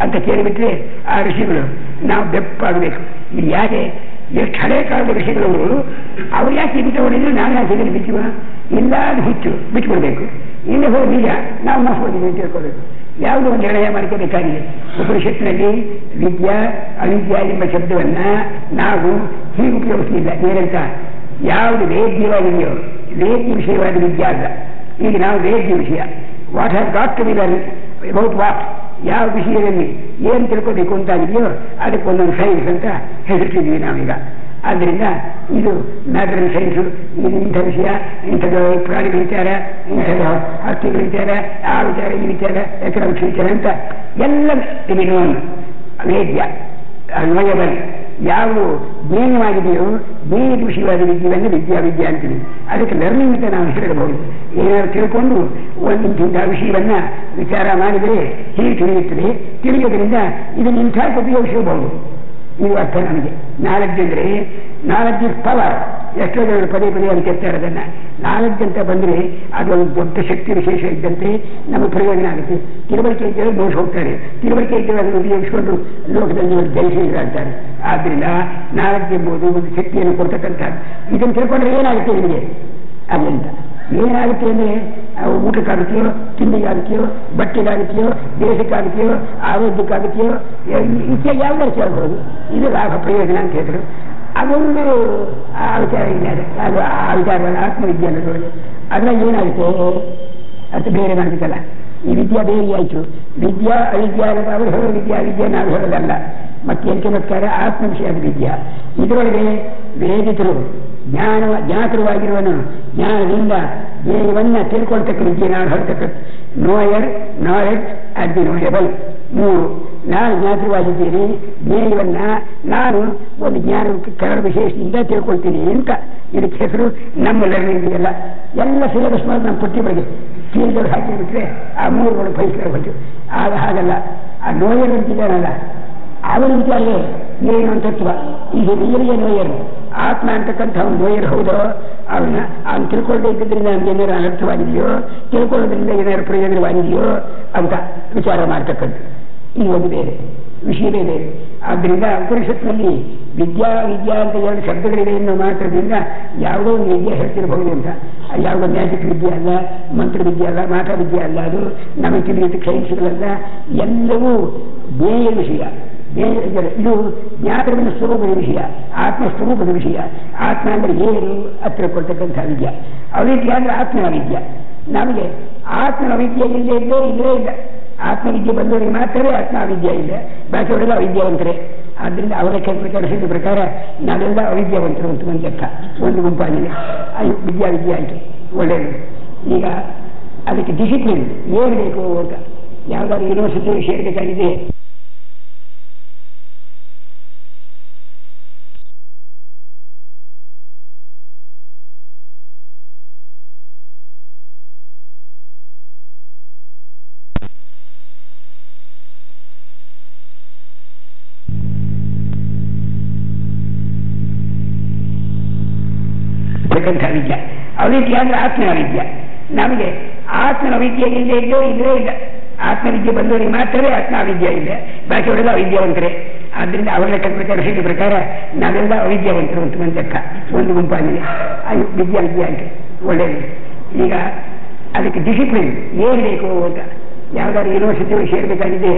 ಅಂತ ಕೇಳಿಬಿಟ್ರೆ ಆ ಋಷಿಗಳು ನಾವು ಬೆಪ್ಪಾಗಬೇಕು. ಇದು ಯಾಕೆ ಎಷ್ಟು ಹಳೆ ಕಾಲದ ಋಷಿಗಳವರು ಅವ್ರು ಯಾಕೆ ಇಂಥ ಹೊಡಿದ್ರು ನಾನು ಯಾಕೆ ಇದನ್ನು ಬಿಚ್ಚುವ ಇಲ್ಲ, ಅದು ಹುಚ್ಚು ಬಿಟ್ಕೊಡ್ಬೇಕು. ಇಲ್ಲೇ ಹೋಗಿ ನಿಜ ನಾವು ಹೋಗಿದ್ದೀವಿ ತಿಳ್ಕೊಳ್ಬೇಕು. ಯಾವುದೋ ಒಂದು ನಿರ್ಣಯ ಮಾಡ್ಕೋಬೇಕಾಗಿದೆ. ಉಪನಿಷತ್ತಿನಲ್ಲಿ ವಿದ್ಯಾ ಅವಿದ್ಯಾ ಎಂಬ ಶಬ್ದವನ್ನ ನಾವು ಹೀಗೆ ಉಪಯೋಗಿಸಲಿಲ್ಲ. ಏನಂತ, ಯಾವುದು ವೇದ್ಯವಾಗಿದೆಯೋ ವೇದ್ಯ ವಿಷಯವಾದ ವಿದ್ಯೆ ಅಲ್ಲ. ಈಗ ನಾವು ವೇದ್ಯ ವಿಷಯ what has got to be learn about what, ಯಾವ ವಿಷಯದಲ್ಲಿ ಏನು ತಿಳ್ಕೋಬೇಕು ಅಂತಾಗಿದೆಯೋ ಅದಕ್ಕೆ ಒಂದೊಂದು ಸೈನ್ಸ್ ಅಂತ ಹೆಸರಿಟ್ಟಿದ್ವಿ ನಾವೀಗ. ಆದ್ದರಿಂದ ಇದು ನ್ಯಾಚುರಲ್ ಸೈನ್ಸು, ಇದು ಇಂಥ ವಿಷಯ, ಇಂಥದ್ದು ಪ್ರಾಣಿಗಳ ವಿಚಾರ, ಇಂಥದ್ದು ಹಕ್ಕಿಗಳ ವಿಚಾರ, ಆ ವಿಚಾರ, ಈ ವಿಚಾರ, ಎಕನಾಮಿಕ್ಸ್ ವಿಚಾರ ಅಂತ ಎಲ್ಲ ತಿಳಿನೋನು ವೇದ್ಯ ಅನ್ವಯಬಲ್. ಯಾವ ಜ್ಞೇಯವಾಗಿದೆಯೋ ಜ್ಞೇಯದ ವಿಷಯವಾದ ವಿದ್ಯೆಯನ್ನು ವಿದ್ಯಾ ಅಂತೀವಿ. ಅದಕ್ಕೆ ಲರ್ನಿಂಗ್ ಅಂತ ನಾವು ಹೇಳಬಹುದು. ಏನಾದ್ರು ತಿಳ್ಕೊಂಡು ಇಂಥ ವಿಷಯವನ್ನ ವಿಚಾರ ಮಾಡಿದರೆ ಹೀಗೆ ತಿಳಿಯುತ್ತದೆ. ತಿಳಿಯೋದ್ರಿಂದ ಇದನ್ನು ಇಂಥ ಉಪಯೋಗಿಸಬಹುದು. ಇದು ಅರ್ಥ ನಮಗೆ. ನಾಲೆಡ್ಜ್ ಅಂದರೆ ನಾಲೆಡ್ಜ್ ಇಸ್ ಪವರ್. ಎಷ್ಟೋ ಜನರು ಪದೇ ಅಂತ ಕೇಳ್ತಾರೆ. ಅದನ್ನು ನಾಲೆಡ್ಜ್ ಅಂತ ಬಂದರೆ ಅದೊಂದು ದೊಡ್ಡ ಶಕ್ತಿ ವಿಶೇಷ ಇದ್ದಂತೆ ನಮಗೆ ಪ್ರಯೋಜನ ಆಗುತ್ತೆ. ತಿಳುವಳಿಕೆ ಇದ್ದರೆ ದೋಷ ಹೋಗ್ತಾರೆ, ತಿಳುವಳಿಕೆ ಇದ್ದರೆ ಅದನ್ನು ಉಪಯೋಗಿಸಿಕೊಂಡು ಲೋಕದಲ್ಲಿ ಜಯಿಸಿರಾಗ್ತಾರೆ. ಆದ್ದರಿಂದ ನಾಲೆಡ್ಜ್ ಎಂಬುದು ಒಂದು ಶಕ್ತಿಯನ್ನು ಕೊಡ್ತಕ್ಕಂಥದ್ದು. ಇದನ್ನು ತಿಳ್ಕೊಂಡ್ರೆ ಏನಾಗುತ್ತೆ ನಿಮಗೆ ಅದರಿಂದ ಏನಾಗುತ್ತೆ ಅಂದರೆ ಊಟಕ್ಕಾಗುತ್ತೆಯೋ, ತಿಂಡಿಗಾಗುತ್ತೆಯೋ, ಬಟ್ಟೆಗಾಗುತ್ತೆಯೋ, ದೇಶಕ್ಕಾಗುತ್ತೆಯೋ, ಆರೋಗ್ಯಕ್ಕಾಗುತ್ತೆಯೋ, ಇತ್ಯಾದಿ ಯಾವುದಾದ್ರು ಕೇಳ್ಬೋದು. ಇದು ಲಾಭ ಪ್ರಯೋಜನ ಅಂತ ಹೇಳಿದ್ರು. ಅದೊಂದು ಆ ವಿಚಾರ ಇಲ್ಲ. ಅದು ಆ ವಿಚಾರವಲ್ಲ ಆತ್ಮವಿದ್ಯೆ ಅನ್ನೋದ್ರೊಳಗೆ. ಅದ್ರಾಗ ಏನಾಗುತ್ತೆ ಅದು ಬೇರೆ ಮಾಡಬೇಕಲ್ಲ. ಈ ವಿದ್ಯಾ ಬೇರೆ ಆಯಿತು. ವಿದ್ಯಾ ಅವಿದ್ಯಾ ಅನ್ನೋದು ಅವರು ಹೇಳೋ ವಿದ್ಯಾ ನಾವು ಹೇಳೋದಲ್ಲ. ಮತ್ತೇನು ಚಮತ್ಕಾರ ಆತ್ಮ ವಿಷಯದ ವಿದ್ಯಾ. ಇದರೊಳಗೆ ವೇದಿತರು ಜ್ಞಾತರುವಾಗಿರುವನು ಜ್ಞಾನದಿಂದ ಜ್ಞೇಯವನ್ನ ತಿಳ್ಕೊಳ್ತಕ್ಕ ವಿದ್ಯೆ ನಾವು ಹೇಳ್ತಕ್ಕಂಥ ನೋಯರ್, ನಾಲೆಡ್ಜ್ ಅಟ್ ದಿ ನೋಯಬಲ್. ಮೂರು, ನಾನು ಜ್ಞಾತರವಾಗಿದ್ದೀನಿ, ಜ್ಞೇಯವನ್ನ ನಾನು ಒಂದು ಜ್ಞಾನ ಕನ್ನಡ ವಿಶೇಷದಿಂದ ತಿಳ್ಕೊಳ್ತೀನಿ ಅಂತ. ಇದಕ್ಕೆ ಹೆಸರು ನಮ್ಮ ಲರ್ನಿಂಗ್. ಎಲ್ಲ ಸಿಲೆಬಸ್ ಮಾಡಿ ನಮ್ಮ ಪಟ್ಟಿ ಬಗ್ಗೆ ಕೀಲ್ಗಳು ಹಾಕಿಬಿಟ್ರೆ ಆ ಮೂರುಗಳು ಫೈಸ್ತಾರೆ ಹೋಯ್ತು. ಆಗ ಹಾಗಲ್ಲ. ಆ ನೋಯರ್ ಅಂತಿದ್ದಾನಲ್ಲ ಅವನ ವಿಚಾರವೇ ಏನು ಅಂತ ತತ್ವ. ಈಗ ರಿಯಲಿಗೆ ನೋಯರು ಆತ್ಮ ಅಂತಕ್ಕಂಥ ಒಂದು ನೋಯರ್ ಹೌದೋ ಅವನು ತಿಳ್ಕೊಳ್ಳದೆ ಇದ್ದಿದ್ದರಿಂದ ನಮ್ಗೆ ಏನಾರು ಅನರ್ಥವಾಗಿದೆಯೋ, ತಿಳ್ಕೊಳ್ಳೋದ್ರಿಂದ ಏನಾದ್ರು ಪ್ರಯೋಜನವಾಗಿದೆಯೋ ಅಂತ ವಿಚಾರ ಮಾಡ್ತಕ್ಕಂಥ ಈ ಒಂದು ಬೇರೆ ವಿಷಯವೇ ಬೇರೆ. ಆದ್ದರಿಂದ ಉಪನಿಷತ್ನಲ್ಲಿ ವಿದ್ಯಾ ಅಂತ ಎರಡು ಶಬ್ದಗಳಿವೆ ಎನ್ನುವ ಮಾತ್ರದಿಂದ ಯಾವುದೋ ಒಂದು ವಿದ್ಯೆ ಹೇಳ್ತಿರಬಹುದು ಅಂತ. ಯಾವುದೋ ಮ್ಯಾಜಿಕ್ ವಿದ್ಯೆ ಅಲ್ಲ, ಮಂತ್ರವಿದ್ಯೆ ಅಲ್ಲ, ಮಾಟ ವಿದ್ಯೆ ಅಲ್ಲ, ಅದು ನಮಗೆ ತಿಳಿಯುತ್ತೆ ಸೈನ್ಸ್ಗಳಲ್ಲ. ಎಲ್ಲವೂ ಜ್ಞೇಯ ವಿಷಯ. ಇದು ಜ್ಞಾತರವಿನ ಸ್ವರೂಪದ ವಿಷಯ, ಆತ್ಮಸ್ವರೂಪದ ವಿಷಯ. ಆತ್ಮ ಅಂದರೆ ಏನು ಹತ್ತಿರ ಕೊಡ್ತಕ್ಕಂಥ ವಿದ್ಯೆ. ಅವಿದ್ಯೆ ಅಂದರೆ ಆತ್ಮವಿದ್ಯೆ. ನಮಗೆ ಆತ್ಮವಿದ್ಯೆ ಇಲ್ಲೇ ಇಲ್ಲ. ಆತ್ಮವಿದ್ಯೆ ಬಂದವರಿಗೆ ಮಾತ್ರವೇ ಆತ್ಮವಿದ್ಯೆ ಇಲ್ಲ, ಬಾಕಿಯವರೆಲ್ಲ ಅವಿದ್ಯಾವಂತರೇ. ಆದ್ದರಿಂದ ಅವರ ಕೆಲಸದ ಪ್ರಕಾರ ನಾವೆಲ್ಲ ಅವಿದ್ಯಾವಂತರು ಅಂತ ಒಂದು ಲೆಕ್ಕ, ಒಂದು ಗುಂಪಾಗಿದೆ. ವಿದ್ಯೆ ಆಯಿತು, ಒಳ್ಳೆಯದು. ಈಗ ಅದಕ್ಕೆ ಡಿಸಿಪ್ಲಿನ್ ಏನು ಬೇಕು ಅಂತ ಯಾವುದಾದ್ರು ಯೂನಿವರ್ಸಿಟಿ ಸೇರಬೇಕಾಗಿದೆ. ಇರತಕ್ಕಂಥ ವಿದ್ಯೆ. ಅವಿದ್ಯೆ ಅಂದ್ರೆ ಆತ್ಮ ಅವಿದ್ಯೆ. ನಮಗೆ ಆತ್ಮನ ಅವಿದ್ಯೆ ಇಲ್ಲೇ ಇದೆಯೋ ಇಲ್ಲವೇ ಇಲ್ಲ. ಆತ್ಮವಿದ್ಯೆ ಬಂದವರಿಗೆ ಮಾತ್ರವೇ ಆತ್ಮ ಅವಿದ್ಯೆ ಇದೆ, ಬಾಕಿಯವರೆಲ್ಲ ಅವಿದ್ಯಾವಂತರೇ. ಆದ್ದರಿಂದ ಅವರ ಲೆಕ್ಕ ಪ್ರಕಾರ ಹೇಗೆ ಪ್ರಕಾರ ನಾವೆಲ್ಲ ಅವಿದ್ಯಾವಂತರು ಅಂತ ಲೆಕ್ಕ ಒಂದು ಗುಂಪಾಗಿದೆ. ಅದು ವಿದ್ಯೆ ಅಂತ ಒಳ್ಳೆಯದು. ಈಗ ಅದಕ್ಕೆ ಡಿಸಿಪ್ಲಿನ್ ಏನು ಬೇಕು ಅಂತ, ಯಾವ್ದಾದ್ರು ಯೂನಿವರ್ಸಿಟಿ ಒಳಗೆ ಸೇರಬೇಕಾಗಿದೆ,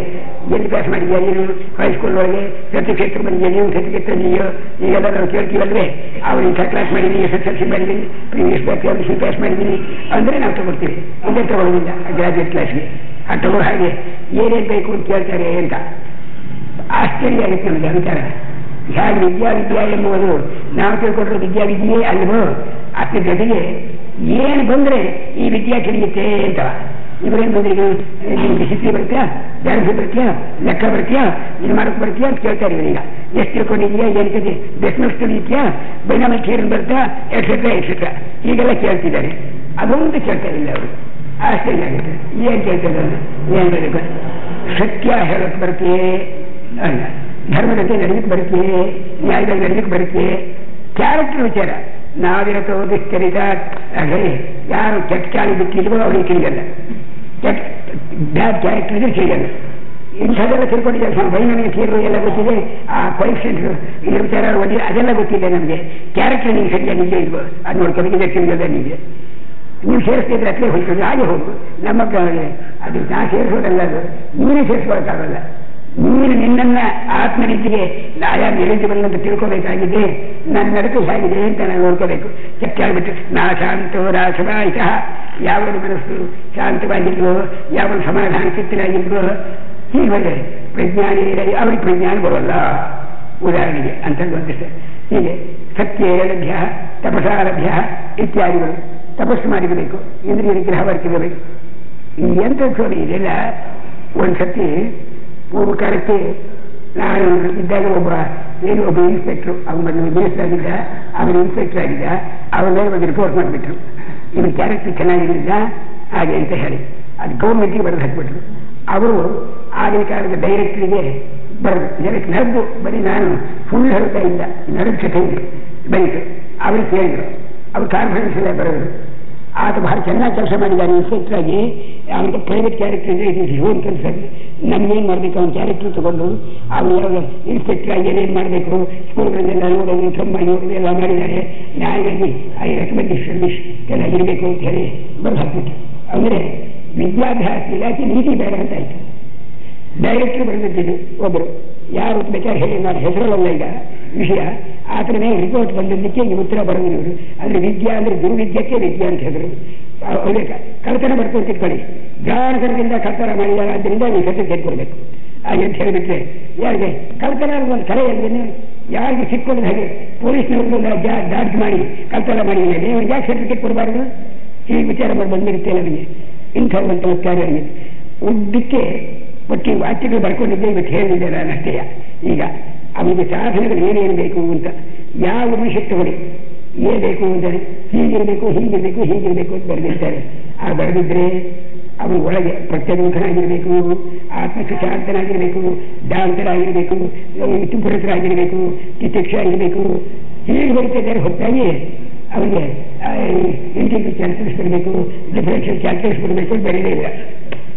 ಎಲ್ಲಿ ಪಾಸ್ ಮಾಡಿದ್ಯಾ, ಏನು ಹೈಸ್ಕೂಲ್ ಒಳಗೆ ಸರ್ಟಿಫಿಕೇಟ್ ಬಂದಿದೆಯಾ, ನೀವು ಸರ್ಟಿಫಿಕೇಟ್ ತಂದಿದೆಯೋ, ಈಗೆಲ್ಲ ನಾವು ಕೇಳ್ತೀವಲ್ವೇ, ಅವ್ರು ಇಂಥ ಕ್ಲಾಸ್ ಮಾಡಿದ್ದೀನಿ, SSLC ಮಾಡಿದ್ದೀನಿ, ಪ್ರೀವಿಯಸ್ ಬ್ಯಾಕ್ ಪಾಸ್ ಮಾಡಿದ್ದೀನಿ ಅಂದರೆ ನಾವು ತಗೊಳ್ತೀವಿ. ಇದೇ ತಗೊಳ್ಳೋದಿಲ್ಲ ಗ್ರಾಜುಯೇಟ್ ಕ್ಲಾಸ್ಗೆ. ಅದು ತಗೊಳ್ಳೋ ಹಾಗೆ ಏನೇನು ಬೇಕು ಅಂತ ಕೇಳ್ತಾರೆ ಅಂತ ಆಶ್ಚರ್ಯ ಆಗುತ್ತೆ ನಮಗೆ ವಿಚಾರ. ಹೇಗೆ ವಿದ್ಯಾ ಎಂಬುವುದು ನಾವು ತಿಳ್ಕೊಟ್ರೆ ವಿದ್ಯೆ ಅಲ್ವೋ, ಅದ್ರ ಜೊತೆಗೆ ಏನು ಬಂದರೆ ಈ ವಿದ್ಯೆ ತಿಳಿಯುತ್ತೆ ಅಂತ. ಇವರೇನು ಬಂದ್ರೆ ಹಿಸ್ಟ್ರಿ ಬರ್ತೀಯಾ, ಜಾಗ್ರಫಿ ಬರ್ತೀಯಾ, ಲೆಕ್ಕ ಬರ್ತೀಯಾ, ಇದು ಮಾಡೋಕೆ ಬರ್ತೀಯಾ ಅಂತ ಕೇಳ್ತಾರೆ ಇವರೀಗ. ಎಷ್ಟು ತಿಳ್ಕೊಂಡಿದ್ಯಾ, ಏನು ಕತೆ, ಡೆಸ್ಮೆಸ್ಟ್ ತಿಳಿಯುತ್ಯಾ, ಬೈನಾಮಿಕ್ ಥಿಯರಮ್ ಬರ್ತಾ, ಎಕ್ಸೆಟ್ರಾ ಹೀಗೆಲ್ಲ ಕೇಳ್ತಿದ್ದಾರೆ. ಅದೊಂದು ಕೇಳ್ತಾ ಇಲ್ಲ ಅವರು. ಆಶ್ಚರ್ಯ ಆಗುತ್ತೆ. ಏನು ಕೇಳ್ತಾರೆ, ಏನು ಬೇಕು, ಸತ್ಯ ಹೇಳೋಕ್ಕೆ ಬರ್ತೀಯೇ ಅಲ್ಲ, ಧರ್ಮದಂತೆ ನಡೀಲಿಕ್ಕೆ ಬರ್ತೀಯೇ, ನ್ಯಾಯದಲ್ಲಿ ನಡೀಲಿಕ್ಕೆ ಬರ್ತೀಯೇ, ಕ್ಯಾರೆಕ್ಟರ್ ವಿಚಾರ. ನಾವಿರತೋ ದುಶ್ಚರಿತ, ಹಾಗೆ ಯಾರು ಕೆಟ್ಟ ಚಾಳಿ ಬಿಟ್ಟಿಲ್ವೋ ಅವ್ರಿಗೆ ತಿಳಿಯಲ್ಲ, ಕೆಟ್ಟ ಬ್ಯಾಡ್ ಕ್ಯಾರೆಕ್ಟರ್ ಇದ್ರೆ ತಿಳಿಯಲ್ಲ. ಇಂಥದ್ದೆಲ್ಲ ತಿಳ್ಕೊಂಡಿದ್ದಾರೆ. ಬೈನನಿಗೆ ತೀರು ಎಲ್ಲ ಗೊತ್ತಿದೆ, ಆ ಕೊಯಿಫಿಷಿಯಂಟ್ ಇದ್ರ ವಿಚಾರ ಓದಿ ಅದೆಲ್ಲ ಗೊತ್ತಿದೆ ನಮಗೆ. ಕ್ಯಾರೆಕ್ಟರ್ ನಿಮ್ಗೆ ಸರಿಯಾಗಿ ನಿಜ ಇಲ್ವೋ ಅದು ನೋಡ್ಕೊಬೇಕಿದೆ, ತಿಳಿಯೋದೇ ನಿಮಗೆ. ನೀವು ಸೇರಿಸ್ತಿದ್ರೆ ಅಟ್ಲೇ ಹೋಗ್ತದೆ, ಹಾಗೆ ಹೋಗು. ನಮ್ಮ ಅದು ನಾ ಸೇರಿಸೋದಲ್ಲ, ಅದು ನೀನೇ ಸೇರಿಸ್ಕೊಳಕ್ಕಾಗಲ್ಲ. ನೀನು ನಿನ್ನನ್ನ ಆತ್ಮನಿದ್ದಿಗೆ ಆಯಾ ಎಲಿಜಿಬಲ್ ಅಂತ ತಿಳ್ಕೋಬೇಕಾಗಿದೆ. ನನ್ನ ನಡಕು ಹೇಗಿದೆ ಅಂತ ನಾನು ನೋಡ್ಕೋಬೇಕು. ಕೆಟ್ಟಾಗ್ಬಿಟ್ಟು ನಾ ಶಾಂತೋ ರಾಸವಾಯಿತ, ಯಾವ ಮನಸ್ಸು ಶಾಂತವಾಗಿಲ್ವೋ, ಯಾವ ಸಮಾಧಾನ ಚಿತ್ತನಾಗಿಲ್ವೋ, ಹೀಗೆ ಪ್ರಜ್ಞಾನಿ ಅವ್ರಿಗೆ ಪ್ರಜ್ಞಾನ ಬರೋಲ್ಲ. ಉದಾಹರಣೆಗೆ ಅಂತಂದು ಒಂದಿಷ್ಟೇ. ಹೀಗೆ ಸತ್ಯೇರಲಭ್ಯ ತಪಸಾರಭ್ಯ ಇತ್ಯಾದಿಗಳು. ತಪಸ್ಸು ಮಾಡಿರಬೇಕು, ಇಂದ್ರಿಯ ನಿಗ್ರಹ ಬರ್ತಿರಬೇಕು. ಈ ಯಂತ್ರೋತ್ಸವ ಇದೆಲ್ಲ ಒಂದು ಸತಿ ಪೂರ್ವಕಾಲಕ್ಕೆ ನಾನು ಇದ್ದಾಗ ಒಬ್ಬ ಇನ್ಸ್ಪೆಕ್ಟ್ರು, ಅವನು ಮಿನಿಸ್ಟರ್ ಆಗಿದ್ದ, ಅವನು ಇನ್ಸ್ಪೆಕ್ಟರ್ ಆಗಿದ್ದ, ಅವನ ಮೇಲೆ ಒಂದು ರಿಪೋರ್ಟ್ ಮಾಡಿಬಿಟ್ರು. ಇವನ ಕ್ಯಾರೆಕ್ಟರ್ ಚೆನ್ನಾಗಿರಲಿಲ್ಲ ಹಾಗೆ ಅಂತ ಹೇಳಿ ಅದು ಗೌರ್ಮೆಂಟಿಗೆ ಬರೆದು ಹಾಕ್ಬಿಟ್ರು. ಅವರು ಆಗಿನ ಕಾಲದ ಡೈರೆಕ್ಟರಿಗೆ ಬರೆದು ಜನಕ್ಕೆ ನಡೆದು ಬರೀ ನಾನು ಸುಳ್ಳು ಹೇಳ್ತಾ ಇಲ್ಲ, ನಡೆದ ಕಥೆ ಬರೀತು. ಅವ್ರಿಗೆ ಕೇಳಿದ್ರು, ಅವ್ರು ಕಾನ್ಫಿಡೆನ್ಸ್ ಎಲ್ಲ ಬರೋದು. ಆತ ಬಹಳ ಚೆನ್ನಾಗಿ ಕೆಲಸ ಮಾಡಿದ್ದಾರೆ ಇನ್ಸ್ಪೆಕ್ಟರ್ ಆಗಿ. ಅವನಿಗೆ ಪ್ರೈವೇಟ್ ಕ್ಯಾರೆಕ್ಟರ್ ಇದೆ, ಇದು ಓನ್ ಕೆಲಸ. ನಮ್ಗೇನು ಮಾಡಬೇಕು, ಅವನ ಕ್ಯಾರೆಕ್ಟರ್ ತಗೊಂಡು ಅವ್ರು ಯಾವಾಗ ಇನ್ಸ್ಪೆಕ್ಟರ್ ಆಗಿ ಏನೇನು ಮಾಡಬೇಕು, ಸ್ಕೂಲ್ಗಳನ್ನೆಲ್ಲ ನೋಡೋದು, ತುಂಬ ನೋಡೋದು ಎಲ್ಲ ಮಾಡಿದ್ದಾರೆ. ನ್ಯಾಯವಾಗಿ ಐ ರೆಕಮೆಂಡ್ ಸರ್ವಿಸ್ ಎಲ್ಲ ಇರಬೇಕು ಅಂತ ಹೇಳಿ ಬರೆದು ಹಾಕ್ಬಿಟ್ಟು. ಅಂದರೆ ವಿದ್ಯಾಭ್ಯಾಸ ಇಲಾಖೆ ನೀತಿ ಬೇಡ ಅಂತ ಆಯಿತು. ಡೈರೆಕ್ಟರ್ ಬರೆದಿದ್ದು ಒಬ್ಬರು, ಯಾರು ಬೇಕಾದ್ರೆ ಹೇಳಿ, ನಾನು ಹೆಸರಲ್ಲ ಈಗ ವಿಷಯ. ಆತರ ಮೇಲೆ ರಿಪೋರ್ಟ್ ಬಂದಿದ್ದಕ್ಕೆ ಈ ಉತ್ತರ ಬರೋದಿಲ್ಲ ಇವರು. ಅಂದರೆ ವಿದ್ಯಾ ಅಂದರೆ ದುರ್ವಿದ್ಯಕ್ಕೆ ವಿದ್ಯೆ ಅಂತ ಹೇಳಿದ್ರು. ಒಳ್ಳೆಕ ಕಳ್ತನ ಬರ್ಕೊಂಡು ತಿಳ್ಕೊಳ್ಳಿ, ಜಾಣಕರದಿಂದ ಕಳ್ತನ ಮಾಡಿದ್ದಾರೆ, ಆದ್ದರಿಂದ ನೀವು ಸರ್ಟಿಫಿಕೇಟ್ ಕೊಡಬೇಕು ಹಾಗೆ ಅಂತ ಹೇಳಿಬಿಟ್ರೆ ಯಾರಿಗೆ ಕಳ್ತನ ಒಂದು ಕರೆ ಅಲ್ವೇನು, ಯಾರಿಗೆ ಸಿಕ್ಕೊಂಡು ಹಾಗೆ ಪೊಲೀಸ್ನವ್ರಿಗೆಲ್ಲ ಜಾಡ್ಜ್ ಮಾಡಿ ಕಳ್ತನ ಮಾಡಿದ್ದಾರೆ, ಅವ್ರಿಗೆ ಯಾಕೆ ಸರ್ಟಿಫಿಕೇಟ್ ಕೊಡಬಾರ್ದು? ಈ ವಿಚಾರ ಬಂದಿರುತ್ತೆ ನಮಗೆ. ಇಂಥವಂತ ಕಾರ್ಯ ಉದ್ದಕ್ಕೆ ಒಟ್ಟು ವಾಕ್ಯಗಳು ಬರ್ಕೊಂಡಿದ್ದೆ, ಇವತ್ತು ಹೇಳಿದ್ದೆ ನಾನು ಅಷ್ಟೇ. ಈಗ ಅವನಿಗೆ ಸಾಧನೆಗಳು ಏನೇನು ಬೇಕು ಅಂತ ಯಾವ ವಿಷಯ ತಗೊಳ್ಳಿ, ಏನ್ ಬೇಕು ಅಂದರೆ ಹೀಗಿರಬೇಕು ಹೀಗಿರಬೇಕು ಹೀಗಿರಬೇಕು ಅಂತ ಬರೆದಿರ್ತಾರೆ. ಆ ಬರೆದಿದ್ರೆ ಅವನ ಒಳಗೆ ಪ್ರತ್ಯೇಕನಾಗಿರಬೇಕು, ಆತ್ಮಶಾಂತನಾಗಿರಬೇಕು, ದಾಂತರಾಗಿರಬೇಕು, ತುಪುರತರಾಗಿರಬೇಕು, ತಿತಿಕ್ಷ ಆಗಿರಬೇಕು, ಹೀಗೆ ಬರೀತಿದ್ದಾರೆ. ಹೊತ್ತಾಗಿ ಅವನಿಗೆ ಇಂಟಿಗ್ರಲ್ ಕ್ಯಾಲ್ಕುಲೇಷನ್ ಬರಬೇಕು, ಡಿಫರೆನ್ಷಿಯಲ್ ಕ್ಯಾಲ್ಕುಲೇಷನ್ ಬರಬೇಕು, ಬರೀದೇ ಇಲ್ಲ.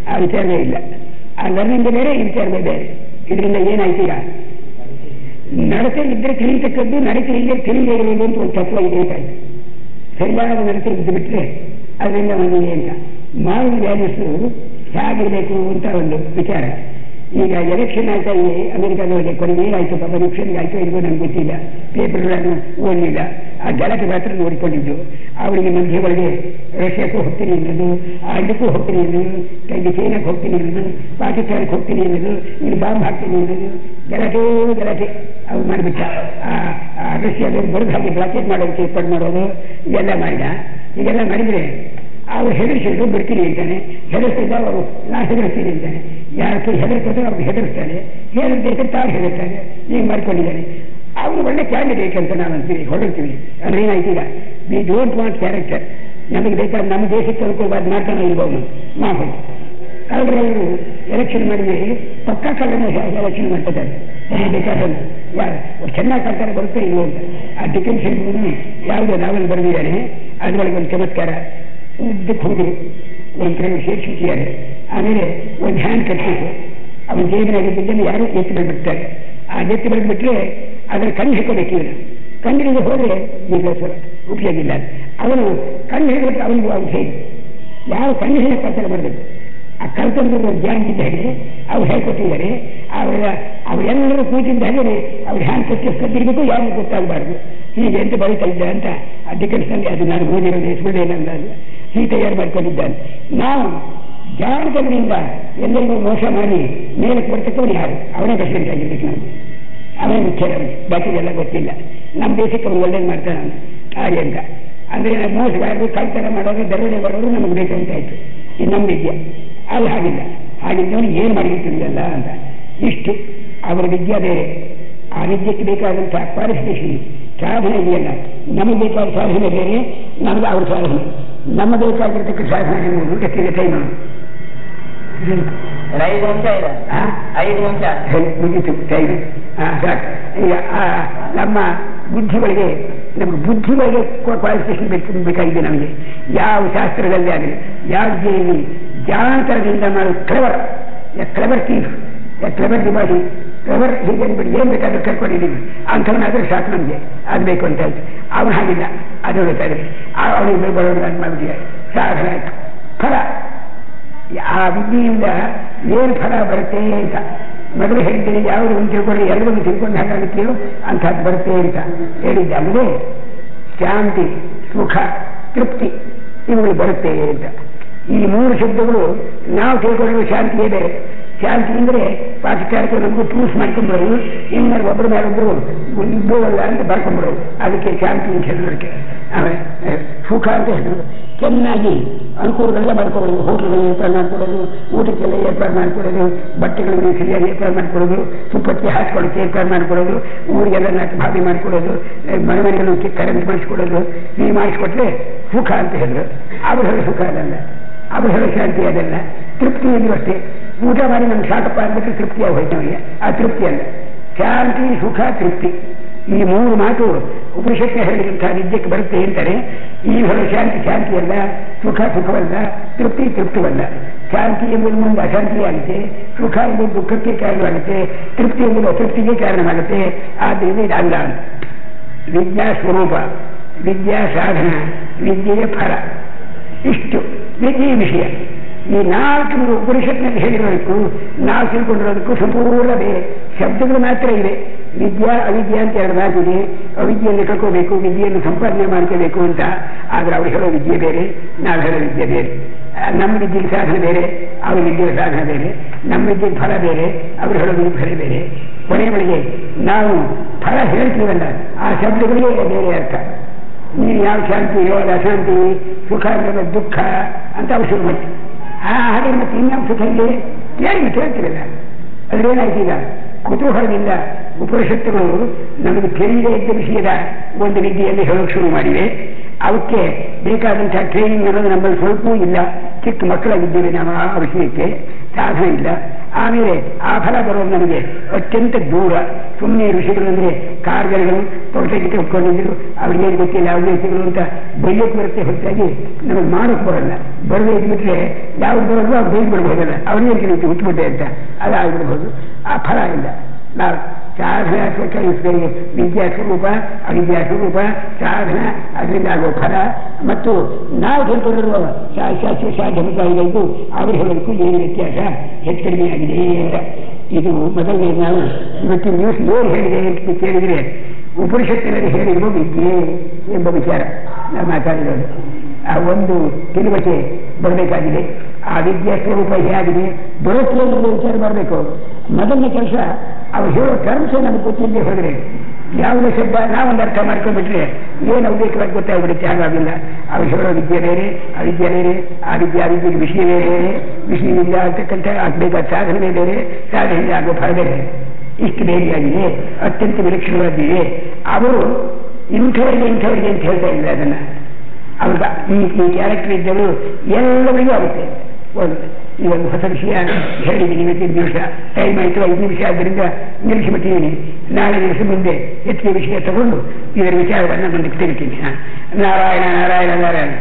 ಆ ವಿಚಾರವೇ ಇಲ್ಲ. ಆ ಲರ್ನಿಂಗ್ ಬೇರೆ, ಈ ವಿಚಾರವೇ ಬೇರೆ. ಇದರಿಂದ ಏನಾಯ್ತು, ಈಗ ನಡತೆ ಇದ್ರೆ ತಿಳಿಯತಕ್ಕದ್ದು, ನಡತೆ ಇಲ್ಲೇ ತಿಳಿಯಲಿರುವುದು ಅಂತ ಒಂದು ತತ್ವ ಇದೆ ಅಂತಾಯ್ತು. ಸರಿಯಾದ ನಡತೆ ಇದ್ದು ಬಿಟ್ಟರೆ ಅದರಿಂದ ಬಂದಿದೆ ಅಂತ ಮಾರಲ್ ವ್ಯಾಲ್ಯೂಸು ಹೇಗಿರಬೇಕು ಅಂತ ಒಂದು ವಿಚಾರ. ಈಗ ಎಲೆಕ್ಷನ್ ಆಯ್ತಾ ಇದೆ ಅಮೆರಿಕಾದೊಳಗೆ, ಕೊನೆಗೆ ಏನಾಯ್ತು ಪಾಪ, ಎಲೆಕ್ಷನ್ಗೆ ಆಯ್ತು ಇಲ್ವೋ ನನಗೆ ಗೊತ್ತಿಲ್ಲ, ಪೇಪರ್ಗಳನ್ನು ಓದಲಿಲ್ಲ. ಆ ಗಲಾಟೆ ಮಾತ್ರ ನೋಡಿಕೊಂಡಿದ್ದು. ಅವರಿಗೆ ಮಧ್ಯೆ ಒಳಗೆ ರಷ್ಯಾಕ್ಕೂ ಹೋಗ್ತೀನಿ ಅನ್ನೋದು, ಅದಕ್ಕೂ ಹೋಗ್ತೀನಿ ಅನ್ನೋದು, ಕೈಗೆ ಚೈನಾಕ್ಕೆ ಹೋಗ್ತೀನಿ ಅನ್ನೋದು, ಪಾಕಿಸ್ತಾನಕ್ಕೆ ಹೋಗ್ತೀನಿ ಅನ್ನೋದು, ಇಲ್ಲಿ ಬಾಂಬ್ ಹಾಕ್ತೀನಿ ಅನ್ನೋದು, ಗಲಾಟೆ ಅವ್ರು ಮಾಡಿಬಿಟ್ಟ. ಆ ರಷ್ಯಾದವ್ರು ಬರೆದು ಹಾಗೆ ಬ್ಲಾಕೇಟ್ ಮಾಡೋದಕ್ಕೆ ಏರ್ಪಾಡು ಮಾಡೋದು ಇವೆಲ್ಲ ಮಾಡಿದ. ಹೀಗೆಲ್ಲ ಮಾಡಿದರೆ ಅವ್ರು ಹೆದರಿಸಿದ್ರು, ಬಿಡ್ತೀನಿ ಅಂತಾನೆ. ಹೆದರಿಸಿದ ಅವರು ನಾ ಹೆದರಿಸ್ತೀನಿ ಅಂತಾನೆ. ಯಾಕೆ ಹೆದರ್ಕೋದ್ರೆ ಅವ್ರು ಹೆದರಿಸ್ತಾನೆ, ಹೇಳಬೇಕು ತಾವು ಹೆದರ್ತಾನೆ. ಈಗ ಮಾಡ್ಕೊಂಡಿದ್ದಾನೆ. ಅವರು ಒಳ್ಳೆ ಕ್ಯಾಂಡಿಡೇಟ್ ಅಂತ ನಾವು ಅಂತೀವಿ, ಹೊರಡ್ತೀವಿ. ಅಂದ್ರೆ ಏನಾಯ್ತು, ಈಗ ವಿ ಡೋಂಟ್ ವಾಂಟ್ ಕ್ಯಾರೆಕ್ಟರ್. ನಮಗೆ ಬೇಕಾದ ನಮ್ಮ ದೇಶಕ್ಕೆ ಅನುಕೂಲವಾದ ಮಾಡ್ತಾನೆ ಇರ್ಬೋದು ಮಾಡ್ಬೋದು. ಕಳೆದವರು ಎಲೆಕ್ಷನ್ ಮಾಡಿದ್ರೆ ಪಕ್ಕಾ ಕಳೆದ ಎಲೆಕ್ಷನ್ ಮಾಡ್ತಾರೆ ಬೇಕಾದನ್ನು. ಚೆನ್ನಾಗಿ ಕಾಡ್ತಾರೆ ಬರುತ್ತೆ ಇದು ಅಂತ. ಆ ಡಿಕೆನ್ಸ್ ಹೇಳಿದ್ರು ಯಾವುದೋ ನಾವೆಲ್ ಬರೆದಿದ್ದಾನೆ, ಅದರೊಳಗೆ ಒಂದು ಚಮತ್ಕಾರ ಉದ್ದಕ್ಕೆ ಹೋಗಿ ಒಂದು ಕಡೆ ಸೇರಿಸಿದ್ದಾರೆ. ಆಮೇಲೆ ಒಂದು ಹ್ಯಾಂಡ್ ಕಟ್ಟಿಟ್ಟು ಅವನ ಜೇಬಿನಾಗಿದ್ದನ್ನು ಯಾರು ಎತ್ತಿ ಬೆಳೆದ್ಬಿಡ್ತಾರೆ. ಆ ಎತ್ತಿ ಬೆಳೆದ್ಬಿಟ್ರೆ ಅದನ್ನು ಕಣ್ಣು ಹಿಡ್ಕೋಬೇಕಿಲ್ಲ. ಕಣ್ಣಿಗೆ ಹೋದರೆ ಈಗ ಉಪಯೋಗ ಇಲ್ಲ. ಅವನು ಕಣ್ಣು ಹಿಡಿದ್ರೆ ಅವನಿಗೂ ಅವ್ರು ಹೇಗೆ ಯಾವ ಕಣ್ಣು ಹೇಳಿ ಕರ್ತನೆ ಬರಬೇಕು. ಆ ಕರ್ತನ ಜಾಣಿದ್ದ ಹಾಗೆ ಅವ್ರು ಹೇಳ್ಕೊಟ್ಟಿದ್ದಾರೆ. ಅವರೆಲ್ಲರೂ ಕೂತಿದ್ದ ಹಾಗೆ ಅವ್ರು ಹ್ಯಾಂಡ್ ಕಟ್ಟಿ ಕಟ್ಟಿರಬೇಕು, ಯಾರಿಗೂ ಗೊತ್ತಾಗಬಾರ್ದು. ಹೀಗೆ ಅಂತ ಬರೀತಾ ಇದ್ದ ಅಂತ ಆ ಡಿಕೆನ್ಸ್ನಲ್ಲಿ ಅದು ನಾನು ಓದಿರೋದು ಸುಳ್ಳೇನಲ್ಲ, ಹೀಗೆ ತಯಾರು ಮಾಡ್ಕೊಂಡಿದ್ದಾನೆ. ನಾವು ಜಾಣತನದಿಂದ ಎಲ್ಲರಿಗೂ ಮೋಸ ಮಾಡಿ ಮೇಲಕ್ಕೆ ಬರ್ತಕ್ಕವನು ಯಾರು? ಅವನೇ ಪ್ರೆಸಿಡೆಂಟ್ ಆಗಿರ್ಬೇಕು. ನಮಗೆ ಅವನೇ ಮುಖ್ಯ. ನಮಗೆ ಬಾಕಿದೆಲ್ಲ ಗೊತ್ತಿಲ್ಲ. ನಮ್ಮ ದೇಶಕ್ಕೆ ಅವ್ರು ಒಳ್ಳೇದು ಮಾಡ್ತಾನೆ ಹಾಗೆ ಅಂತ. ಅಂದರೆ ನಾವು ಮೋಸಗಾರರು ಕಳ್ತನ ಮಾಡೋರು ದರೋಡೆ ಬರೋರು ನಮಗೆ ಬೇಕಂತಾಯ್ತು. ಇದು ನಮ್ಮ ವಿದ್ಯೆ. ಅಲ್ಲಿ ಹಾಗಿಲ್ಲ. ಹಾಗಿದ್ದವನು ಏನು ಮಾಡಿರ್ತಿಲ್ಲ ಅಂತ. ಇಷ್ಟು ಅವರ ವಿದ್ಯೆ ಬೇರೆ. ಆ ವಿದ್ಯೆಗೆ ಬೇಕಾದಂಥ ಕ್ವಾಲಿಫಿಕೇಶನ್ ಸಾಧನೆ ಇದೆಯಲ್ಲ, ನಮಗೆ ಬೇಕಾದ ಸಾಧನೆ ಬೇರೆ, ನಮಗೆ ಅವ್ರ ಸಾಧನೆ. ನಮ್ಮ ಬೇಕಾಗಿರ್ತಕ್ಕ ಸಾಧನೆ ಎನ್ನುವುದು ಕೆತ್ತಿಗೆ ಟೈಮ್ ಮುಗಿತು ಟೈಮ್ ಸಾಕು. ಈಗ ನಮ್ಮ ಬುದ್ಧಿಗಳಿಗೆ ಕ್ವಾಲಿಫಿಕೇಶನ್ ಬೇಕಾಗಿದೆ. ನಮಗೆ ಯಾವ ಶಾಸ್ತ್ರದಲ್ಲಿ ಆಗಲಿ, ಯಾವ ವಿದ್ಯೆಯಲ್ಲಿ ಜಾಣತನದಿಂದ ನಾವು ಕ್ಲೆವರ್ ತೀಫ್, ಕ್ಲೆವರ್ ದಿಮಾಡಿ, ಕ್ಲೆವರ್ ಹೀಗೆ ಅಂದ್ಬಿಟ್ಟು ಏನು ಬೇಕಾದ್ರೂ ಕರ್ಕೊಂಡಿದ್ದೀವಿ ಅಂಥವನಾದ್ರೆ ಸಾಕು ನಮಗೆ. ಅದು ಬೇಕು ಅಂತ ಆಯ್ತು. ಅವನು ಹಾಗಿಲ್ಲ, ಅದು ಬೇಕಾದ್ರೆ ಅವನಿಗೆ ಬರೋದು ನಾನು ಮಾಡಿಬಿಟ್ಟಿದೆ. ಸಾಧನೆ ಆಯ್ತು. ಫಲ ಆ ವಿದ್ಯೆಯಿಂದ ಏನು ಫಲ ಬರುತ್ತೆ ಅಂತ ಮೊದಲು ಹೇಳಿದ್ದೇನೆ. ಯಾವುದು ಒಂದು ತಿಳ್ಕೊಂಡ್ರೆ ಎಲ್ಲರೂ ತಿಳ್ಕೊಂಡು ಹಾಗಾಗುತ್ತೆಯೋ ಅಂಥದ್ದು ಬರುತ್ತೆ ಅಂತ ಹೇಳಿದ್ದೆ. ಅಲ್ಲದೆ ಶಾಂತಿ, ಸುಖ, ತೃಪ್ತಿ ಇವುಗಳು ಬರುತ್ತೆ ಅಂತ. ಈ ಮೂರು ಶಬ್ದಗಳು ನಾವು ತಿಳ್ಕೊಳ್ಳೋ ಶಾಂತಿಯೇ ಬೇರೆ. ಶಾಂತಿ ಅಂದರೆ ಪಾಠಕಾರಕ್ಕೆ ನಮಗೂ ಪ್ರೂಫ್ ಮಾಡ್ಕೊಂಡ್ಬರೋದು, ಇನ್ನು ಒಬ್ಬರು ಮೇಲೊಬ್ಬರು ಇಬ್ಬರಲ್ಲ ಅಂತ ಬರ್ಕೊಂಡ್ಬಿಡೋದು. ಅದಕ್ಕೆ ಶಾಂತಿ ಅಂತ ಹೇಳೋದಕ್ಕೆ. ಆಮೇಲೆ ಸುಖ ಅಂತ ಹೇಳಿದ್ರು ಚೆನ್ನಾಗಿ ಅನುಕೂಲಗಳೆಲ್ಲ ಮಾಡ್ಕೊಡೋದು. ಹೋಟೆಲ್ಗಳು ಏರ್ಪಾಡು ಮಾಡ್ಕೊಡೋದು, ಊಟಕ್ಕೆಲ್ಲ ಏರ್ಪಾಡು ಮಾಡ್ಕೊಡೋದು, ಬಟ್ಟೆಗಳನ್ನು ಸರಿಯಾಗಿ ಏರ್ಪಾಡು ಮಾಡ್ಕೊಡೋದು, ಸುಪ್ಪತ್ತಿ ಹಾಸ್ಕೊಳ್ಳೋಕ್ಕೆ ಏರ್ಪಾಡು ಮಾಡ್ಕೊಡೋದು, ಊರಿಗೆಲ್ಲ ನಾಲ್ಕು ಭಾವಿ ಮಾಡ್ಕೊಡೋದು, ಮನೆಗಳಿಗೆ ಕರೆಂಟ್ ಮಾಡಿಸ್ಕೊಡೋದು. ಹೀಗೆ ಮಾಡಿಸ್ಕೊಟ್ರೆ ಸುಖ ಅಂತ ಹೇಳಿದ್ರು. ಅವ್ರು ಹೇಳೋ ಸುಖ ಅದಲ್ಲ, ಅವ್ರು ಹೇಳೋ ಶಾಂತಿ ಅದಲ್ಲ. ತೃಪ್ತಿಯಲ್ಲೂ ಅಷ್ಟೇ. ಊಟ ಮಾಡಿ ನಮ್ಗೆ ಸಾಕಪ್ಪ ಅಂದ್ಬಿಟ್ಟು ತೃಪ್ತಿಯಾಗಿ ಹೋಯ್ತು ನಮಗೆ. ಆ ತೃಪ್ತಿ ಅಲ್ಲ. ಶಾಂತಿ, ಸುಖ, ತೃಪ್ತಿ ಈ ಮೂರು ಮಾತು ಉಪನಿಷತ್ನ ಹೇಳಿದಂತಹ ವಿದ್ಯೆಗೆ ಬರುತ್ತೆ ಅಂತಾರೆ. ಈ ಹೇಳೋ ಶಾಂತಿ ಶಾಂತಿಯಲ್ಲ, ಸುಖ ಸುಖವಲ್ಲ, ತೃಪ್ತಿ ತೃಪ್ತಿವಲ್ಲ. ಶಾಂತಿ ಎಂಬುದು ಮುಂದೆ ಅಶಾಂತಿಯಾಗುತ್ತೆ, ಸುಖ ಎಂಬುದು ದುಃಖಕ್ಕೆ ಕಾರಣವಾಗುತ್ತೆ, ತೃಪ್ತಿ ಎಂಬುದು ಅತೃಪ್ತಿಗೆ ಕಾರಣವಾಗುತ್ತೆ. ಆದ್ದರಿಂದ ಇದು ಅಲ್ಲ. ವಿದ್ಯಾ ಸ್ವರೂಪ, ವಿದ್ಯಾ ಸಾಧನ, ವಿದ್ಯೆಯ ಫಲ, ಇಷ್ಟು ವಿದ್ಯೆಯ ವಿಷಯ. ಈ ನಾಲ್ಕು ಉಪನಿಷತ್ನಲ್ಲಿ ಹೇಳಿರೋದಕ್ಕೂ ನಾವು ತಿಳ್ಕೊಂಡಿರೋದಕ್ಕೂ ಸಂಪೂರ್ಣ ಬೇರೆ. ಶಬ್ದಗಳು ಮಾತ್ರ ಇದೆ. ವಿದ್ಯಾ ಅವಿದ್ಯಾ ಅಂತ ಎರಡು ಮಾತಿದೆ. ಅವಿದ್ಯೆಯನ್ನು ಕಳ್ಕೋಬೇಕು, ವಿದ್ಯೆಯನ್ನು ಸಂಪಾದನೆ ಮಾಡ್ಕೋಬೇಕು ಅಂತ. ಆದರೆ ಅವ್ರು ಹೇಳೋ ವಿದ್ಯೆ ಬೇರೆ, ನಾವು ಹೇಳೋ ವಿದ್ಯೆ ಬೇರೆ. ನಮ್ಮ ವಿದ್ಯೆಗೆ ಸಾಧನೆ ಬೇರೆ, ಅವ್ರ ವಿದ್ಯೆಗೆ ಸಾಧನೆ ಬೇರೆ. ನಮ್ಮ ವಿದ್ಯೆಗೆ ಫಲ ಬೇರೆ, ಅವ್ರು ಹೇಳೋದು ಫಲ ಬೇರೆ. ಕೊನೆಗಳಿಗೆ ನಾವು ಫಲ ಹೇಳ್ತೀವಲ್ಲ, ಆ ಶಬ್ದಗಳಿಗೆ ಬೇರೆ ಅರ್ಥ. ನೀನು ಯಾವ ಶಾಂತಿ, ಯಾವಾಗ ಅಶಾಂತಿ, ಸುಖ ಅಂದ್ರೆ ದುಃಖ ಅಂತ ಅವ್ರು ಶುರು ಮಾಡ್ತೀವಿ. ಹಾಗೆ ಮತ್ತೆ ಇನ್ನೂ ಸುಖ ಇದೆ ಯಾರಿಗೆ ಕೇಳ್ತಿರಲ್ಲ. ಅದ್ರೇನಾಯ್ತು ಈಗ ಕುತೂಹಲದಿಂದ ಉಪನಿಷತ್ತುಗಳು ನಮಗೆ ತಿಳಿಯದೇ ಇದ್ದ ವಿಷಯದ ಒಂದು ವಿದ್ಯೆಯಲ್ಲಿ ಹೇಳೋಕೆ ಶುರು ಮಾಡಿವೆ. ಅವಕ್ಕೆ ಬೇಕಾದಂತಹ ಟ್ರೈನಿಂಗ್ ಅನ್ನೋದು ನಮ್ಮಲ್ಲಿ ಸ್ವಲ್ಪವೂ ಇಲ್ಲ. ಚಿಕ್ಕ ಮಕ್ಕಳಾಗಿದ್ದೇವೆ ನಾವು. ಆ ವಿಷಯಕ್ಕೆ ಸಾಧನೆ ಇಲ್ಲ. ಆಮೇಲೆ ಆ ಫಲ ಬರೋದು ನಮಗೆ ಅತ್ಯಂತ ದೂರ. ಸುಮ್ಮನೆ ಋಷಿಗಳು ಅಂದರೆ ಕಾರ್ಯಗಳು ತೊಟ್ಟೆಗಿಟ್ಟು ಹೊತ್ಕೊಂಡಿದ್ರು, ಅವ್ರಿಗೇನು ಗೊತ್ತಿಲ್ಲ ಅವ್ರಿಗೆ ಋಷಿಗಳು ಅಂತ ಬೈಯೋಕ್ಕೆ ಬರುತ್ತೆ ಹೊರತಾಗಿ ನಮಗೆ ಮಾಡೋಕ್ಕೆ ಬರೋಲ್ಲ. ಬರದೇ ಇದ್ಬಿಟ್ರೆ ಯಾವ್ದು ಬರೋದು ಅವ್ರು ಬೈದು ಬಿಡ್ಬೋದಲ್ಲ, ಅವ್ರಿಗೆ ಹುಟ್ಟುಬಿಟ್ಟೆ ಅಂತ ಅದು ಆಗ್ಬಿಡ್ಬೋದು. ಆ ಫಲ ಇಲ್ಲ. ನಾವು ಸಾಧನಾತ್ಮಕ ವಿದ್ಯಾ ಸ್ವರೂಪ, ಅವಿದ್ಯಾ ಸ್ವರೂಪ, ಸಾಧನ, ಅದರಿಂದ ಆಗುವ ಫಲ ಮತ್ತು ನಾವು ತಿಳ್ಕೊಂಡಿರುವ ಶಾಸ್ತ್ರ ಸಾಧನಗಳಿಗೂ ಅವರು ಹೇಳೋದಕ್ಕೂ ಏನು ವ್ಯತ್ಯಾಸ, ಹೆಚ್ಚು ಕಡಿಮೆ ಆಗಿದೆ ಅಂತ. ಇದು ಮೊದಲನೇ ನಾವು ಇವತ್ತಿನ ನ್ಯೂಸ್ ಏನು ಹೇಳಿದೆ ಅಂತ ಕೇಳಿದರೆ ಉಪನಿಷತ್ತಿನಲ್ಲಿ ಹೇಳಿರುವ ವಿದ್ಯೆ ಎಂಬ ವಿಚಾರ ನಾವು ಮಾತಾಡಿರೋದು. ಆ ಒಂದು ತಿಳುವಳಿಕೆ ಬರಬೇಕಾಗಿದೆ. ಆ ವಿದ್ಯಾ ಸ್ವರೂಪ ಹೇಗಿದೆ ಬರೋಕ್ಕೆ ವಿಚಾರ ಬರಬೇಕು. ಮೊದಲನೇ ಕೆಲಸ ಅವ್ರು ಹೇಳೋ ಟರ್ಮ್ಸ್ ನಮಗೆ ಗೊತ್ತಿಲ್ಲದೆ ಹೋದರೆ ಯಾವುದೇ ಶಬ್ದ ನಾವೊಂದು ಅರ್ಥ ಮಾಡ್ಕೊಂಡ್ಬಿಟ್ರೆ ಏನು ಅವಬೇಕವಾಗಿ ಗೊತ್ತಾಗ್ಬಿಡುತ್ತೆ. ಹಾಗಾಗಿಲ್ಲ. ಅವ್ರು ಹೇಳೋ ವಿದ್ಯೆ ಬೇರೆ, ಅವಿದ್ಯೆ ಬೇರೆ, ಆ ವಿದ್ಯೆಗೆ ವಿಷಯ ಬೇರೆ, ವಿಷಯದಿಂದ ಆಗ್ತಕ್ಕಂಥ ಆಗಬೇಕಾದ ಸಾಧನೆ ಬೇರೆ, ಸಾಧನೆಯಿಂದ ಆಗೋ ಫಲ ಬೇರೆ. ಇಷ್ಟು ಬೇರೆಯಾಗಿದೆ, ಅತ್ಯಂತ ವಿಲಕ್ಷಣವಾಗಿದೆ. ಅವರು ಇಂಥವರಿಗೆ ಅಂತ ಹೇಳ್ತಾ ಇಲ್ಲ ಅದನ್ನು. ಅವ್ರಿಗೆ ಈ ಕ್ಯಾರೆಕ್ಟರ್ ಇದ್ದವರು ಎಲ್ಲರಿಗೂ ಆಗುತ್ತೆ. ಒಂದು ಇದೊಂದು ಹೊಸ ವಿಷಯ ಹೇಳಿದ್ದೀನಿ. ಇವತ್ತಿನ ದಿವಸ ಟೈಮ್ ಆಯಿತು, 5 ನಿಮಿಷ, ಆದ್ದರಿಂದ ನಿಲ್ಲಿಸಿಬಿಟ್ಟಿದ್ದೀನಿ. ನಾಳೆ ದಿವಸ ಮುಂದೆ ಹೆಚ್ಚಿನ ವಿಷಯ ತಗೊಂಡು ಇದರ ವಿಚಾರವನ್ನು ಮುಂದಕ್ಕೆ ತೆಗಿತೀನಿ. ನಾರಾಯಣ ನಾರಾಯಣ ನಾರಾಯಣ.